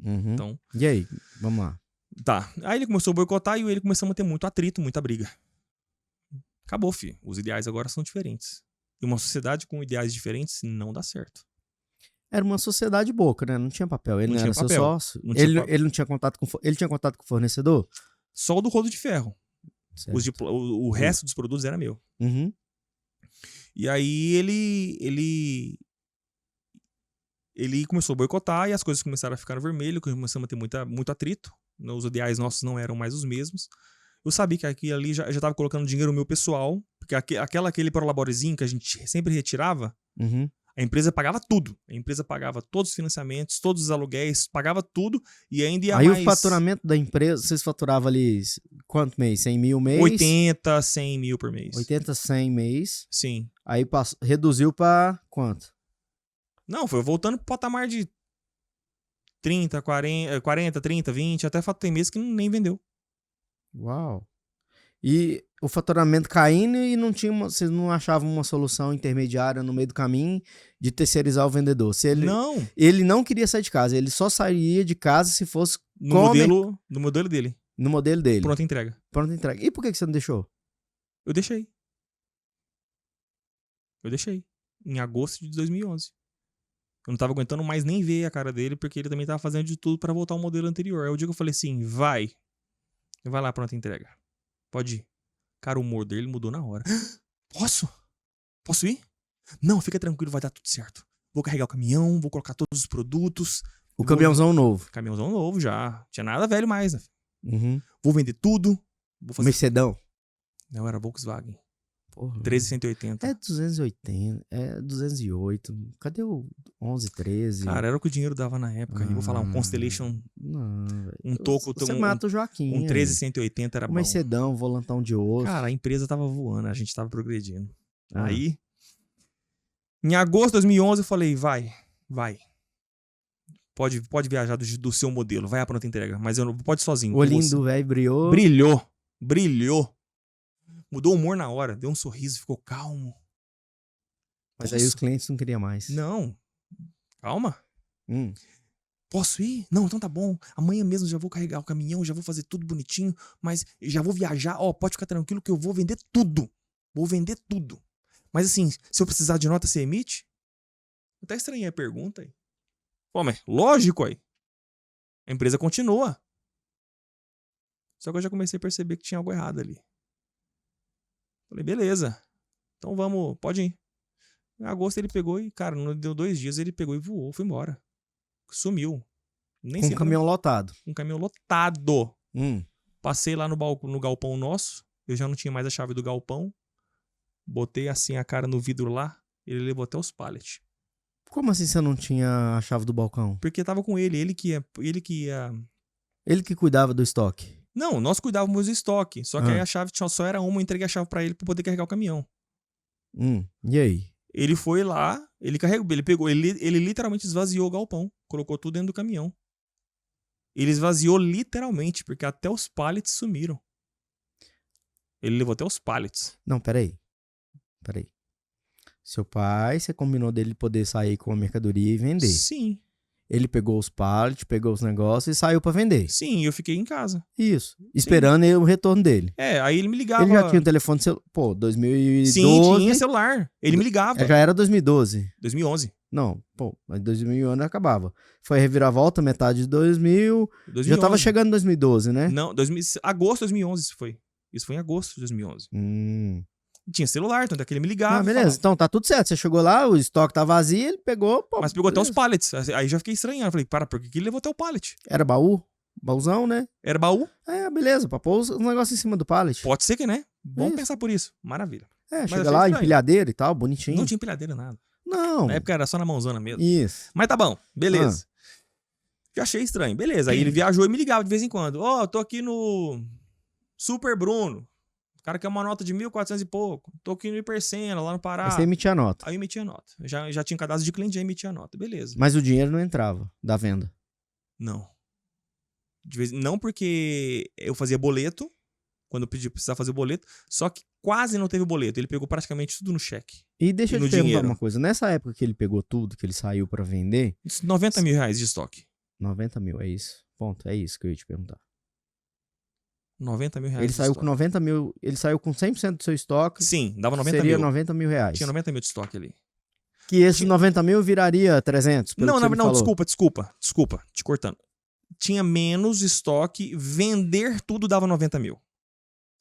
Uhum. Então, E aí? Vamos lá. tá. Aí ele começou a boicotar e ele começou a ter muito atrito, muita briga. Acabou, filho. Os ideais agora são diferentes. E uma sociedade com ideais diferentes não dá certo. Era uma sociedade boca, né? Não tinha papel. Ele Não não tinha era seu papel. sócio. Não tinha Ele não tinha contato com... Ele tinha contato com o fornecedor? Só o do rodo de ferro. Certo. O resto dos produtos era meu. Uhum. E aí ele começou a boicotar e as coisas começaram a ficar no vermelho, começamos a ter muito atrito. Os ideais nossos não eram mais os mesmos. Eu sabia que aqui ali já estava colocando dinheiro meu pessoal, porque aquele prolaborezinho que a gente sempre retirava, Uhum. a empresa pagava tudo. A empresa pagava todos os financiamentos, todos os aluguéis, pagava tudo e ainda ia Aí mais... o faturamento da empresa, vocês faturavam ali quanto mês? 100 mil mês? 80, 100 mil por mês. 80, 100 mês. Sim. Aí reduziu pra quanto? Não, foi voltando pro patamar de 30, 40, 30, 20, até tem mês que nem vendeu. Uau. E o faturamento caindo e não tinha vocês não achavam uma solução intermediária no meio do caminho de terceirizar o vendedor. Se ele não queria sair de casa, ele só sairia de casa se fosse no modelo dele. No modelo dele. Pronta entrega. Pronta entrega. E por que você não deixou? Eu deixei. Em agosto de 2011. Eu não tava aguentando mais nem ver a cara dele, porque ele também tava fazendo de tudo pra voltar ao modelo anterior. Aí o dia que eu falei assim, vai lá, pronta entrega. Pode ir. Cara, o humor dele mudou na hora. Posso ir? Não, fica tranquilo, vai dar tudo certo. Vou carregar o caminhão, vou colocar todos os produtos. O caminhãozão novo. Caminhãozão novo já. Tinha nada velho mais, né? Uhum. Vou vender tudo. Vou fazer... Mercedão. Não, era Volkswagen. Porra. 13180. É 280, é 208. Cadê o 1113? Cara, era o que o dinheiro dava na época. E vou falar, um Constellation, Não, velho. um toco, Você mata o Joaquim. um 13180 era um bom. Mercedão, volantão de osso. Cara, a empresa tava voando, a gente tava progredindo. Ah. Aí, em agosto de 2011, eu falei, vai. Pode viajar do seu modelo, vai à pronta entrega. Mas eu não pode sozinho. O olhinho do velho brilhou. Brilhou. Mudou o humor na hora, deu um sorriso, ficou calmo. Mas aí os clientes não queriam mais. Não, calma. Hum. Posso ir? Não, então tá bom. Amanhã mesmo já vou carregar o caminhão, já vou fazer tudo bonitinho, mas já vou viajar. Ó, pode ficar tranquilo que eu vou vender tudo. Vou vender tudo. Mas assim, se eu precisar de nota, você emite? Eu até estranhei a pergunta aí. Pô, mas lógico aí. A empresa continua. Só que eu já comecei a perceber que tinha algo errado ali. Falei, beleza. Então vamos, pode ir. Em agosto ele pegou e, cara, não deu 2 dias, ele pegou e voou, foi embora. Sumiu. Nem Com sei um caminhão lotado. Um caminhão lotado. Hum. Passei lá no galpão nosso. Eu já não tinha mais a chave do galpão. Botei assim a cara no vidro lá. Ele levou até os pallets. Como assim você não tinha a chave do balcão? Porque tava com ele. Ele que ia... Ele que cuidava do estoque. Não, nós cuidávamos do estoque. Só que aí Ah. a chave só era uma. Eu entreguei a chave pra ele pra poder carregar o caminhão. E aí? Ele foi lá, ele carregou, ele pegou, ele literalmente esvaziou o galpão, colocou tudo dentro do caminhão. Ele esvaziou literalmente, porque até os pallets sumiram. Ele levou até os pallets. Não, peraí. Seu pai, você combinou dele poder sair com a mercadoria e vender. Sim, Ele pegou os pallets, pegou os negócios e saiu pra vender. sim, eu fiquei em casa. Isso. Esperando o retorno dele. Aí ele me ligava. Ele já tinha o telefone celular. Pô, 2012. Sim, tinha celular. Ele me ligava. Já era 2012. 2011. Não, pô, mas 2011 acabava. Foi reviravolta, metade de 2000. 2011. Já tava chegando em 2012, né? Não, agosto de 2011 isso foi. Isso foi em agosto de 2011. Tinha celular, tanto é que ele me ligava. Ah, beleza. Então tá tudo certo. Você chegou lá, o estoque tá vazio, ele pegou. Pô, mas pegou até beleza. os pallets. Aí já fiquei estranhando. Eu falei, por que ele levou até o pallet? Era baú? Baúzão, né? Era baú? Beleza, pra pôr os negócios em cima do pallet. Pode ser que, né? Vamos Isso. pensar por isso. Maravilha. Mas Chega achei lá, estranho. empilhadeira e tal, bonitinho. Não tinha empilhadeira, nada. Não. Na época era só na mãozana mesmo. Isso. Mas tá bom, beleza. Já achei estranho. Beleza. Aí ele viajou e me ligava de vez em quando. Ó, tô aqui no Super Bruno. O cara quer uma nota de 1.400 e pouco. Tô aqui no Hipercena, lá no Pará. Aí você emitia a nota. Aí eu emitia a nota. Já tinha um cadastro de cliente, já emitia a nota. Beleza. Mas o dinheiro não entrava da venda. Não. Não porque eu fazia boleto, quando eu precisava fazer o boleto, só que quase não teve boleto. Ele pegou praticamente tudo no cheque. E deixa E eu no te perguntar dinheiro? uma coisa. Nessa época que ele pegou tudo, que ele saiu pra vender, 90 mil reais de estoque. 90 mil, é isso? Ponto, é isso que eu ia te perguntar. 90 mil reais Ele de saiu estoque. com 90 mil, ele saiu com 100% do seu estoque. Sim, dava 90 seria mil. 90 mil reais. Tinha 90 mil de estoque ali. Que esses 90 mil viraria 300, pelo que você me falou. Desculpa, te cortando. Tinha menos estoque, vender tudo dava 90 mil.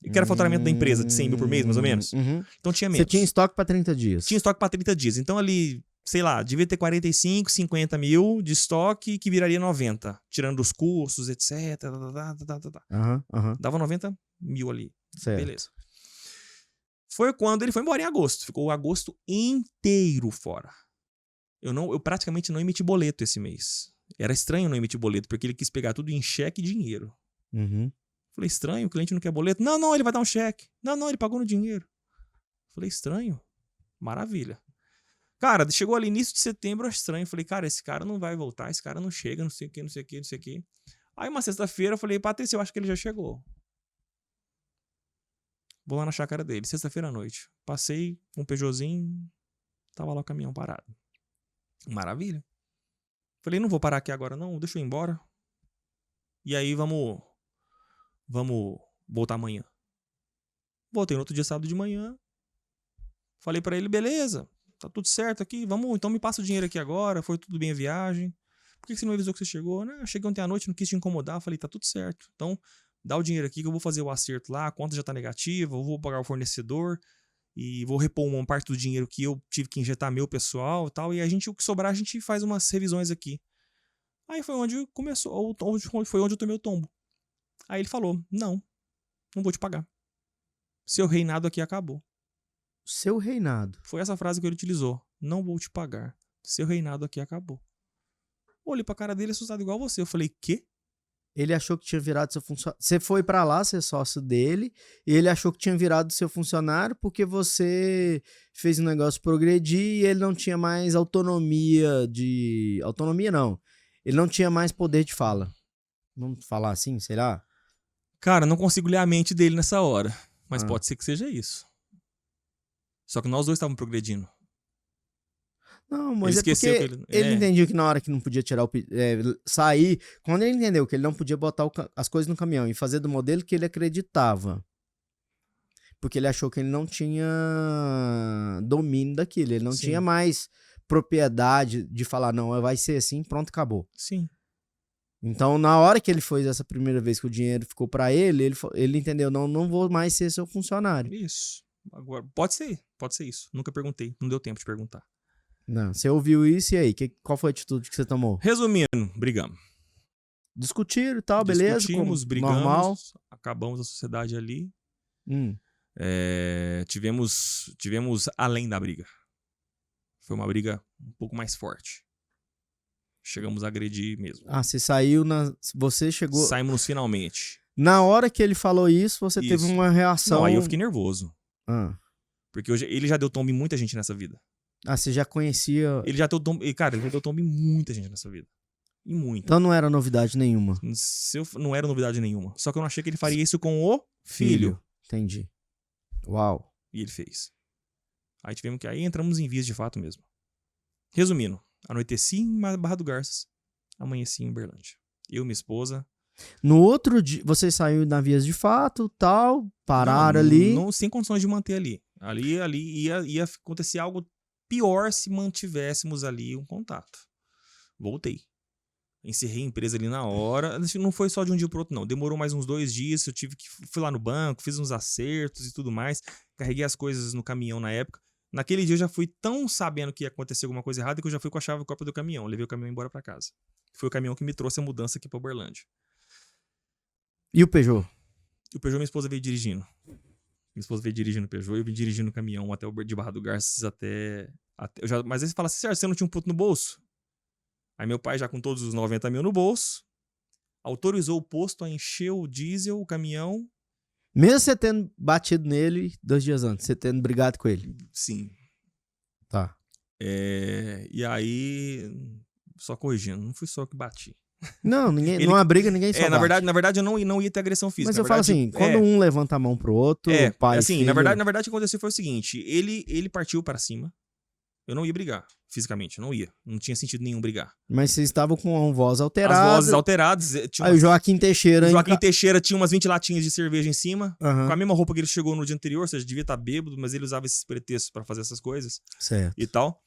E que era faturamento da empresa de 100 mil por mês, mais ou menos. Uhum. Então tinha menos. Você tinha estoque pra 30 dias. Tinha estoque pra 30 dias. Então ali, sei lá, devia ter 45, 50 mil de estoque que viraria 90. Tirando os custos, etc. Aham. Dava 90 mil ali. Certo. Beleza. Foi quando ele foi embora em agosto. Ficou o agosto inteiro fora. Eu praticamente não emiti boleto esse mês. Era estranho não emitir boleto, porque ele quis pegar tudo em cheque e dinheiro. Uhum. Falei, estranho, o cliente não quer boleto. Não, ele vai dar um cheque. Não, ele pagou no dinheiro. Falei, estranho. Maravilha. Cara, chegou ali início de setembro, eu estranho. Falei, cara, esse cara não vai voltar, esse cara não chega, não sei o que. Aí uma sexta-feira eu falei, Patrícia, eu acho que ele já chegou. Vou lá na chácara dele, sexta-feira à noite. Passei um Peugeotzinho, tava lá o caminhão parado. Maravilha. Falei, não vou parar aqui agora não, deixa eu ir embora. E aí vamos voltar amanhã. Voltei no outro dia, sábado de manhã. Falei pra ele, beleza, tá tudo certo aqui, vamos, então me passa o dinheiro aqui agora, foi tudo bem a viagem. Por que você não avisou que você chegou? Né? Eu cheguei ontem à noite, não quis te incomodar. Falei, tá tudo certo. Então, dá o dinheiro aqui que eu vou fazer o acerto lá, a conta já tá negativa, eu vou pagar o fornecedor e vou repor uma parte do dinheiro que eu tive que injetar meu pessoal e tal. E o que sobrar, a gente faz umas revisões aqui. Aí foi onde começou, foi onde eu tomei o tombo. Aí ele falou, não vou te pagar. Seu reinado aqui acabou. Seu reinado. Foi essa frase que ele utilizou. Não vou te pagar. Seu reinado aqui acabou. Olhei pra cara dele assustado igual você. Eu falei, quê? Ele achou que tinha virado seu funcionário. Você foi pra lá ser sócio dele e ele achou que tinha virado seu funcionário porque você fez o negócio progredir e ele não tinha mais autonomia de... Autonomia não. Ele não tinha mais poder de fala. Vamos falar assim, sei lá? Cara, não consigo ler a mente dele nessa hora. Mas pode ser que seja isso. Só que nós dois estávamos progredindo. Não, mas ele esqueceu porque que ele entendia que na hora que não podia tirar sair, quando ele entendeu que ele não podia botar as coisas no caminhão e fazer do modelo que ele acreditava, porque ele achou que ele não tinha domínio daquilo, ele não tinha mais propriedade de falar, não, vai ser assim, pronto, acabou. Sim. Então, na hora que ele foi essa primeira vez que o dinheiro ficou pra ele entendeu, não vou mais ser seu funcionário. Isso. Agora, pode ser isso. Nunca perguntei, não deu tempo de perguntar. Não, você ouviu isso e aí? Qual foi a atitude que você tomou? Resumindo, brigamos. Discutiram e tal, beleza? Discutimos, brigamos, normal. acabamos a sociedade ali. Tivemos além da briga. Foi uma briga um pouco mais forte. Chegamos a agredir mesmo. Ah, você saiu Você chegou... Saímos finalmente. Na hora que ele falou isso, você Isso. teve uma reação... Não, aí eu fiquei nervoso. Ah. Porque ele já deu tombo em muita gente nessa vida. Ah, você já conhecia... Ele já deu tombo... Cara, ele já deu tombo em muita gente nessa vida. Em muita. Então não era novidade nenhuma. Não era novidade nenhuma. Só que eu não achei que ele faria isso com o filho. Entendi. Uau. E ele fez. Aí tivemos que... Aí entramos em vias de fato mesmo. Resumindo. Anoiteci em Barra do Garças. Amanheci em Uberlândia. Eu e minha esposa... No outro dia, você saiu na vias de fato, tal, pararam ali. Não, sem condições de manter ali. Ali ia acontecer algo pior se mantivéssemos ali um contato. Voltei. Encerrei a empresa ali na hora. Não foi só de um dia pro outro, não. Demorou mais uns 2 dias. Eu fui lá no banco, fiz uns acertos e tudo mais. Carreguei as coisas no caminhão na época. Naquele dia eu já fui tão sabendo que ia acontecer alguma coisa errada que eu já fui com a chave copa do caminhão. Levei o caminhão embora pra casa. Foi o caminhão que me trouxe a mudança aqui pra Uberlândia. E o Peugeot? E o Peugeot minha esposa veio dirigindo. Minha esposa veio dirigindo o Peugeot, eu vim dirigindo o caminhão até de Barra do Garças mas aí você fala assim, Sérgio, você não tinha um puto no bolso? Aí meu pai já com todos os 90 mil no bolso, autorizou o posto a encher o diesel, o caminhão. Mesmo você tendo batido nele 2 dias antes, você tendo brigado com ele? Sim. Tá. E aí, só corrigindo, não fui só que bati. Não, numa briga ninguém só bate. Na verdade eu não ia ter agressão física. Mas eu falo assim, quando um levanta a mão pro outro, o pai assim, filho... na verdade o que aconteceu foi o seguinte, ele partiu para cima, eu não ia brigar, fisicamente, eu não ia, não tinha sentido nenhum brigar. Mas vocês estavam com uma voz alterada. As vozes alteradas. Aí o Joaquim Teixeira... Teixeira tinha umas 20 latinhas de cerveja em cima, Uhum. com a mesma roupa que ele chegou no dia anterior, ou seja, devia estar bêbado, mas ele usava esses pretextos para fazer essas coisas. Certo. E tal.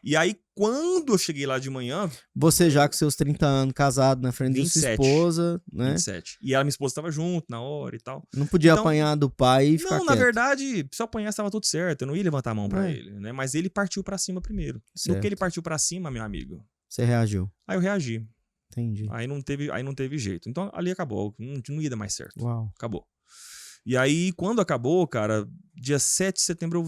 E aí, quando eu cheguei lá de manhã... Você já com seus 30 anos, casado na frente 27, da sua esposa, né? 27. E ela, minha esposa, estava junto na hora e tal. Não podia Então, apanhar do pai e ficar Não, quieto. na verdade, se eu apanhasse, estava tudo certo. Eu não ia levantar a mão pra É. ele, né? Mas ele partiu pra cima primeiro. Certo. No que ele partiu pra cima, meu amigo, Você reagiu. aí eu reagi. Entendi. Aí não teve jeito. Então, ali acabou. Não ia dar mais certo. Uau. Acabou. E aí, quando acabou, cara, dia 7 de setembro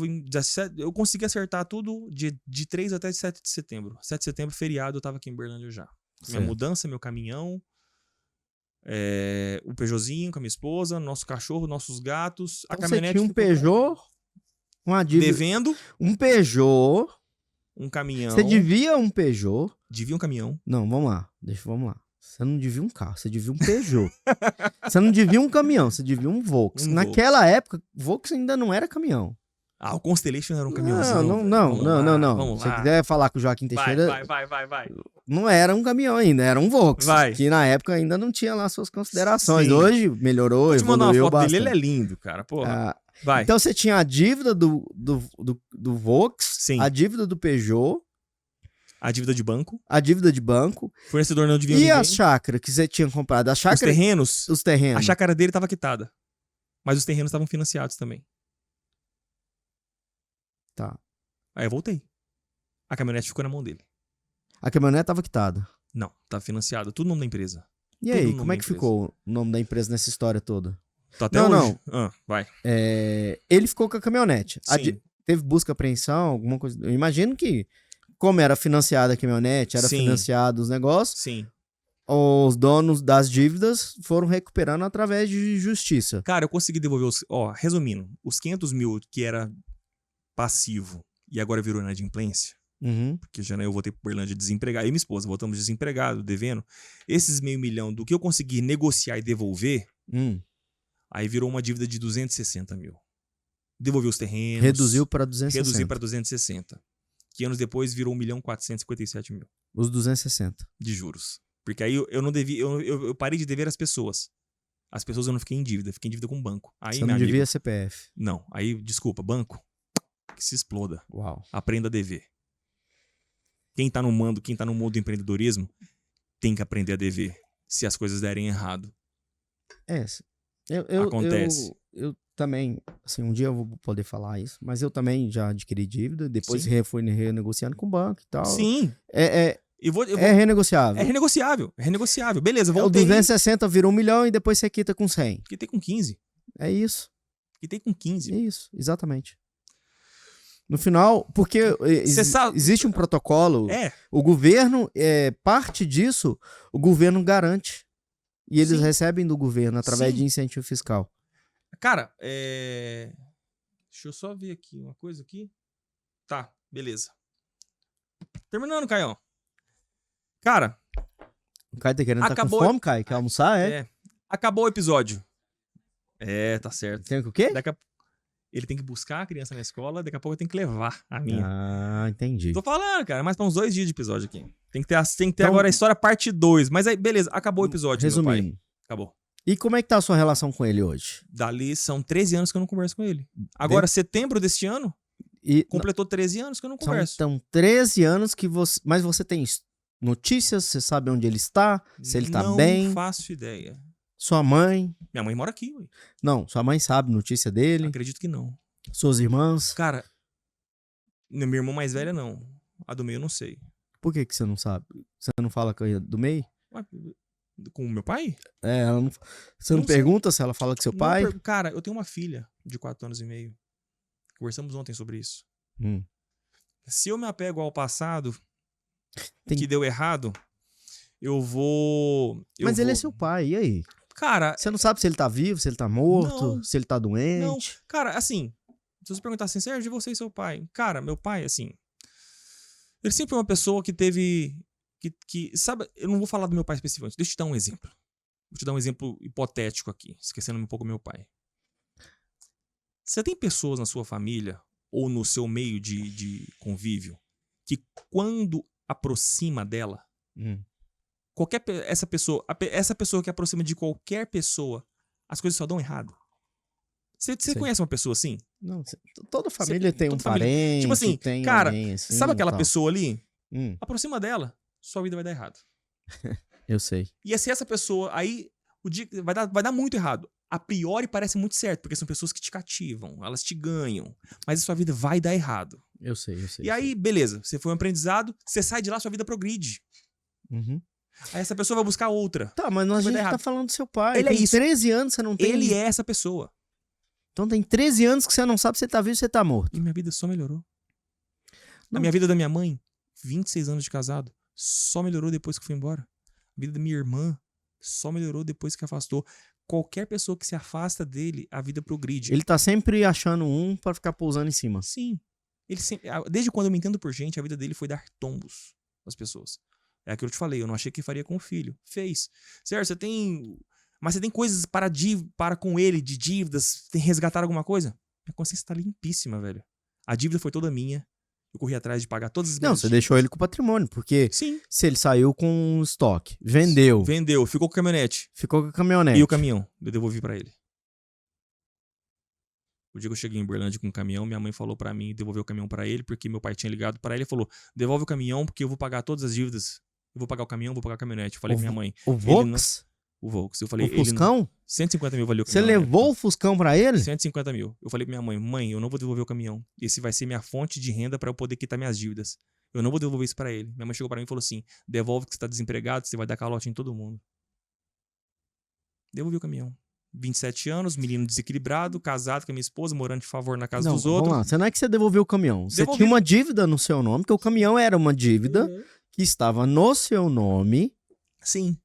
eu consegui acertar tudo de 3 até 7 de setembro. 7 de setembro, feriado, eu tava aqui em Uberlândia já. Minha Certo. mudança, meu caminhão, o Peugeotzinho com a minha esposa, nosso cachorro, nossos gatos, a Então caminhonete. você tinha um Peugeot, uma dívida... Devendo Um Peugeot... um caminhão. Você devia um Peugeot... Devia um caminhão. Não, vamos lá. Vamos lá. Você não devia um carro, você devia um Peugeot. Você não devia um caminhão, você devia um Volks. Um Naquela época, Volks ainda não era caminhão. Ah, o Constellation era um caminhãozinho. Não. Vamos Se você lá. quiser falar com o Joaquim Teixeira, Vai. não era um caminhão ainda, era um Volks. Vai. Que na época ainda não tinha lá suas considerações. Sim. Hoje melhorou, Vou te mandar uma evoluiu foto bastante. dele, ele é lindo, cara. Porra. Ah, Vai. então você tinha a dívida do Volks, Sim. a dívida do Peugeot, A dívida de banco. a dívida de banco Fornecedor não devia e ninguém. a chácara que você tinha comprado. A Os chácara, terrenos. os terrenos. A chácara dele estava quitada. Mas os terrenos estavam financiados também. Tá. Aí eu voltei. A caminhonete ficou na mão dele. A caminhonete estava quitada. Não, tá financiado. Tudo no nome da empresa. E Tudo aí, no como nome é da que empresa. ficou o nome da empresa nessa história toda? Tá até Não, hoje. Vai. Ele ficou com a caminhonete. Sim. Teve busca e apreensão, alguma coisa. Eu imagino que, como era financiada a caminhonete, era Sim. financiado os negócios, Sim. os donos das dívidas foram recuperando através de justiça. Cara, eu consegui devolver os... Ó, resumindo. Os 500 mil que era passivo e agora virou inadimplência, Uhum. porque já eu voltei pro Uberlândia desempregado, eu e minha esposa voltamos desempregados, devendo. Esses $500 mil do que eu consegui negociar e devolver, aí virou uma dívida de 260 mil. Devolveu os terrenos. Reduziu para 260. Reduziu para 260. Que anos depois virou 1.457.000 Os 260. de juros. Porque aí eu não devia, eu parei de dever às pessoas. As pessoas eu não fiquei em dívida, fiquei em dívida com o banco. Aí, Você meu não devia amigo, CPF. não, aí, desculpa, banco, que se exploda. Uau. Aprenda a dever. Quem tá no mundo do empreendedorismo tem que aprender a dever. Se as coisas derem errado. Acontece. Eu também, assim, um dia eu vou poder falar isso, mas eu também já adquiri dívida, depois Sim. fui renegociando com o banco e tal. Sim. É Eu vou, renegociável. É renegociável. É renegociável. Beleza, O voltei. 260 virou 1 milhão e depois você quita com 100. Quitei com 15. É isso. Quitei com 15. É isso, exatamente. No final, porque Você sabe... existe um protocolo, É, o governo, parte disso, o governo garante. E eles Sim. recebem do governo através Sim. de incentivo fiscal. cara, deixa eu só ver aqui uma coisa aqui. Tá, beleza. Terminando, Caião. Cara, O Caio tá querendo tá com Acabou- fome, Caio? Quer almoçar, é? acabou o episódio. Tá certo. Tem o quê? Ele tem que buscar a criança na escola, daqui a pouco eu tenho que levar a minha. Ah, entendi. Tô falando, cara, mas pra uns 2 dias de episódio aqui. Tem que ter Então- agora a história parte 2. Mas aí, beleza, acabou o episódio, meu pai. Resumindo. Acabou. E como é que tá a sua relação com ele hoje? Dali são 13 anos que eu não converso com ele. Agora, setembro deste ano, E completou 13 anos que eu não converso. São 13 anos que você... Mas você tem notícias? Você sabe onde ele está? Se ele tá bem? Não faço ideia. Sua mãe? Minha mãe mora aqui, ué. Não, sua mãe sabe notícia dele? Acredito que não. Suas irmãs? Cara, minha irmã mais velha não. A do meio eu não sei. Por que você não sabe? Você não fala com a do meio? Ué, com o meu pai? Ela não... Você não Não sei. pergunta se ela fala com seu Não pai? Cara, eu tenho uma filha de 4 anos e meio. Conversamos ontem sobre isso. Hum. Se eu me apego ao passado Tem- que deu errado, eu vou... Mas ele é seu pai, e aí? Cara, Você não sabe se ele tá vivo, se ele tá morto, Não. se ele tá não. doente? Cara, assim, se você perguntar assim, Sérgio, e você e seu pai? Cara, meu pai, assim, ele sempre foi uma pessoa que teve... sabe, eu não vou falar do meu pai especificamente. Deixa eu te dar um exemplo. Vou te dar um exemplo hipotético aqui, esquecendo um pouco do meu pai. Você tem pessoas na sua família ou no seu meio de convívio que quando aproxima dela, essa pessoa que aproxima de qualquer pessoa, as coisas só dão errado. Você Sim. conhece uma pessoa assim? Não, toda família tem um toda família- parente, Tipo assim, tem cara, alguém assim. Sabe aquela e tal. pessoa ali? Hum, Aproxima dela, sua vida vai dar errado. eu sei. E se essa pessoa, aí o dia vai dar muito errado. A priori parece muito certo, porque são pessoas que te cativam, elas te ganham, mas a sua vida vai dar errado. Eu sei. E aí, beleza, você foi um aprendizado, você sai de lá, sua vida progride. Uhum. Aí essa pessoa vai buscar outra. Tá, mas a Vai gente dar tá errado. falando do seu pai. Ele é tem isso. 13 anos você não tem. Ele é essa pessoa. Então tem 13 anos que você não sabe se ele tá vivo ou se ele tá morto. E minha vida só melhorou. Não. A minha vida da minha mãe, 26 anos de casado, só melhorou depois que fui embora. A vida da minha irmã só melhorou depois que afastou. Qualquer pessoa que se afasta dele, a vida progride. Ele tá sempre achando um pra ficar pousando em cima. Sim. Desde quando eu me entendo por gente, a vida dele foi dar tombos às pessoas. É aquilo que eu te falei, eu não achei que faria com o filho. Fez. Certo, mas você tem coisas para com ele, de dívidas, tem que resgatar alguma coisa? Minha consciência tá limpíssima, velho. A dívida foi toda minha. Eu corri atrás de pagar todas as Não, minhas você dívidas. deixou ele com o patrimônio, porque Sim. se ele saiu com um estoque, vendeu, Vendeu, ficou com a caminhonete. ficou com a caminhonete. E o caminhão, eu devolvi pra ele. O dia que eu cheguei em Uberlândia com o caminhão, minha mãe falou pra mim devolver o caminhão pra ele, porque meu pai tinha ligado pra ele e falou: devolve o caminhão porque eu vou pagar todas as dívidas. Eu vou pagar o caminhão, vou pagar a caminhonete. Eu falei pra minha mãe, O não- Vox? o Volks. Eu O falei, ele não- Fuscão? 150 mil valeu o Você caminhão. na levou época. o Fuscão pra ele? 150 mil. Eu falei pra minha mãe, mãe, eu não vou devolver o caminhão. Esse vai ser minha fonte de renda pra eu poder quitar minhas dívidas. Eu não vou devolver isso pra ele. Minha mãe chegou pra mim e falou assim: devolve que você tá desempregado, você vai dar calote em todo mundo. Devolvi o caminhão. 27 anos, menino desequilibrado, casado com a minha esposa, morando de favor na casa Não, dos vamos outros. lá. Você não é que você devolveu o caminhão. Você Devolvi. tinha uma dívida no seu nome, que o caminhão era uma dívida Uhum. que estava no seu nome Sim.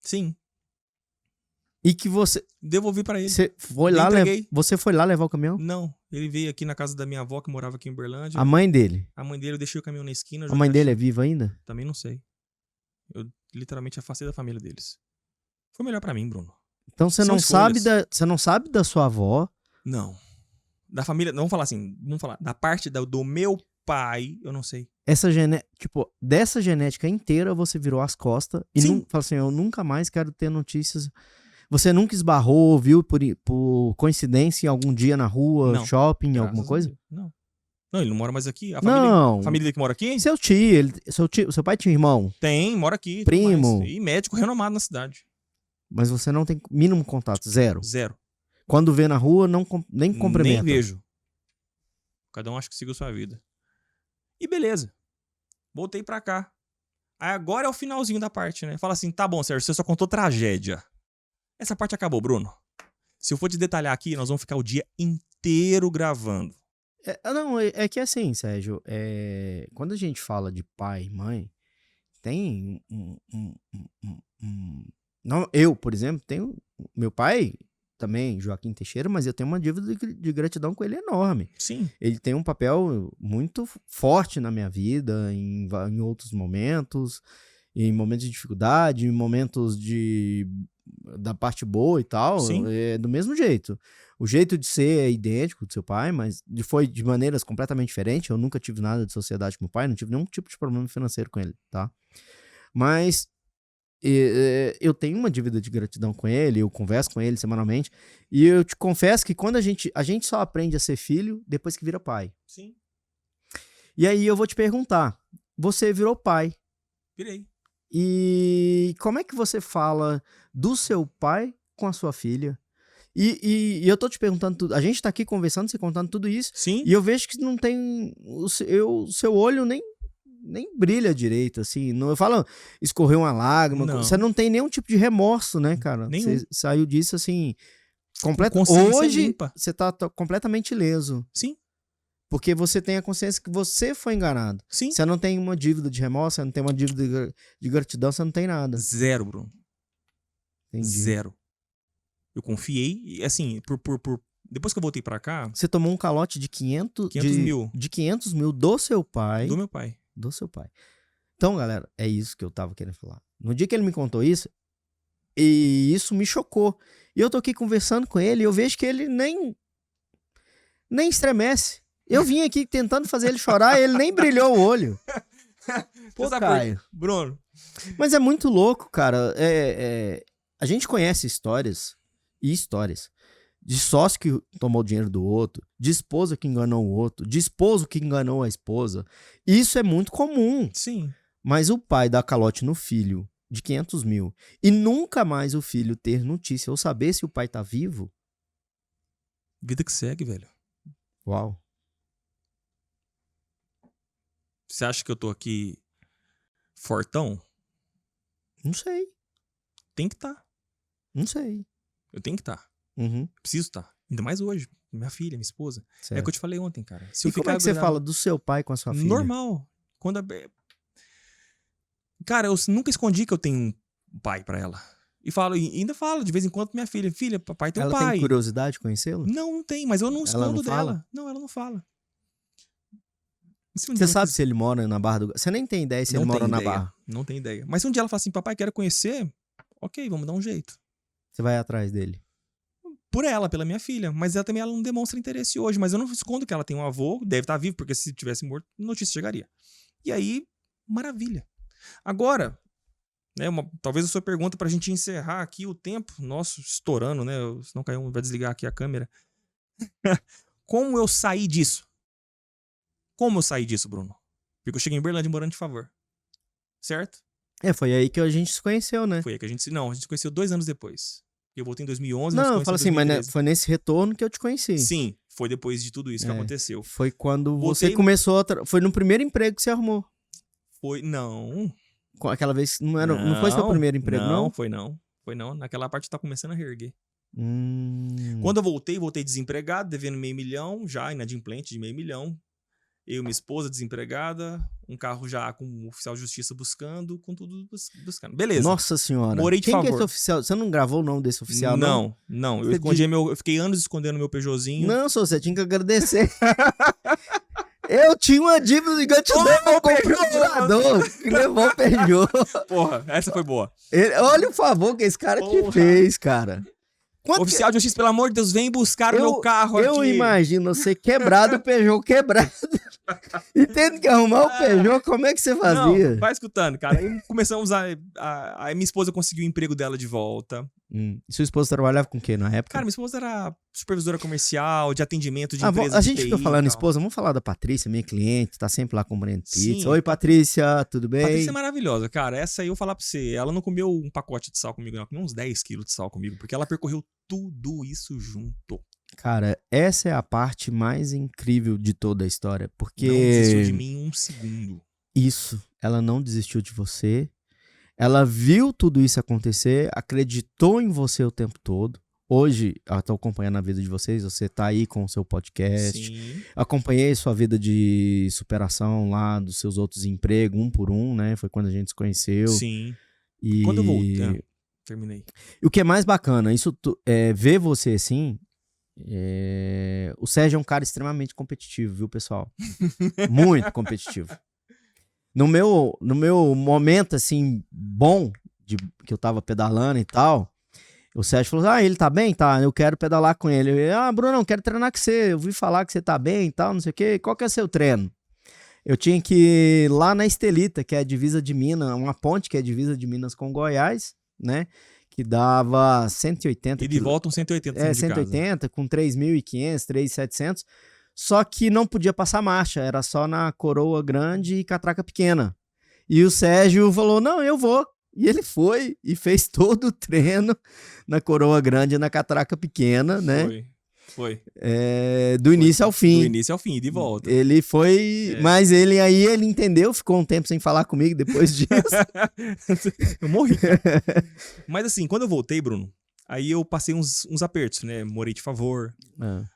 Sim. e que você Devolvi pra ele. você foi Eu lá entreguei. você foi lá levar o caminhão? Não. Ele veio aqui na casa da minha avó, que morava aqui em Uberlândia. A mãe dele. A mãe dele, eu deixei o caminhão na esquina. A mãe dele é viva ainda? Também não sei. Eu literalmente afastei da família deles. Foi melhor pra mim, Bruno. Então você São não sabe escolhas. você não sabe da sua avó. Não. Da família, não vamos falar assim, vamos falar. Da parte do meu pai, eu não sei. Essa tipo, dessa genética inteira você virou as costas e Sim. fala assim, eu nunca mais quero ter notícias. Você nunca esbarrou, viu por coincidência em algum dia na rua, Não. shopping, Graças alguma a coisa? Deus. Não. Não, ele não mora mais aqui. A Não. família dele que mora aqui? Seu tio, seu pai tinha irmão, Tem, mora aqui. tudo Primo. mais. E médico renomado na cidade. mas você não tem mínimo contato, zero. Zero. Quando vê na rua, nem cumprimenta. Nem vejo. Cada um acha que seguiu sua vida. E beleza. Voltei pra cá. Aí agora é o finalzinho da parte, né? Fala assim, tá bom, Sérgio, você só contou tragédia. Essa parte acabou, Bruno. Se eu for te detalhar aqui, nós vamos ficar o dia inteiro gravando. Não, é que assim, Sérgio, quando a gente fala de pai e mãe, tem não, eu, por exemplo, tenho meu pai também, Joaquim Teixeira, mas eu tenho uma dívida de gratidão com ele enorme. Sim. Ele tem um papel muito forte na minha vida, em outros momentos, em momentos de dificuldade, em momentos da parte boa e tal, Sim. é do mesmo jeito. O jeito de ser é idêntico do seu pai, mas foi de maneiras completamente diferentes. Eu nunca tive nada de sociedade com meu pai, não tive nenhum tipo de problema financeiro com ele, tá? Mas eu tenho uma dívida de gratidão com ele, eu converso com ele semanalmente, e eu te confesso que quando a gente só aprende a ser filho depois que vira pai. Sim. E aí eu vou te perguntar, você virou pai, Virei. e como é que você fala do seu pai com a sua filha? E eu tô te perguntando tudo, a gente tá aqui conversando, você contando tudo isso, Sim. e eu vejo que não tem, o seu olho nem brilha direito, assim. Não, eu falo, escorreu uma lágrima. Não. Você não tem nenhum tipo de remorso, né, cara? Nenhum. Você saiu disso, assim, Consciência hoje, limpa. você tá completamente ileso. Sim. Porque você tem a consciência que você foi enganado. Sim. Você não tem uma dívida de remorso, você não tem uma dívida de gratidão, você não tem nada. Zero, Bruno. Entendi. Zero. Eu confiei e, assim, depois que eu voltei pra cá... Você tomou um calote de 500 mil. De 500 mil do seu pai. Do meu pai. Do seu pai. Então, galera, é isso que eu tava querendo falar. No dia que ele me contou isso, e isso me chocou. E eu tô aqui conversando com ele e eu vejo que ele nem estremece. Eu vim aqui tentando fazer ele chorar e ele nem brilhou o olho. Pô, Caio. Bruno. Mas é muito louco, cara. A gente conhece histórias e histórias de sócio que tomou dinheiro do outro, de esposa que enganou o outro, de esposo que enganou a esposa. Isso é muito comum. Sim. Mas o pai dá calote no filho de 500 mil e nunca mais o filho ter notícia ou saber se o pai tá vivo. Vida que segue, velho. Uau. Você acha que eu tô aqui fortão? Não sei. Tem que estar. Não sei. Eu tenho que estar. Uhum. Preciso estar. Ainda mais hoje. Minha filha, minha esposa. Certo. É o que eu te falei ontem, cara. Se E eu como ficar é que você fala do seu pai com a sua filha? Normal. Cara, eu nunca escondi que eu tenho um pai pra ela. E ainda falo de vez em quando pra minha filha. Filha, papai tem um pai. Ela tem curiosidade de conhecê-lo? Não tem, mas eu não escondo não dela. fala? Não, ela não fala. Você sabe se ele mora na Barra do... Você nem tem ideia se ele mora na Barra. Não tem ideia. Mas se um dia ela fala assim, papai, quero conhecer, ok, vamos dar um jeito. Você vai atrás dele. Por ela, pela minha filha. Mas ela também não demonstra interesse hoje. Mas eu não escondo que ela tem um avô, deve estar vivo, porque se tivesse morto, notícia chegaria. E aí, maravilha. Agora, né, talvez a sua pergunta pra gente encerrar aqui o tempo. Nossa, estourando, né? Senão caiu, vai desligar aqui a câmera. Como eu saí disso? Como eu saí disso, Bruno? Porque eu cheguei em Berlândia morando de favor. Certo? Foi aí que a gente se conheceu, né? Foi aí que a gente se conheceu 2 anos depois. Eu voltei em 2011. Não, eu falo assim, mas foi nesse retorno que eu te conheci. Sim, foi depois de tudo isso que aconteceu. Foi quando você começou Foi no primeiro emprego que você arrumou. Foi, não. Aquela vez, não foi seu primeiro emprego, não? Não, foi não. Foi não. Naquela parte tá começando a reerguer. Quando eu voltei desempregado, devendo $500 mil, já inadimplente de $500 mil. Eu e minha esposa desempregada, um carro já com um oficial de justiça buscando, com tudo buscando. Beleza. Nossa senhora. Morei de favor. Quem que é esse oficial? Você não gravou o nome desse oficial, não? Não. Eu fiquei anos escondendo meu Peugeotzinho. Não, você tinha que agradecer. Eu tinha uma dívida de gratidão com o procurador que levou o Peugeot. Porra, essa foi boa. Olha o favor que esse cara te fez, cara. Oficial de justiça, pelo amor de Deus, vem buscar o meu carro aqui. Eu imagino você quebrado, o Peugeot quebrado. E tendo que arrumar o Peugeot, como é que você fazia? Não, vai escutando, cara. Aí começamos a minha esposa conseguiu o emprego dela de volta. E sua esposa trabalhava com o quê na época? Cara, minha esposa era supervisora comercial, de atendimento de empresas a gente de TI, fica falando esposa, vamos falar da Patrícia, minha cliente, tá sempre lá comprando pizza. Sim. Oi, Patrícia, tudo bem? Patrícia é maravilhosa, cara. Essa aí eu vou falar pra você. Ela não comeu um pacote de sal comigo, não. Ela comeu uns 10 quilos de sal comigo, porque ela percorreu tudo isso junto. Cara, essa é a parte mais incrível de toda a história, porque... Não desistiu de mim um segundo. Isso, ela não desistiu de você. Ela viu tudo isso acontecer, acreditou em você o tempo todo. hoje, eu tô acompanhando a vida de vocês, você tá aí com o seu podcast. Sim. Acompanhei sua vida de superação lá dos seus outros empregos, um por um, né? Foi quando a gente se conheceu. Sim. E Quando eu voltei... terminei. E o que é mais bacana, ver você assim. O Sérgio é um cara extremamente competitivo, viu, pessoal? Muito competitivo. No meu momento, assim, bom, que eu tava pedalando e tal, o Sérgio falou: ele tá bem? Tá, eu quero pedalar com ele. Bruno, eu quero treinar com você. Eu ouvi falar que você tá bem e tal, não sei o quê. Qual que é o seu treino? Eu tinha que ir lá na Estelita, que é a divisa de Minas, uma ponte que é a divisa de Minas com Goiás, né? Que dava 180 E de volta uns 180 de 180, com 3.500, 3.700. Só que não podia passar marcha, era só na Coroa Grande e Catraca Pequena. E o Sérgio falou: não, eu vou. E ele foi e fez todo o treino na Coroa Grande e na Catraca Pequena, né? Foi. Do início ao fim. Do início ao fim, de volta. Ele foi... Mas ele entendeu, ficou um tempo sem falar comigo depois disso. Eu morri, cara. Mas assim, quando eu voltei, Bruno, aí eu passei uns apertos, né? Morei de favor.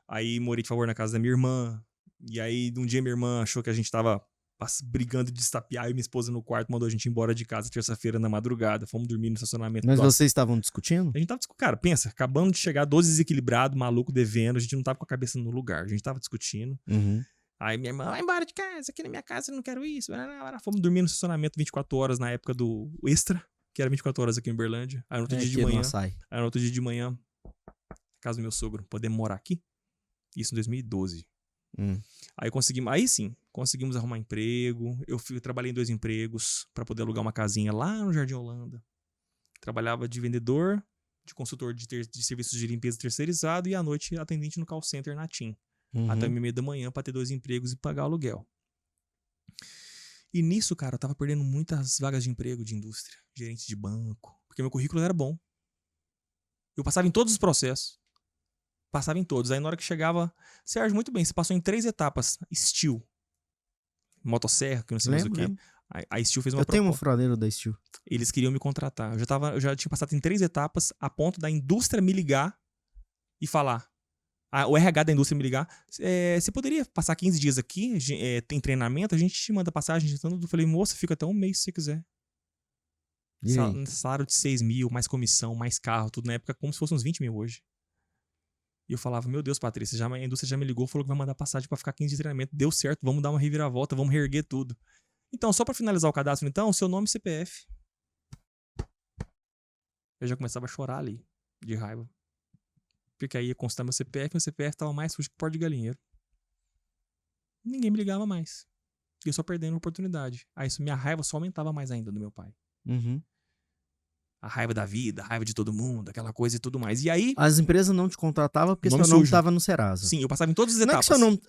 Aí morei de favor na casa da minha irmã. E aí, um dia minha irmã achou que a gente tava brigando de estapear e minha esposa no quarto mandou a gente ir embora de casa terça-feira na madrugada. Fomos dormir no estacionamento. Mas vocês estavam discutindo? A gente tava discutindo. Cara, pensa, acabando de chegar, 12 desequilibrado, maluco, devendo. A gente não tava com a cabeça no lugar. A gente tava discutindo. Aí minha irmã, vai embora de casa, aqui na minha casa eu não quero isso. Fomos dormir no estacionamento 24 horas na época do Extra, que era 24 horas aqui em Uberlândia. Aí no outro dia de manhã. Aí no outro dia de manhã, casa do meu sogro, podemos morar aqui? Isso em 2012. Aí conseguimos arrumar emprego. Eu trabalhei em 2 empregos para poder alugar uma casinha lá no Jardim Holanda. Trabalhava de vendedor, de consultor de serviços de limpeza terceirizado e à noite atendente no call center na TIM. Até 1h30 da manhã para ter 2 empregos e pagar aluguel. E nisso, cara, eu tava perdendo muitas vagas de emprego de indústria, gerente de banco, porque meu currículo era bom. Eu passava em todos os processos. Passava em todos. Aí na hora que chegava, Sérgio, muito bem, você passou em 3 etapas. Steel. Motosserra, que não sei mais o quê. A Steel fez uma proposta. Eu tenho uma furadeira da Steel. Eles queriam me contratar. Eu já tinha passado em 3 etapas a ponto da indústria me ligar e falar. O RH da indústria me ligar. Você poderia passar 15 dias aqui, tem treinamento, a gente te manda passagem. Eu falei, moça, fica até 1 mês se você quiser. Salário de 6 mil, mais comissão, mais carro, tudo na época como se fosse uns 20 mil hoje. E eu falava, meu Deus, Patrícia, a indústria já me ligou, falou que vai mandar passagem pra ficar 15 de treinamento. Deu certo, vamos dar uma reviravolta, vamos reerguer tudo. Então, só pra finalizar o cadastro, então, seu nome e CPF. Eu já começava a chorar ali, de raiva. Porque aí ia constar meu CPF tava mais sujo que porta de galinheiro. Ninguém me ligava mais. E eu só perdendo a oportunidade. Aí minha raiva só aumentava mais ainda do meu pai. A raiva da vida, a raiva de todo mundo, aquela coisa e tudo mais. E aí... As empresas não te contratavam porque seu nome estava no Serasa. Sim, eu passava em todas as etapas. Não é que seu nome...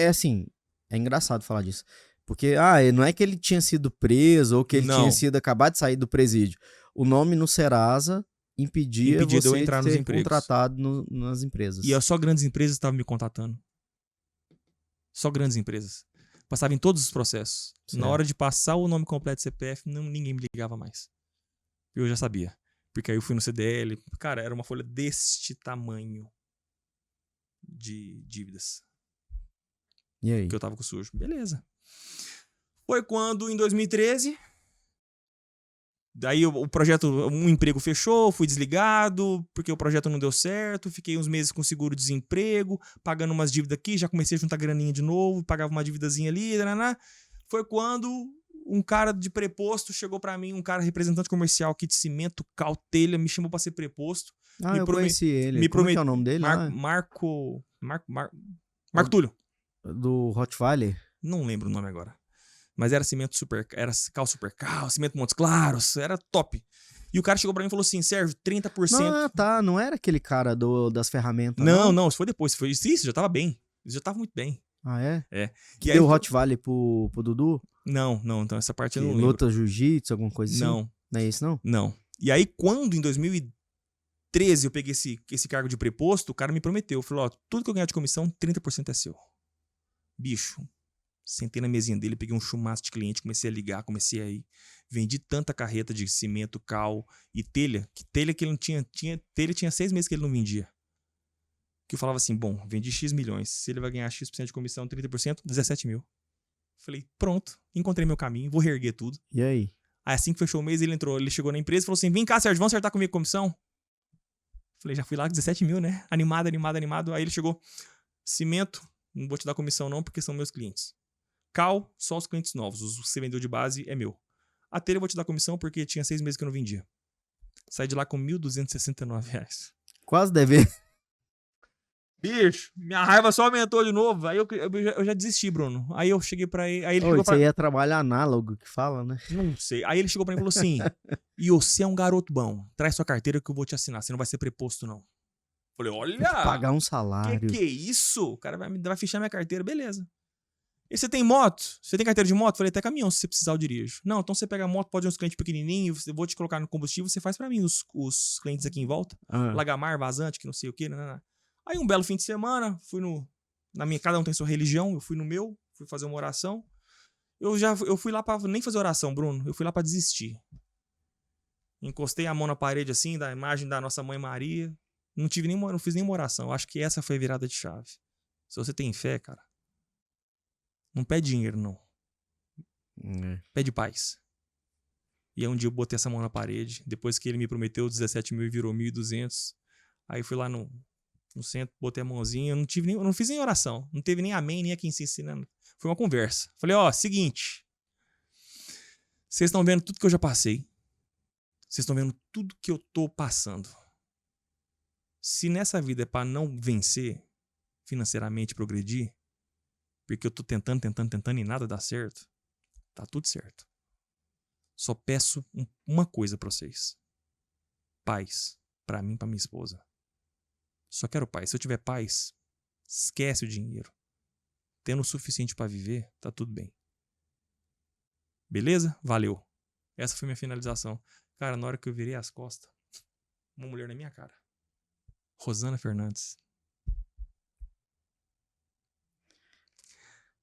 assim, é engraçado falar disso. Porque, não é que ele tinha sido preso ou que ele tinha sido acabado de sair do presídio. O nome no Serasa impedia você de eu entrar de nos ser empregos. contratado nas empresas. E só grandes empresas estavam me contatando. Só grandes empresas. Passava em todos os processos. Certo. Na hora de passar o nome completo de CPF, ninguém me ligava mais. Eu já sabia. Porque aí eu fui no CDL. Cara, era uma folha deste tamanho de dívidas. E aí? Que eu tava com sujo. Beleza. Foi quando, em 2013... Daí o projeto, um emprego fechou, fui desligado, porque o projeto não deu certo, fiquei uns meses com seguro-desemprego, pagando umas dívidas aqui, já comecei a juntar graninha de novo, pagava uma dívidazinha ali, Foi quando um cara de preposto chegou pra mim, um cara representante comercial aqui de cimento, telha, me chamou pra ser preposto. Eu conheci ele. Como é que é o nome dele? Marco Túlio. Do Hot Valley? Não lembro o nome agora. Mas era cimento era cal super cal, cimento Montes Claros, era top. E o cara chegou pra mim e falou assim, Sérgio, 30%... Não era aquele cara das ferramentas, não, isso foi depois. Isso, já tava bem. Isso já tava muito bem. Ah, é? É. Que deu Hot Valley pro Dudu? Não, então essa parte eu não lembro. Luta jiu-jitsu, alguma coisa assim? Não. Não é isso, não? Não. E aí, quando em 2013 eu peguei esse cargo de preposto, o cara me prometeu, falou, tudo que eu ganhar de comissão, 30% é seu. Bicho... Sentei na mesinha dele, peguei um chumaço de cliente, comecei a ligar, comecei a ir. Vendi tanta carreta de cimento, cal e telha, que ele não tinha telha tinha 6 meses que ele não vendia. Que eu falava assim, bom, vendi X milhões. Se ele vai ganhar X% de comissão, 30%, 17 mil. Falei, pronto, encontrei meu caminho, vou reerguer tudo. E aí? Aí assim que fechou o mês, ele chegou na empresa e falou assim, vem cá, Sérgio, vamos acertar comigo a comissão? Falei, já fui lá com 17 mil, né? Animado. Aí ele chegou, cimento, não vou te dar comissão não, porque são meus clientes. Cal, só os clientes novos. Os que você vendeu de base é meu. A telha eu vou te dar comissão porque tinha 6 meses que eu não vendia. Saí de lá com R$1.269. Quase dever. Bicho, minha raiva só aumentou de novo. Aí eu já desisti, Bruno. Aí eu cheguei pra ele. Aí ele chegou Isso aí é trabalho análogo que fala, né? Não sei. Aí ele chegou pra mim e falou assim: e você é um garoto bom. Traz sua carteira que eu vou te assinar. Você não vai ser preposto, não. Falei, olha. Tem que pagar um salário. Que é isso? O cara vai fichar minha carteira, beleza. E você tem moto? Você tem carteira de moto? Falei, até caminhão, se você precisar eu dirijo. Não, então você pega a moto, pode ir uns clientes pequenininhos, eu vou te colocar no combustível, você faz pra mim os clientes aqui em volta. Lagamar, vazante, que não sei o quê. Não. Aí um belo fim de semana, fui cada um tem sua religião, eu fui no meu, fui fazer uma oração. Eu fui lá pra nem fazer oração, Bruno, eu fui lá pra desistir. Encostei a mão na parede assim, da imagem da nossa mãe Maria. Não fiz nenhuma oração. Acho que essa foi a virada de chave. Se você tem fé, cara, não pede dinheiro, não. Pede paz. E aí um dia eu botei essa mão na parede. Depois que ele me prometeu 17 mil e virou 1.200. Aí fui lá no centro, botei a mãozinha. Eu não fiz nem oração. Não teve nem amém, nem a quem se ensinando. Foi uma conversa. Falei, seguinte. Vocês estão vendo tudo que eu já passei. Vocês estão vendo tudo que eu tô passando. Se nessa vida é pra não vencer financeiramente, progredir, porque eu tô tentando e nada dá certo, tá tudo certo. Só peço uma coisa pra vocês. Paz. Pra mim e pra minha esposa. Só quero paz. Se eu tiver paz, esquece o dinheiro. Tendo o suficiente pra viver, tá tudo bem. Beleza? Valeu. Essa foi minha finalização. Cara, na hora que eu virei as costas, uma mulher na minha cara. Rosana Fernandes.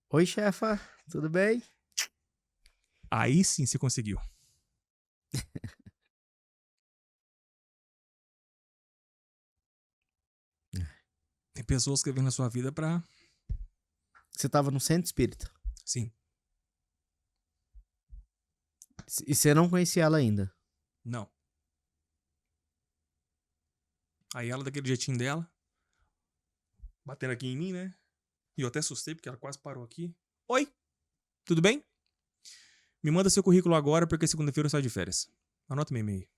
Oi, chefa. Tudo bem? Aí sim você conseguiu. Tem pessoas que vêm na sua vida pra... Você tava no centro espírita. Sim. E você não conhecia ela ainda? Não. Aí ela, daquele jeitinho dela, batendo aqui em mim, né? E eu até assustei, porque ela quase parou aqui. Oi, tudo bem? Me manda seu currículo agora, porque segunda-feira eu saio de férias. Anota meu e-mail.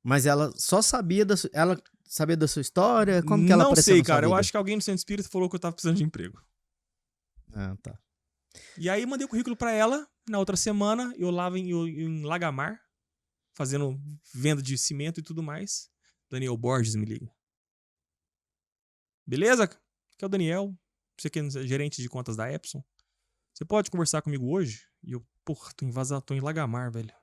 Mas ela só sabia ela sabia da sua história? Como que ela apareceu Não sei, na sua cara. Eu vida? acho que alguém no centro espírita falou que eu tava precisando de emprego. Ah, tá. E aí mandei o currículo pra ela. Na outra semana, eu lá em Lagamar, fazendo venda de cimento e tudo mais. Daniel Borges me liga. Beleza? Aqui é o Daniel. Você que é gerente de contas da Epson. Você pode conversar comigo hoje? E eu, porra, tô em Lagamar, velho.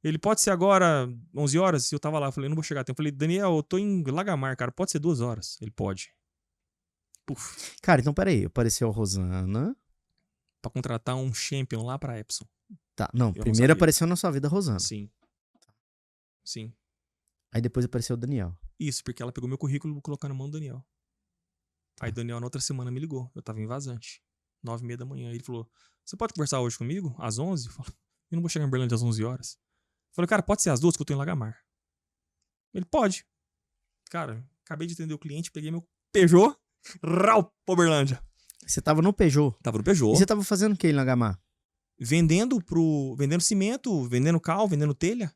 Ele, pode ser agora 11 horas? E eu tava lá, eu falei, não vou chegar a tempo. Eu falei, Daniel, eu tô em Lagamar, cara, pode ser 2 horas? Ele, pode. Puf. Cara, então peraí, apareceu a Rosana. Pra contratar um champion lá pra Epson. Tá, não, Eu primeiro não sabia. apareceu na sua vida a Rosana. Sim. Sim. Aí depois apareceu o Daniel. Isso, porque ela pegou meu currículo e vou colocar na mão do Daniel. Aí o Daniel na outra semana me ligou. Eu tava em Vazante. 9h30 da manhã. Ele falou, você pode conversar hoje comigo? Às 11? Eu falei, eu não vou chegar em Berlândia às 11 horas. Eu falei, cara, pode ser às 2 que eu tô em Lagamar. Ele, pode. Cara, acabei de atender o cliente, peguei meu Peugeot, rau, pra Berlândia. Você tava no Peugeot. Tava no Peugeot. E você tava fazendo o que em Lagamar? Vendendo cimento, vendendo cal, vendendo telha.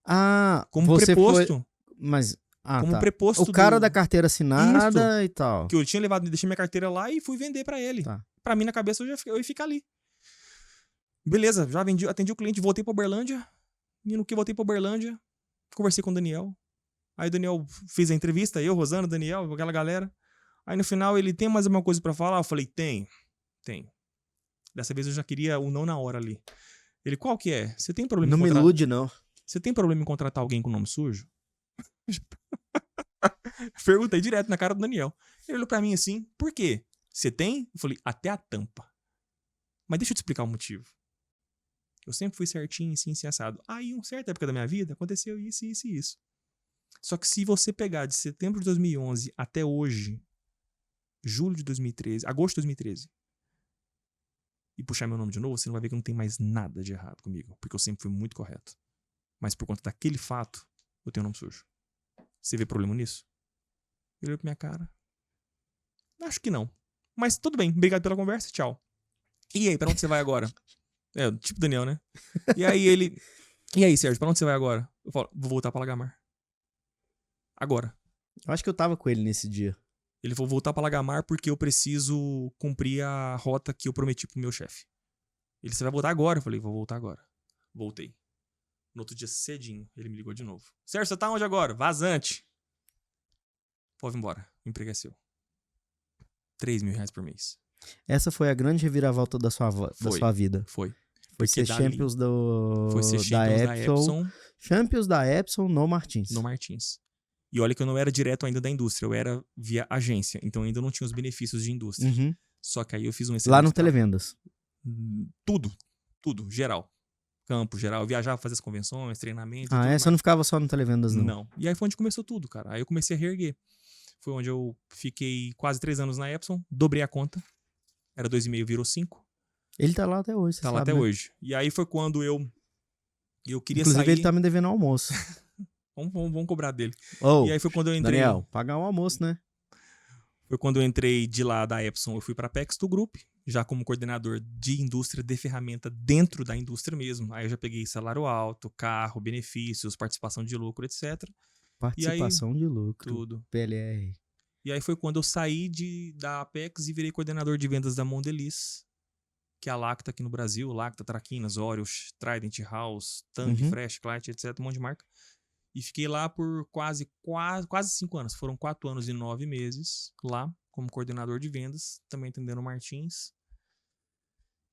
Ah, Como você preposto. Foi... Mas, como tá. preposto. O cara da carteira assinada e tal. Que eu tinha levado, deixei minha carteira lá e fui vender pra ele. Tá. Pra mim, na cabeça, eu ia ficar ali. Beleza, já atendi o cliente, voltei pra Uberlândia. E no que voltei pra Uberlândia, conversei com o Daniel. Aí o Daniel fez a entrevista, eu, Rosana, Daniel, aquela galera. Aí no final ele, tem mais alguma coisa pra falar? Eu falei, tem. Dessa vez eu já queria o não na hora ali. Ele, qual que é? Você tem problema Não me ilude, não. Você tem problema em contratar alguém com nome sujo? Perguntei direto na cara do Daniel. Ele olhou pra mim assim, por quê? Você tem? Eu falei, até a tampa. Mas deixa eu te explicar o motivo. Eu sempre fui certinho, assim, assado. Aí, em uma certa época da minha vida, aconteceu isso. Só que se você pegar de setembro de 2011 até hoje, julho de 2013, agosto de 2013, e puxar meu nome de novo, você não vai ver que não tem mais nada de errado comigo. Porque eu sempre fui muito correto. Mas por conta daquele fato, eu tenho nome sujo. Você vê problema nisso? Ele olhou pra minha cara. Acho que não. Mas tudo bem, obrigado pela conversa, tchau. E aí, pra onde você vai agora? Tipo Daniel, né? E aí, Sérgio, pra onde você vai agora? Eu falo, vou voltar pra Lagamar. Agora. Eu acho que eu tava com ele nesse dia. Ele falou, voltar pra Lagamar porque eu preciso cumprir a rota que eu prometi pro meu chefe. Ele, você vai voltar agora? Eu falei, vou voltar agora. Voltei. No outro dia, cedinho, ele me ligou de novo. Sérgio, você tá onde agora? Vazante. Pode ir embora. O emprego é seu. R$3.000 por mês. Essa foi a grande reviravolta da sua vida. Foi. Foi ser Champions da Epson. Champions da Epson no Martins. No Martins. E olha que eu não era direto ainda da indústria, eu era via agência. Então ainda não tinha os benefícios de indústria. Uhum. Só que aí eu fiz um excelente Lá no trabalho. Televendas. Tudo, geral. Campo, geral. Eu viajava, fazia as convenções, treinamentos. Você não ficava só no Televendas, não? Não. E aí foi onde começou tudo, cara. Aí eu comecei a reerguer. Foi onde eu fiquei quase 3 anos na Epson, dobrei a conta. Era 2,5, virou 5. Ele tá lá até hoje, Tá lá até hoje. E aí foi quando eu queria Inclusive, sair. ele tá me devendo almoço. Vamos cobrar dele. Oh, e aí foi quando eu entrei. Daniel, pagar um almoço, né? Foi quando eu entrei de lá da Epson, eu fui pra Pexto Group, já como coordenador de indústria de ferramenta dentro da indústria mesmo. Aí eu já peguei salário alto, carro, benefícios, participação de lucro, etc. Participação de lucro. Tudo. PLR. E aí foi quando eu saí da Apex e virei coordenador de vendas da Mondelez, que é a Lacta aqui no Brasil, Lacta, Traquinas, Oreo, Trident House, Tang, Fresh, Clyde, etc, um monte de marca. E fiquei lá por quase 5 anos. Foram 4 anos e 9 meses lá, como coordenador de vendas, também atendendo o Martins.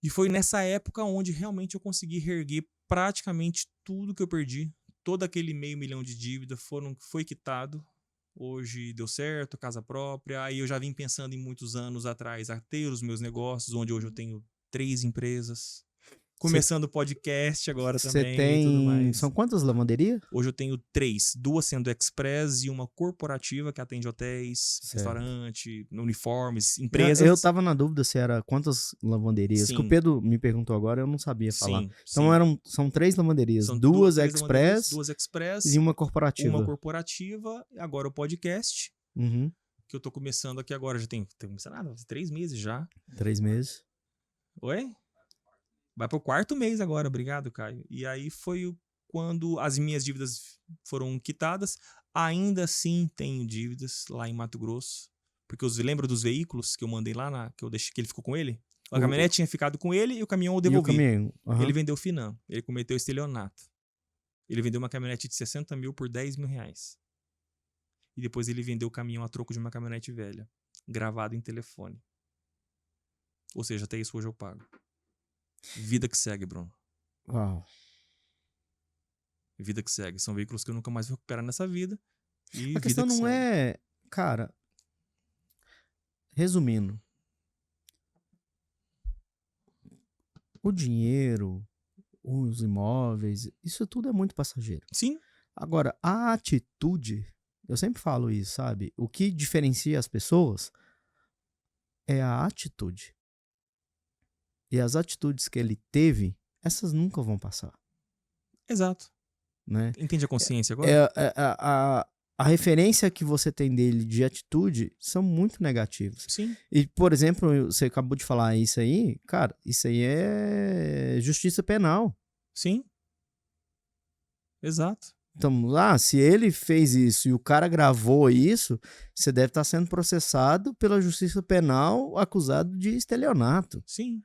E foi nessa época onde realmente eu consegui reerguer praticamente tudo que eu perdi. Todo aquele $500 mil de dívida foi quitado. Hoje deu certo, casa própria. Aí eu já vim pensando em muitos anos atrás a ter os meus negócios, onde hoje eu tenho 3 empresas. Começando o podcast agora também. Você tem. E tudo mais. São quantas lavanderias? Hoje eu tenho 3. 2 sendo express e uma corporativa que atende hotéis, restaurante, uniformes, empresas. Eu tava na dúvida se era quantas lavanderias. Sim. Que o Pedro me perguntou agora, eu não sabia falar. Sim, então são 3 lavanderias. São 2 três express, 2 express e uma corporativa. Uma corporativa. E agora o podcast. Uhum. Que eu tô começando aqui agora. Já tem 3 meses já. 3 meses. Oi? Vai pro 4º mês agora, obrigado, Caio. E aí foi quando as minhas dívidas foram quitadas. Ainda assim tenho dívidas lá em Mato Grosso. Porque lembra dos veículos que eu mandei lá, que ele ficou com ele? A caminhonete tinha ficado com ele e o caminhão eu devolvi. Ele vendeu Finan. Ele cometeu estelionato. Ele vendeu uma caminhonete de 60 mil por R$10 mil. E depois ele vendeu o caminhão a troco de uma caminhonete velha. Gravado em telefone. Ou seja, até isso hoje eu pago. Vida que segue, Bruno. Uau. Vida que segue. São veículos que eu nunca mais vou recuperar nessa vida. E a questão não é... Cara, resumindo. O dinheiro, os imóveis, isso tudo é muito passageiro. Sim. Agora, a atitude, eu sempre falo isso, sabe? O que diferencia as pessoas é a atitude. E as atitudes que ele teve, essas nunca vão passar. Exato. Né? Entende a consciência agora? A referência que você tem dele de atitude são muito negativas. Sim. E, por exemplo, você acabou de falar isso aí, cara, isso aí é justiça penal. Sim. Exato. Então, se ele fez isso e o cara gravou isso, você deve estar sendo processado pela justiça penal acusado de estelionato. Sim.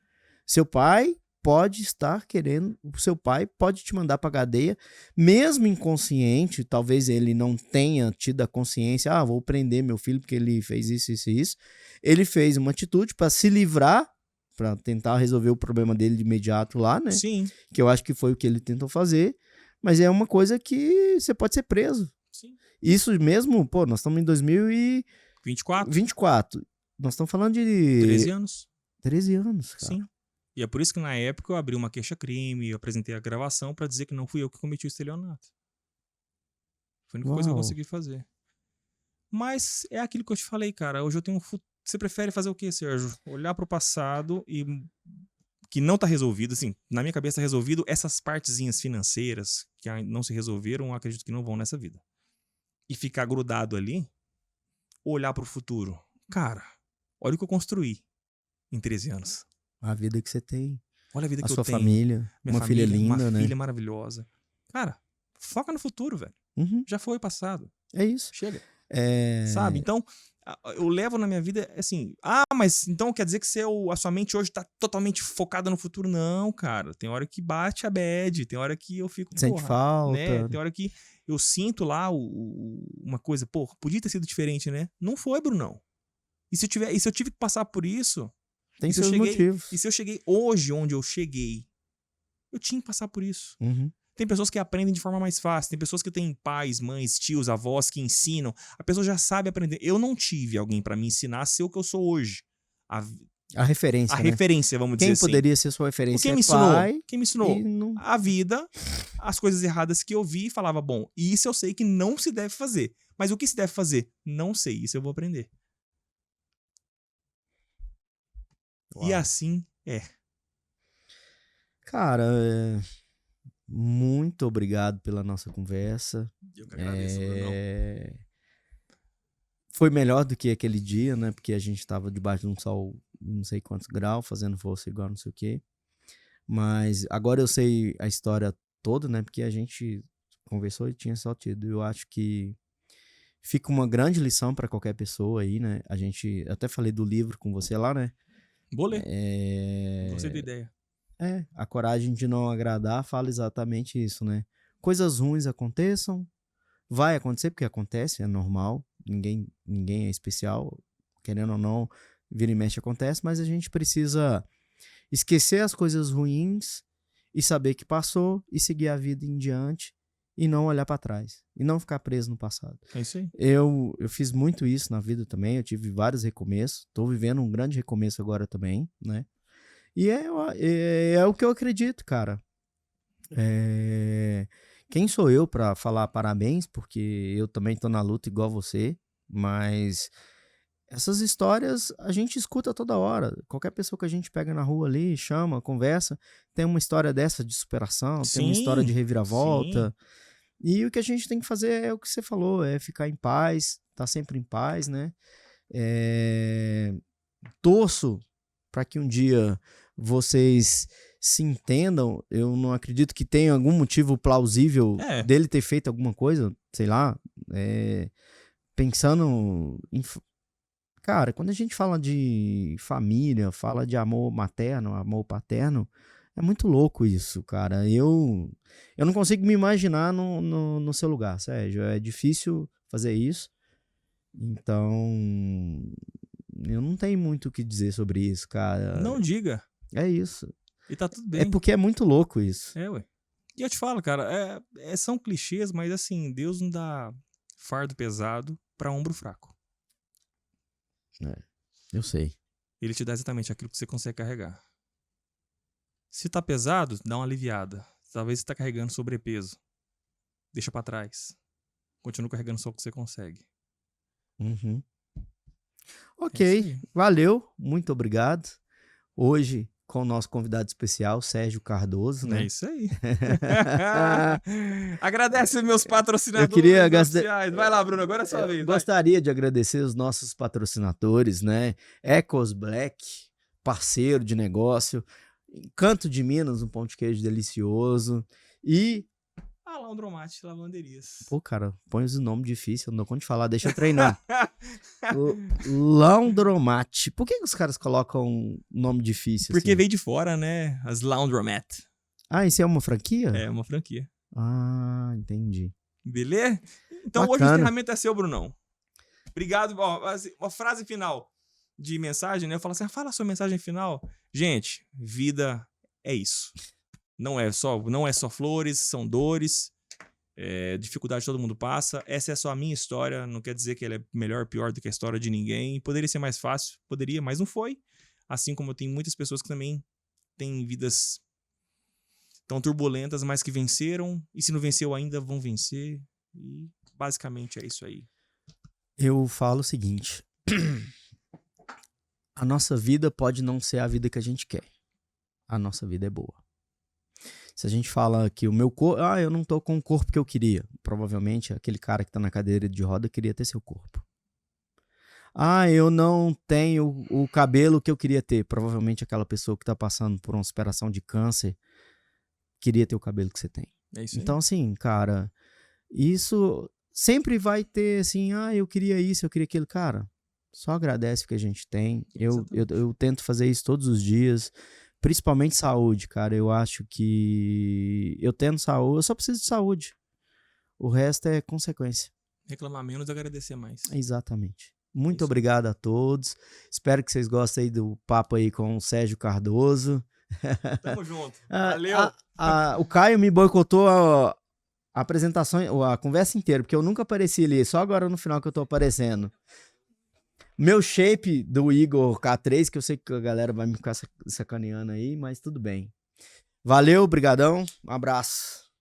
Seu pai pode estar querendo, seu pai pode te mandar pra cadeia, mesmo inconsciente, talvez ele não tenha tido a consciência, vou prender meu filho porque ele fez isso, isso e isso. Ele fez uma atitude para se livrar, para tentar resolver o problema dele de imediato lá, né? Sim. Que eu acho que foi o que ele tentou fazer, mas é uma coisa que você pode ser preso. Sim. Isso mesmo, nós estamos em 2024. Nós estamos falando de 13 anos. 13 anos, cara. Sim. E é por isso que na época eu abri uma queixa-crime, eu apresentei a gravação pra dizer que não fui eu que cometi o estelionato. Foi a única coisa que eu Uau. consegui fazer. Mas é aquilo que eu te falei, cara. Hoje eu tenho um futuro. Você prefere fazer o quê, Sérgio? Olhar pro passado e que não tá resolvido, assim, na minha cabeça tá resolvido, essas partezinhas financeiras que ainda não se resolveram, eu acredito que não vão nessa vida. E ficar grudado ali, olhar pro futuro. Cara, olha o que eu construí em 13 anos. A vida que você tem. Olha a vida A que eu sua tenho. família. Minha Uma família, filha linda, uma né? filha maravilhosa. Cara, foca no futuro, velho. Uhum, Já foi passado. é isso. Chega. É... Sabe? Então, eu levo na minha vida assim, mas então quer dizer que a sua mente hoje tá totalmente focada no futuro? Não, cara. Tem hora que bate a bad, tem hora que eu fico, Sente né? falta. Tem hora que eu sinto lá uma coisa, podia ter sido diferente, né? Não foi, Brunão. E se eu tive que passar por isso, Tem e se eu seus cheguei, motivos. e se eu cheguei hoje onde eu cheguei, eu tinha que passar por isso. Uhum. Tem pessoas que aprendem de forma mais fácil. Tem pessoas que têm pais, mães, tios, avós que ensinam. A pessoa já sabe aprender. Eu não tive alguém pra me ensinar a ser o que eu sou hoje. A referência, A né? referência, vamos dizer Quem assim. poderia ser sua referência Quem é me ensinou? pai. Quem me ensinou? E não... A vida, as coisas erradas que eu vi e falava, bom, isso eu sei que não se deve fazer. Mas o que se deve fazer? Não sei. Isso eu vou aprender. E Uau. assim é. Cara, muito obrigado pela nossa conversa. Eu que agradeço, Brunão. Foi melhor do que aquele dia, né? Porque a gente tava debaixo de um sol não sei quantos graus, fazendo força igual não sei o quê. Mas agora eu sei a história toda, né? Porque a gente conversou e tinha só tido. Eu acho que fica uma grande lição para qualquer pessoa aí, né? Eu até falei do livro com você lá, né? Vou ler. Gostei da ideia. A coragem de não agradar fala exatamente isso, né? Coisas ruins aconteçam, vai acontecer porque acontece, é normal, ninguém é especial, querendo ou não, vira e mexe acontece, mas a gente precisa esquecer as coisas ruins e saber que passou e seguir a vida em diante e não olhar para trás e não ficar preso no passado. É isso aí. Eu fiz muito isso na vida também, eu tive vários recomeços, tô vivendo um grande recomeço agora também, né? E é o que eu acredito, cara. Quem sou eu pra falar parabéns? Porque eu também tô na luta igual você, mas essas histórias a gente escuta toda hora. Qualquer pessoa que a gente pega na rua ali, chama, conversa, tem uma história dessa de superação, tem uma história de reviravolta. E o que a gente tem que fazer é o que você falou, é ficar em paz, tá sempre em paz, né? Torço para que um dia vocês se entendam. Eu não acredito que tenha algum motivo plausível dele ter feito alguma coisa, sei lá, pensando em... Cara, quando a gente fala de família, fala de amor materno, amor paterno, é muito louco isso, cara. Eu não consigo me imaginar no seu lugar, Sérgio. É difícil fazer isso. Então, eu não tenho muito o que dizer sobre isso, cara. Não diga. É isso. E tá tudo bem. É porque é muito louco isso. Ué. E eu te falo, cara, são clichês, mas assim, Deus não dá fardo pesado pra ombro fraco. Eu sei. Ele te dá exatamente aquilo que você consegue carregar. Se tá pesado, dá uma aliviada. Talvez você tá carregando sobrepeso. Deixa pra trás. Continua carregando só o que você consegue. Uhum. Ok, valeu, muito obrigado. Hoje, com o nosso convidado especial, Sérgio Cardoso, né? É isso aí. Agradece meus patrocinadores eu queria oficiais. Vai lá, Bruno, agora é a sua vez. Gostaria de agradecer os nossos patrocinadores, né? Ecos Black, parceiro de negócio, Canto de Minas, um pão de queijo delicioso e... Laundromat Lavanderias. Pô, cara, põe os nomes difíceis, não dou conta de falar, deixa eu treinar. Laundromat. Por que os caras colocam nome difícil? Porque assim? veio de fora, né? As Laundromat. Ah, isso é uma franquia? É uma franquia. Ah, entendi. Beleza? Então Bacana. Hoje o encerramento é seu, Brunão. Obrigado. Ó, uma frase final de mensagem, né? Eu falo assim, fala a sua mensagem final. Gente, vida é isso. Não é só flores, são dores, dificuldade todo mundo passa. Essa é só a minha história, não quer dizer que ela é melhor ou pior do que a história de ninguém. Poderia ser mais fácil, poderia, mas não foi. Assim como eu tenho muitas pessoas que também têm vidas tão turbulentas, mas que venceram. E se não venceu ainda, vão vencer. E Basicamente é isso aí. Eu falo o seguinte. A nossa vida pode não ser a vida que a gente quer. A nossa vida é boa. Se a gente fala que o meu corpo... eu não tô com o corpo que eu queria. Provavelmente aquele cara que tá na cadeira de roda queria ter seu corpo. Eu não tenho o cabelo que eu queria ter. Provavelmente aquela pessoa que tá passando por uma superação de câncer queria ter o cabelo que você tem. É isso aí. Então, assim, cara, isso sempre vai ter, assim, eu queria isso, eu queria aquilo. Cara, só agradece o que a gente tem. Eu tento fazer isso todos os dias, principalmente saúde, cara. Eu acho que eu tendo saúde, eu só preciso de saúde. O resto é consequência. Reclamar menos e agradecer mais. Exatamente. Muito obrigado a todos. Espero que vocês gostem aí do papo aí com o Sérgio Cardoso. Tamo junto. Valeu. O Caio me boicotou a apresentação, a conversa inteira, porque eu nunca apareci ali, só agora no final que eu tô aparecendo. Meu shape do Igor K3, que eu sei que a galera vai me ficar sacaneando aí, mas tudo bem. Valeu, brigadão, um abraço.